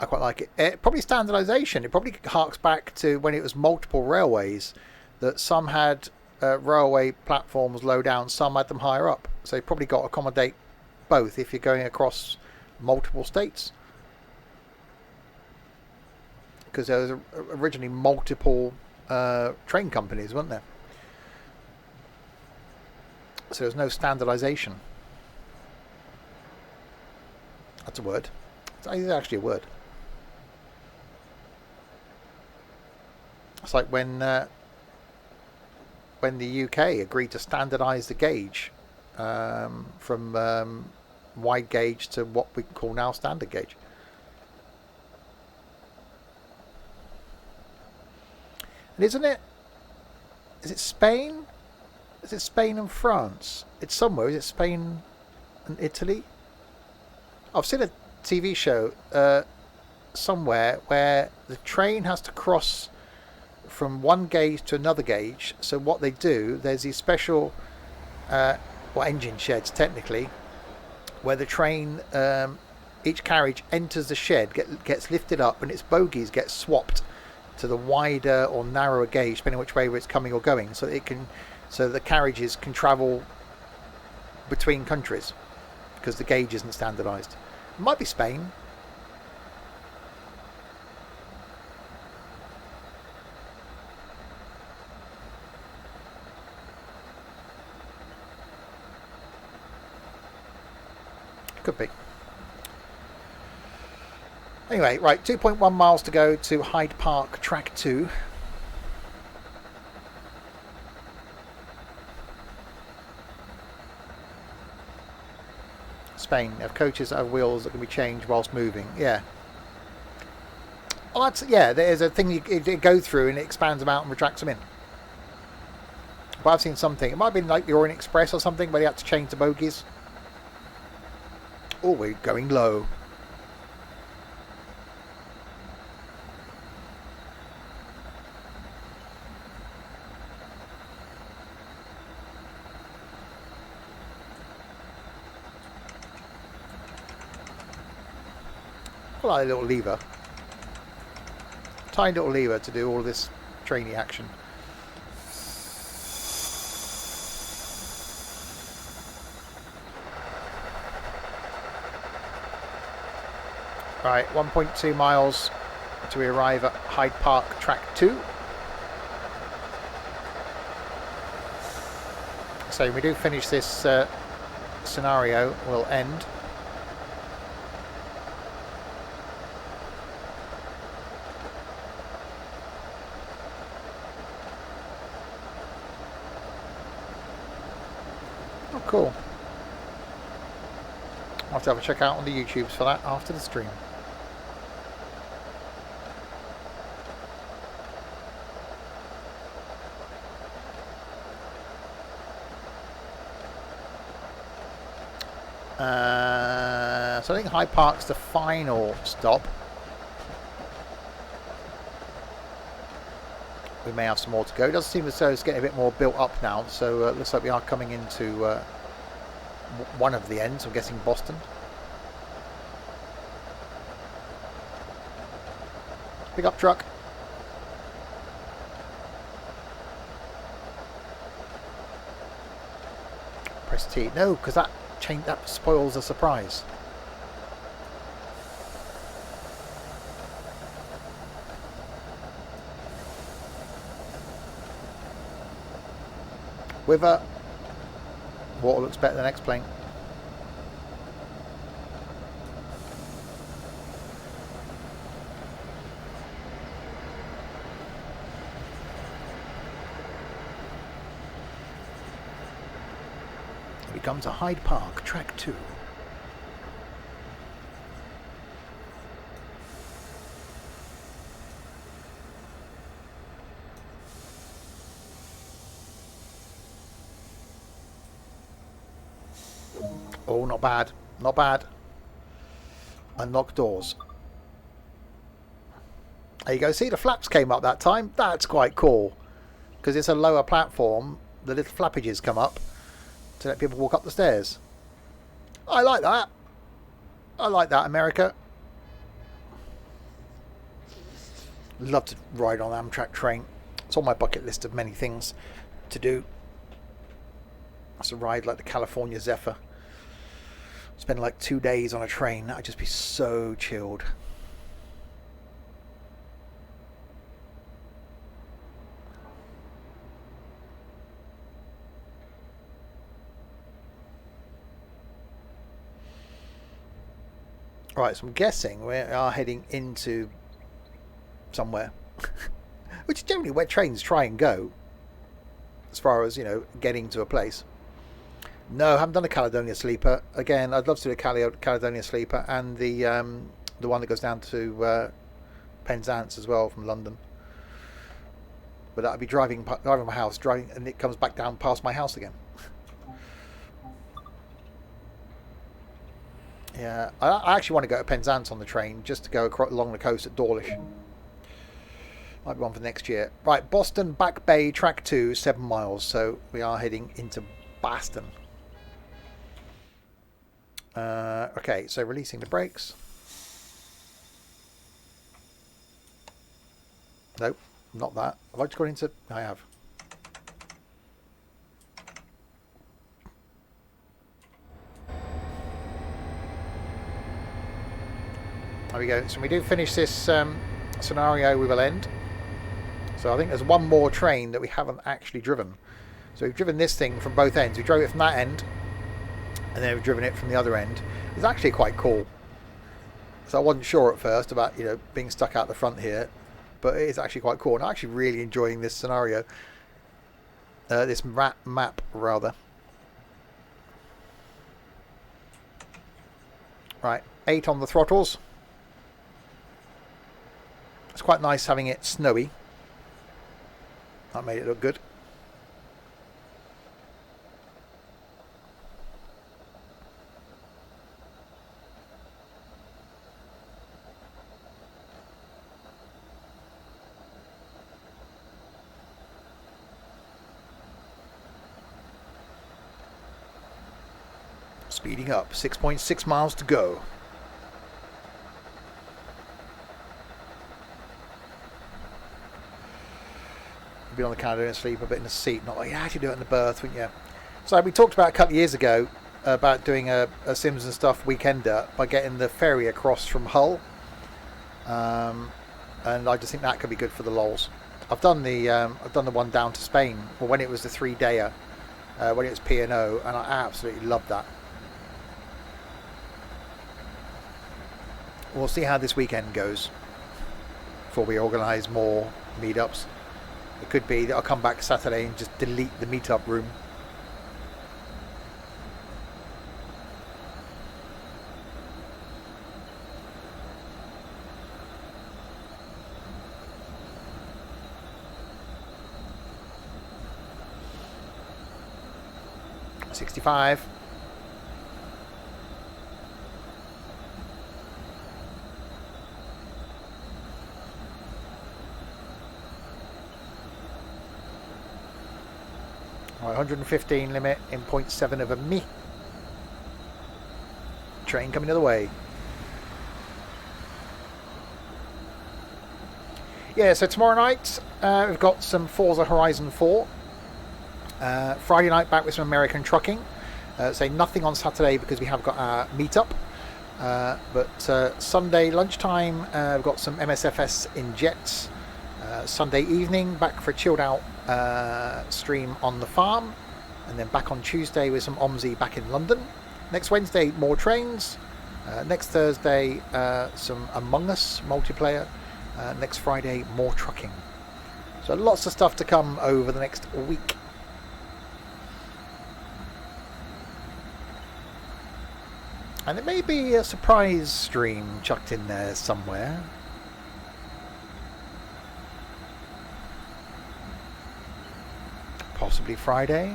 I quite like it. Probably standardisation. It probably harks back to when it was multiple railways, that some had railway platforms low down, some had them higher up. So you've probably got to accommodate both if you're going across multiple states. Because there was originally multiple train companies, weren't there? So there's no standardisation. That's a word. It's actually a word. It's like when the UK agreed to standardise the gauge from wide gauge to what we call now standard gauge. And isn't it? Is it Spain? Is it Spain and France? It's somewhere. Is it Spain and Italy? I've seen a TV show somewhere where the train has to cross from one gauge to another gauge. So what they do, there's these special engine sheds technically, where the train, each carriage enters the shed, gets lifted up, and its bogies get swapped to the wider or narrower gauge, depending on which way it's coming or going, so the carriages can travel between countries, because the gauge isn't standardised. It might be Spain. Could be. Anyway, right, 2.1 miles to go to Hyde Park Track 2. Spain have coaches that have wheels that can be changed whilst moving. Yeah. Well, there's a thing you go through and it expands them out and retracts them in. But I've seen something. It might have been like the Orient Express or something where they had to change the bogies. Oh, we're going low. I like a little lever. Tiny little lever to do all this trainy action. Right, 1.2 miles till we arrive at Hyde Park Track 2. So we do finish this scenario, we'll end. Oh, cool. I'll have to have a check out on the YouTubes for that after the stream. So I think Hyde Park's the final stop. We may have some more to go. It does seem as though it's getting a bit more built up now, so looks like we are coming into one of the ends. I'm guessing Boston. Pickup truck. Press T. No, because that spoils the surprise. With water looks better than X-plane. We come to Hyde Park, Track 2. Oh, not bad. Not bad. Unlock doors. There you go. See, the flaps came up that time. That's quite cool. Because it's a lower platform, the little flappages come up to let people walk up the stairs. I like that. I like that, America. Love to ride on an Amtrak train. It's on my bucket list of many things to do. That's a ride like the California Zephyr. Spend like 2 days on a train. That would just be so chilled. Right, so I'm guessing we are heading into somewhere. Which is generally where trains try and go. As far as, you know, getting to a place. No, I haven't done a Caledonia Sleeper. Again, I'd love to do a Caledonia Sleeper and the one that goes down to Penzance as well from London. but I'd be driving my house, and it comes back down past my house again. Yeah, I actually want to go to Penzance on the train, just to go along the coast at Dawlish. Might be one for next year. Right, Boston Back Bay Track 2, 7 miles. So we are heading into Boston. Okay, so releasing the brakes. Nope, not that. Have I just gone into... I have. There we go. So we do finish this scenario, we will end. So I think there's one more train that we haven't actually driven. So we've driven this thing from both ends. We drove it from that end, and then we've driven it from the other end. It's actually quite cool. So I wasn't sure at first about, you know, being stuck out the front here, but it is actually quite cool. And I'm actually really enjoying this scenario. This map rather. Right, 8 on the throttles. It's quite nice having it snowy. That made it look good. Speeding up, 6.6 miles to go. Be on the counter and sleep a bit in the seat, not like you actually do it in the berth, wouldn't you? So we talked about a couple of years ago about doing a Sims and Stuff weekender by getting the ferry across from Hull, and I just think that could be good for the lols. I've done the one down to Spain, or when it was the 3-dayer, when it was P&O, and I absolutely loved that. We'll see how this weekend goes before we organise more meetups. It could be that I'll come back Saturday and just delete the meetup room. $65. Right, 115 limit in 0.7 of a me. Train coming the other way. Yeah, so tomorrow night we've got some Forza Horizon 4. Friday night back with some American trucking. Say nothing on Saturday because we have got our meetup. But Sunday lunchtime we've got some MSFS in Jets. Sunday evening back for a chilled out stream on the farm, and then back on Tuesday with some OMSI back in London. Next Wednesday more trains. Next Thursday some Among Us multiplayer. Next Friday more trucking. So lots of stuff to come over the next week. And there may be a surprise stream chucked in there somewhere. Possibly Friday,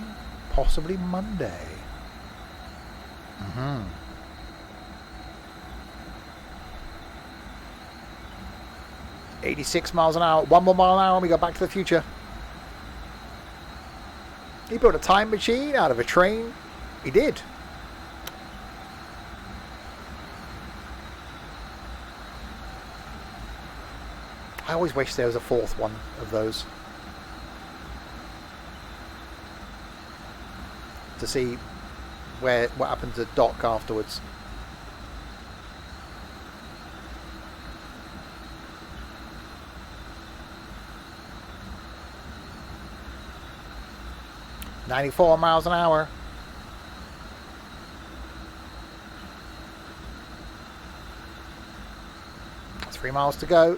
possibly Monday. 86 miles an hour, 1 more mile an hour, and we go back to the future. He built a time machine out of a train. He did. I always wish there was a 4th one of those. To see what happened to Doc afterwards. $94 miles an hour. That's 3 miles to go.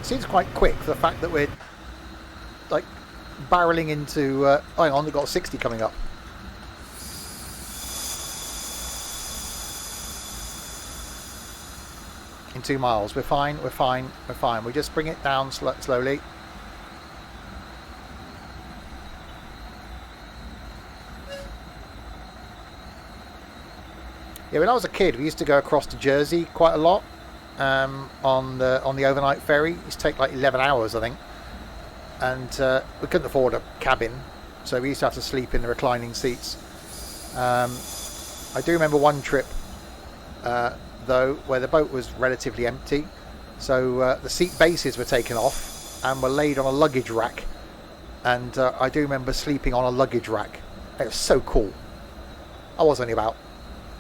Seems quite quick, the fact that we're like barreling into hang on, we've got 60 coming up. in 2 miles. We're fine. We're fine. We're fine. We just bring it down slowly. Yeah, when I was a kid, we used to go across to Jersey quite a lot on the overnight ferry. It used to take like 11 hours, I think, and we couldn't afford a cabin, so we used to have to sleep in the reclining seats. I do remember one trip, though, where the boat was relatively empty, so the seat bases were taken off and were laid on a luggage rack, and I do remember sleeping on a luggage rack. It was so cool. I was only about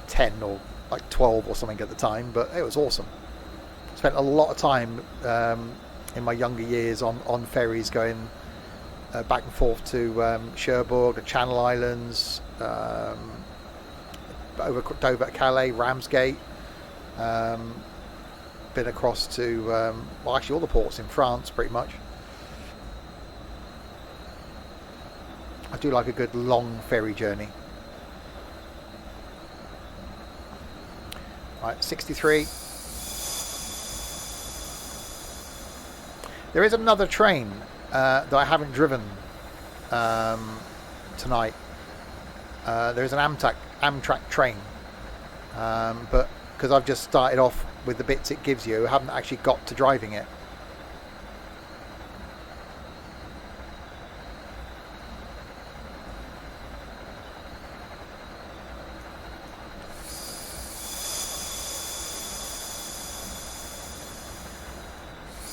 10 or like 12 or something at the time, but it was awesome. Spent a lot of time in my younger years on ferries going back and forth to Cherbourg, the Channel Islands, over Dover, Calais, Ramsgate, been across to well, actually all the ports in France pretty much. I do like a good long ferry journey. Right, 63. There is another train that I haven't driven tonight. There is an Amtrak train, but because I've just started off with the bits it gives you, I haven't actually got to driving it.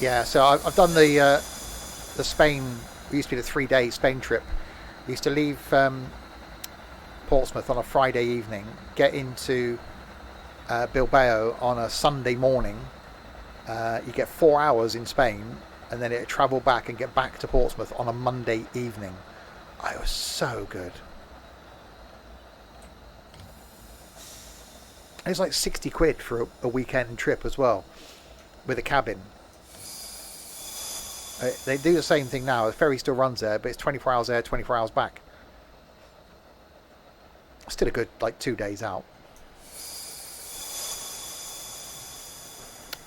Yeah, so I've done the Spain. It used to be the 3-day Spain trip. We used to leave Portsmouth on a Friday evening, get into Bilbao on a Sunday morning. You get 4 hours in Spain, and then it travel back and get back to Portsmouth on a Monday evening. It was so good. And it's like 60 quid for a weekend trip as well, with a cabin. They do the same thing now. The ferry still runs there, but it's 24 hours there, 24 hours back. Still a good, like, 2 days out.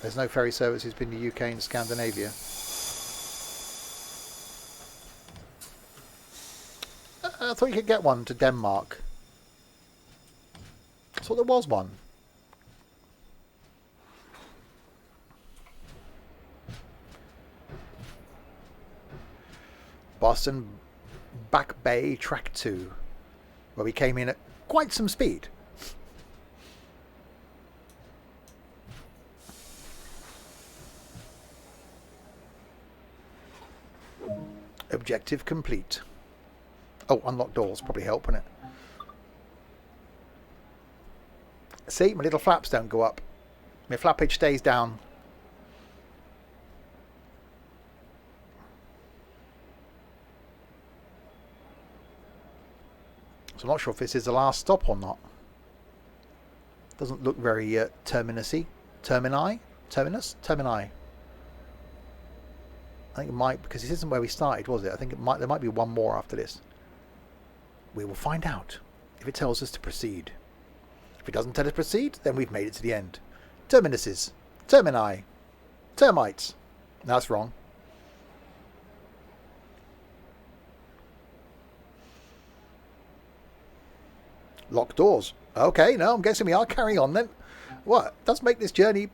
There's no ferry services between the UK and Scandinavia. I thought you could get one to Denmark. I thought there was one. Boston Back Bay Track 2, where we came in at quite some speed. Objective complete. Oh, unlock doors probably help, wouldn't it? See, my little flaps don't go up. My flappage stays down. So I'm not sure if this is the last stop or not. Doesn't look very terminusy. Termini? Terminus? Termini. I think it might, because this isn't where we started, was it? I think there might be one more after this. We will find out if it tells us to proceed. If it doesn't tell us to proceed, then we've made it to the end. Terminuses. Termini. Termites. No, that's wrong. Locked doors. Okay, no, I'm guessing we are carrying on then. What? Does make this journey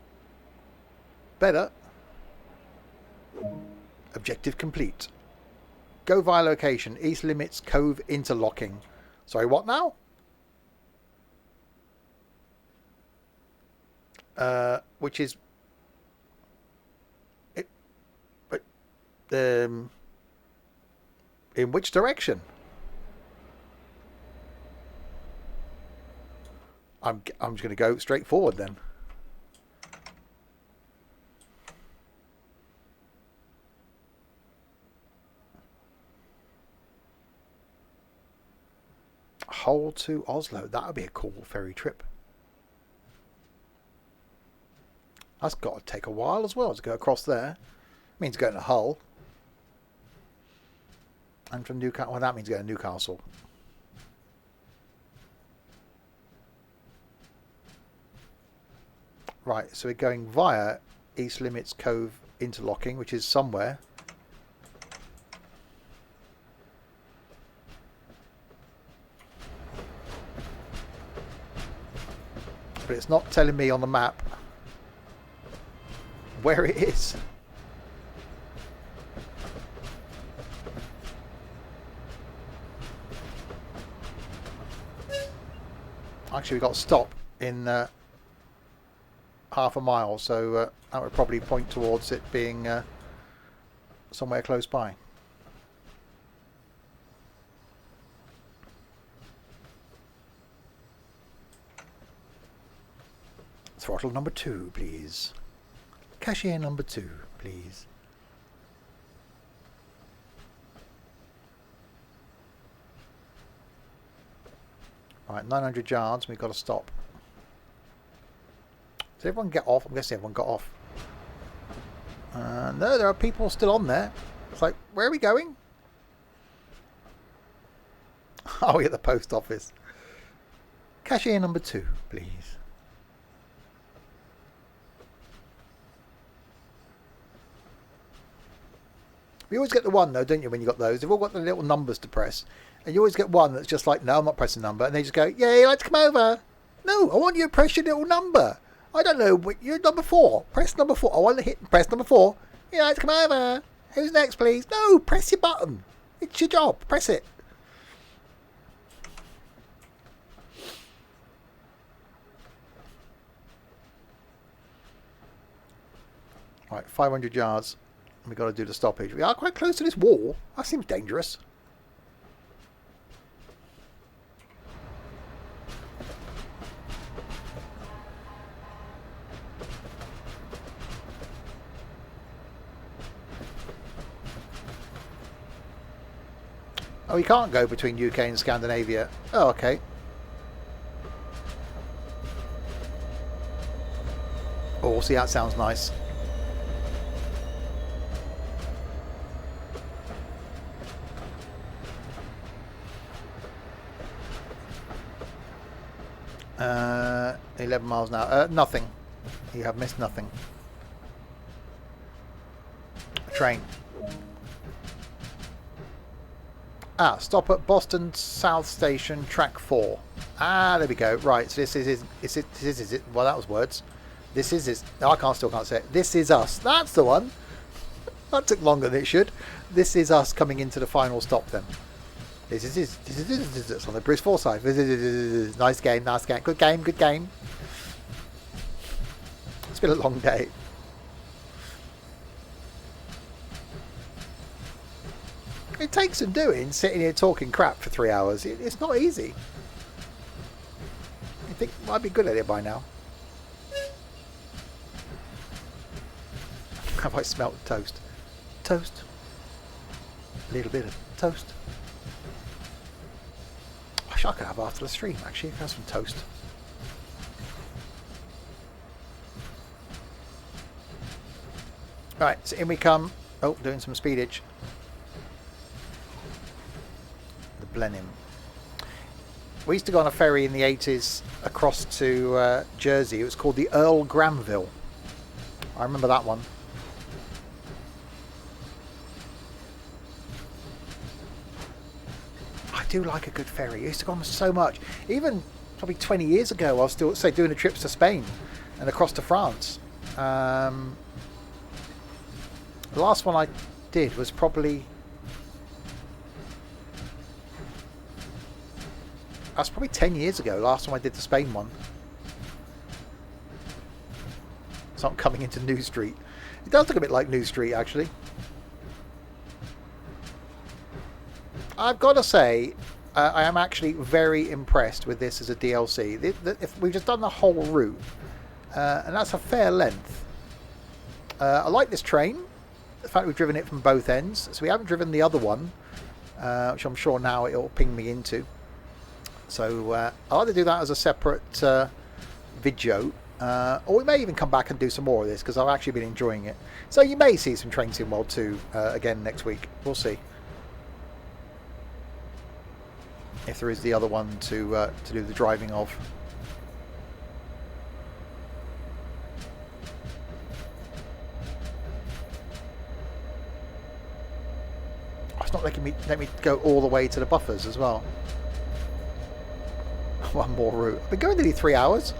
better. Objective complete. Go via location. East limits Cove interlocking. Sorry, what now? Which is it, but in which direction? I'm just going to go straight forward then. Hull to Oslo. That would be a cool ferry trip. That's got to take a while as well to go across there. It means going to Hull. And from Newcastle, well, that means going to Newcastle. Right, so we're going via East Limits Cove interlocking, which is somewhere. But it's not telling me on the map where it is. Actually, we got to stop in half a mile, so that would probably point towards it being somewhere close by. Throttle number 2, please. Cashier number 2, please. Right, 900 yards, we've got to stop. Did everyone get off? I'm guessing everyone got off. No, there are people still on there. It's like, where are we going? Oh, we're at the post office. Cashier number 2, please. You always get the one, though, don't you, when you got those? They've all got the little numbers to press. And you always get one that's just like, no, I'm not pressing number. And they just go, yeah, you'd like to come over? No, I want you to press your little number. I don't know, you're number 4. Press number 4. I want to hit press number 4. You'd like to come over? Who's next, please? No, press your button. It's your job. Press it. Right, 500 yards. We've got to do the stoppage. We are quite close to this wall. That seems dangerous. Oh, we can't go between UK and Scandinavia. Oh, okay. Oh, see, that sounds nice. Uh, 11 miles an hour. Nothing. You have missed nothing. Train. Ah, stop at Boston South Station, track 4. Ah, there we go. Right, so this is it. Well, that was words. This is it. No, I still can't say it. This is us. That's the one. That took longer than it should. This is us coming into the final stop then. This is on the Bruce Forsyth. Nice game, nice game. Good game, good game. It's been a long day. It takes some doing, sitting here talking crap for 3 hours. It's not easy. You think I'd be good at it by now? Have I smelt toast? Toast. A little bit of toast. I could have after the stream, actually, if I have some toast. Right, so in we come. Oh, doing some speedage. The Blenheim. We used to go on a ferry in the 80s across to Jersey. It was called the Earl Granville. I remember that one. I do like a good ferry. I used to go on so much. Even probably 20 years ago, I was still, say, doing the trips to Spain and across to France. The last one I did was probably... That's probably 10 years ago, last time I did the Spain one. So I'm coming into New Street. It does look a bit like New Street, actually. I've got to say, I am actually very impressed with this as a DLC. If we've just done the whole route, and that's a fair length. I like this train. The fact we've driven it from both ends. So we haven't driven the other one, which I'm sure now it'll ping me into. So I'll either do that as a separate video, or we may even come back and do some more of this, because I've actually been enjoying it. So you may see some Train Sim World 2 again next week. We'll see. If there is the other one to do the driving of. not letting me go all the way to the buffers as well. One more route. I've been going nearly 3 hours.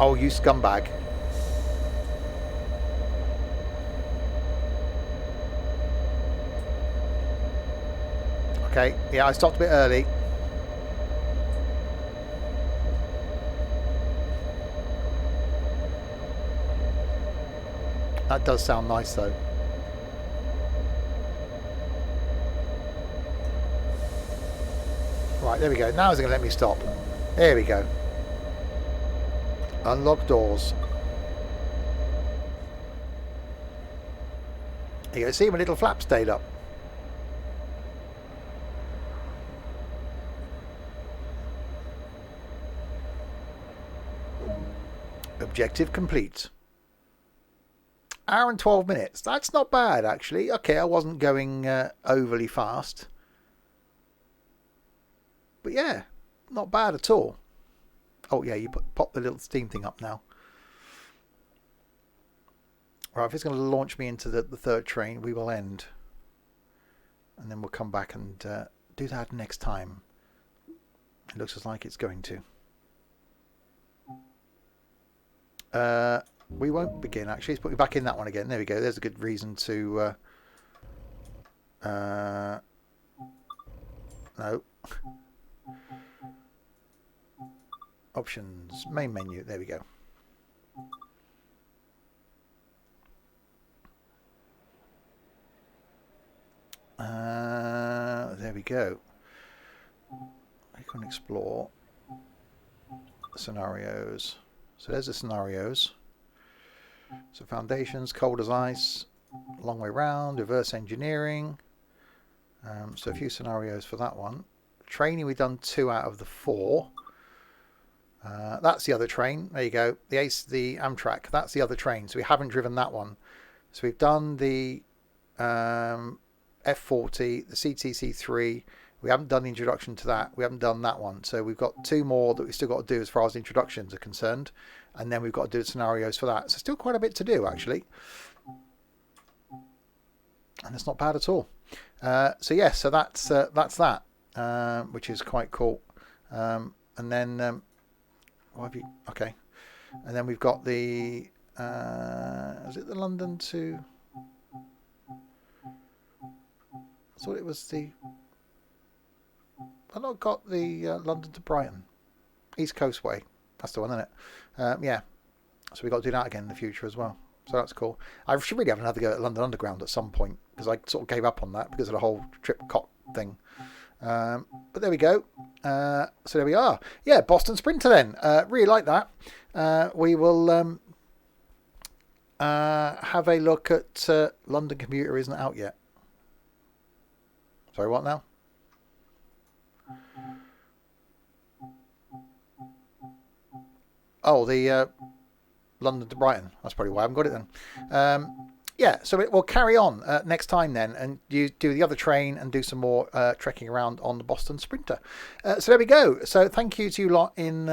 Oh, you scumbag. Okay, yeah, I stopped a bit early. That does sound nice though. Right, there we go. Now it's going to let me stop. There we go. Unlock doors. There you go. See, my little flap stayed up. Objective complete. Hour and 12 minutes. That's not bad, actually. Okay, I wasn't going overly fast. But yeah, not bad at all. Oh yeah, you pop the little steam thing up now. Right, if it's going to launch me into the third train, we will end. And then we'll come back and do that next time. It looks like it's going to. We won't begin, actually. Let's put me back in that one again. There we go. There's a good reason to... no. Options. Main menu. There we go. There we go. I can explore scenarios. So there's the scenarios. So foundations, cold as ice, long way round, reverse engineering. So a few scenarios for that one. Training, we've done 2 out of the 4. That's the other train. There you go. The Amtrak. That's the other train. So we haven't driven that one. So we've done the F40, the CTC3. We haven't done the introduction to that. We haven't done that one. So we've got 2 more that we've still got to do as far as introductions are concerned. And then we've got to do the scenarios for that. So still quite a bit to do, actually. And it's not bad at all. So yeah, so that's that, which is quite cool. And then, what have you? Okay. And then we've got the, is it the London to, I thought it was the, I've not got the London to Brighton, East Coast Way. That's the one, isn't it? Yeah. So we've got to do that again in the future as well. So that's cool. I should really have another go at London Underground at some point, because I sort of gave up on that because of the whole trip cot thing. But there we go. So there we are. Yeah, Boston Sprinter then. Really like that. We will have a look at London Commuter isn't out yet. Sorry, what now? Oh, the London to Brighton. That's probably why I haven't got it then. Yeah, so we'll carry on next time then, and you do the other train and do some more trekking around on the Boston Sprinter. So there we go. So thank you to you lot in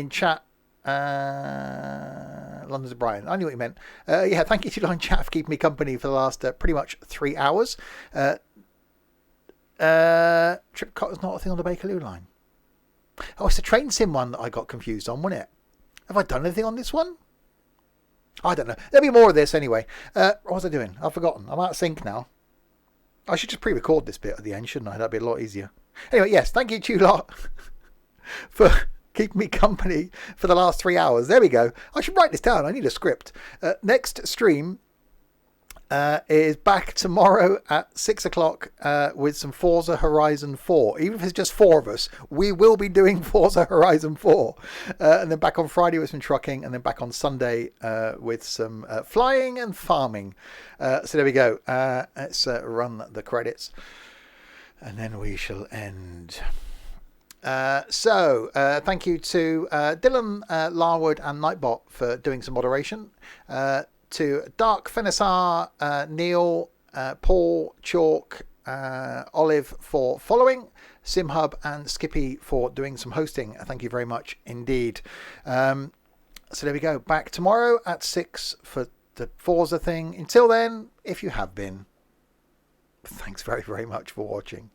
chat. London to Brighton. I knew what you meant. Yeah, thank you to you lot in chat for keeping me company for the last pretty much 3 hours. Tripcot is not a thing on the Bakerloo line. Oh, it's the train sim one that I got confused on, wasn't it? Have I done anything on this one? I don't know. There'll be more of this anyway. What was I doing? I've forgotten. I'm out of sync now. I should just pre-record this bit at the end, shouldn't I? That'd be a lot easier. Anyway, yes, thank you to you lot for keeping me company for the last 3 hours. There we go. I should write this down. I need a script. Next stream is back tomorrow at 6 o'clock with some Forza Horizon 4. Even if it's just 4 of us, we will be doing Forza Horizon 4. And then back on Friday with some trucking, and then back on Sunday with some flying and farming. So there we go. Let's run the credits, and then we shall end. So thank you to Dylan, Larwood and Nightbot for doing some moderation. To Dark Fenisar, Neil, Paul, Chalk, Olive for following, SimHub and Skippy for doing some hosting. Thank you very much indeed. So there we go. Back tomorrow at 6 for the Forza thing. Until then, if you have been, thanks very, very much for watching.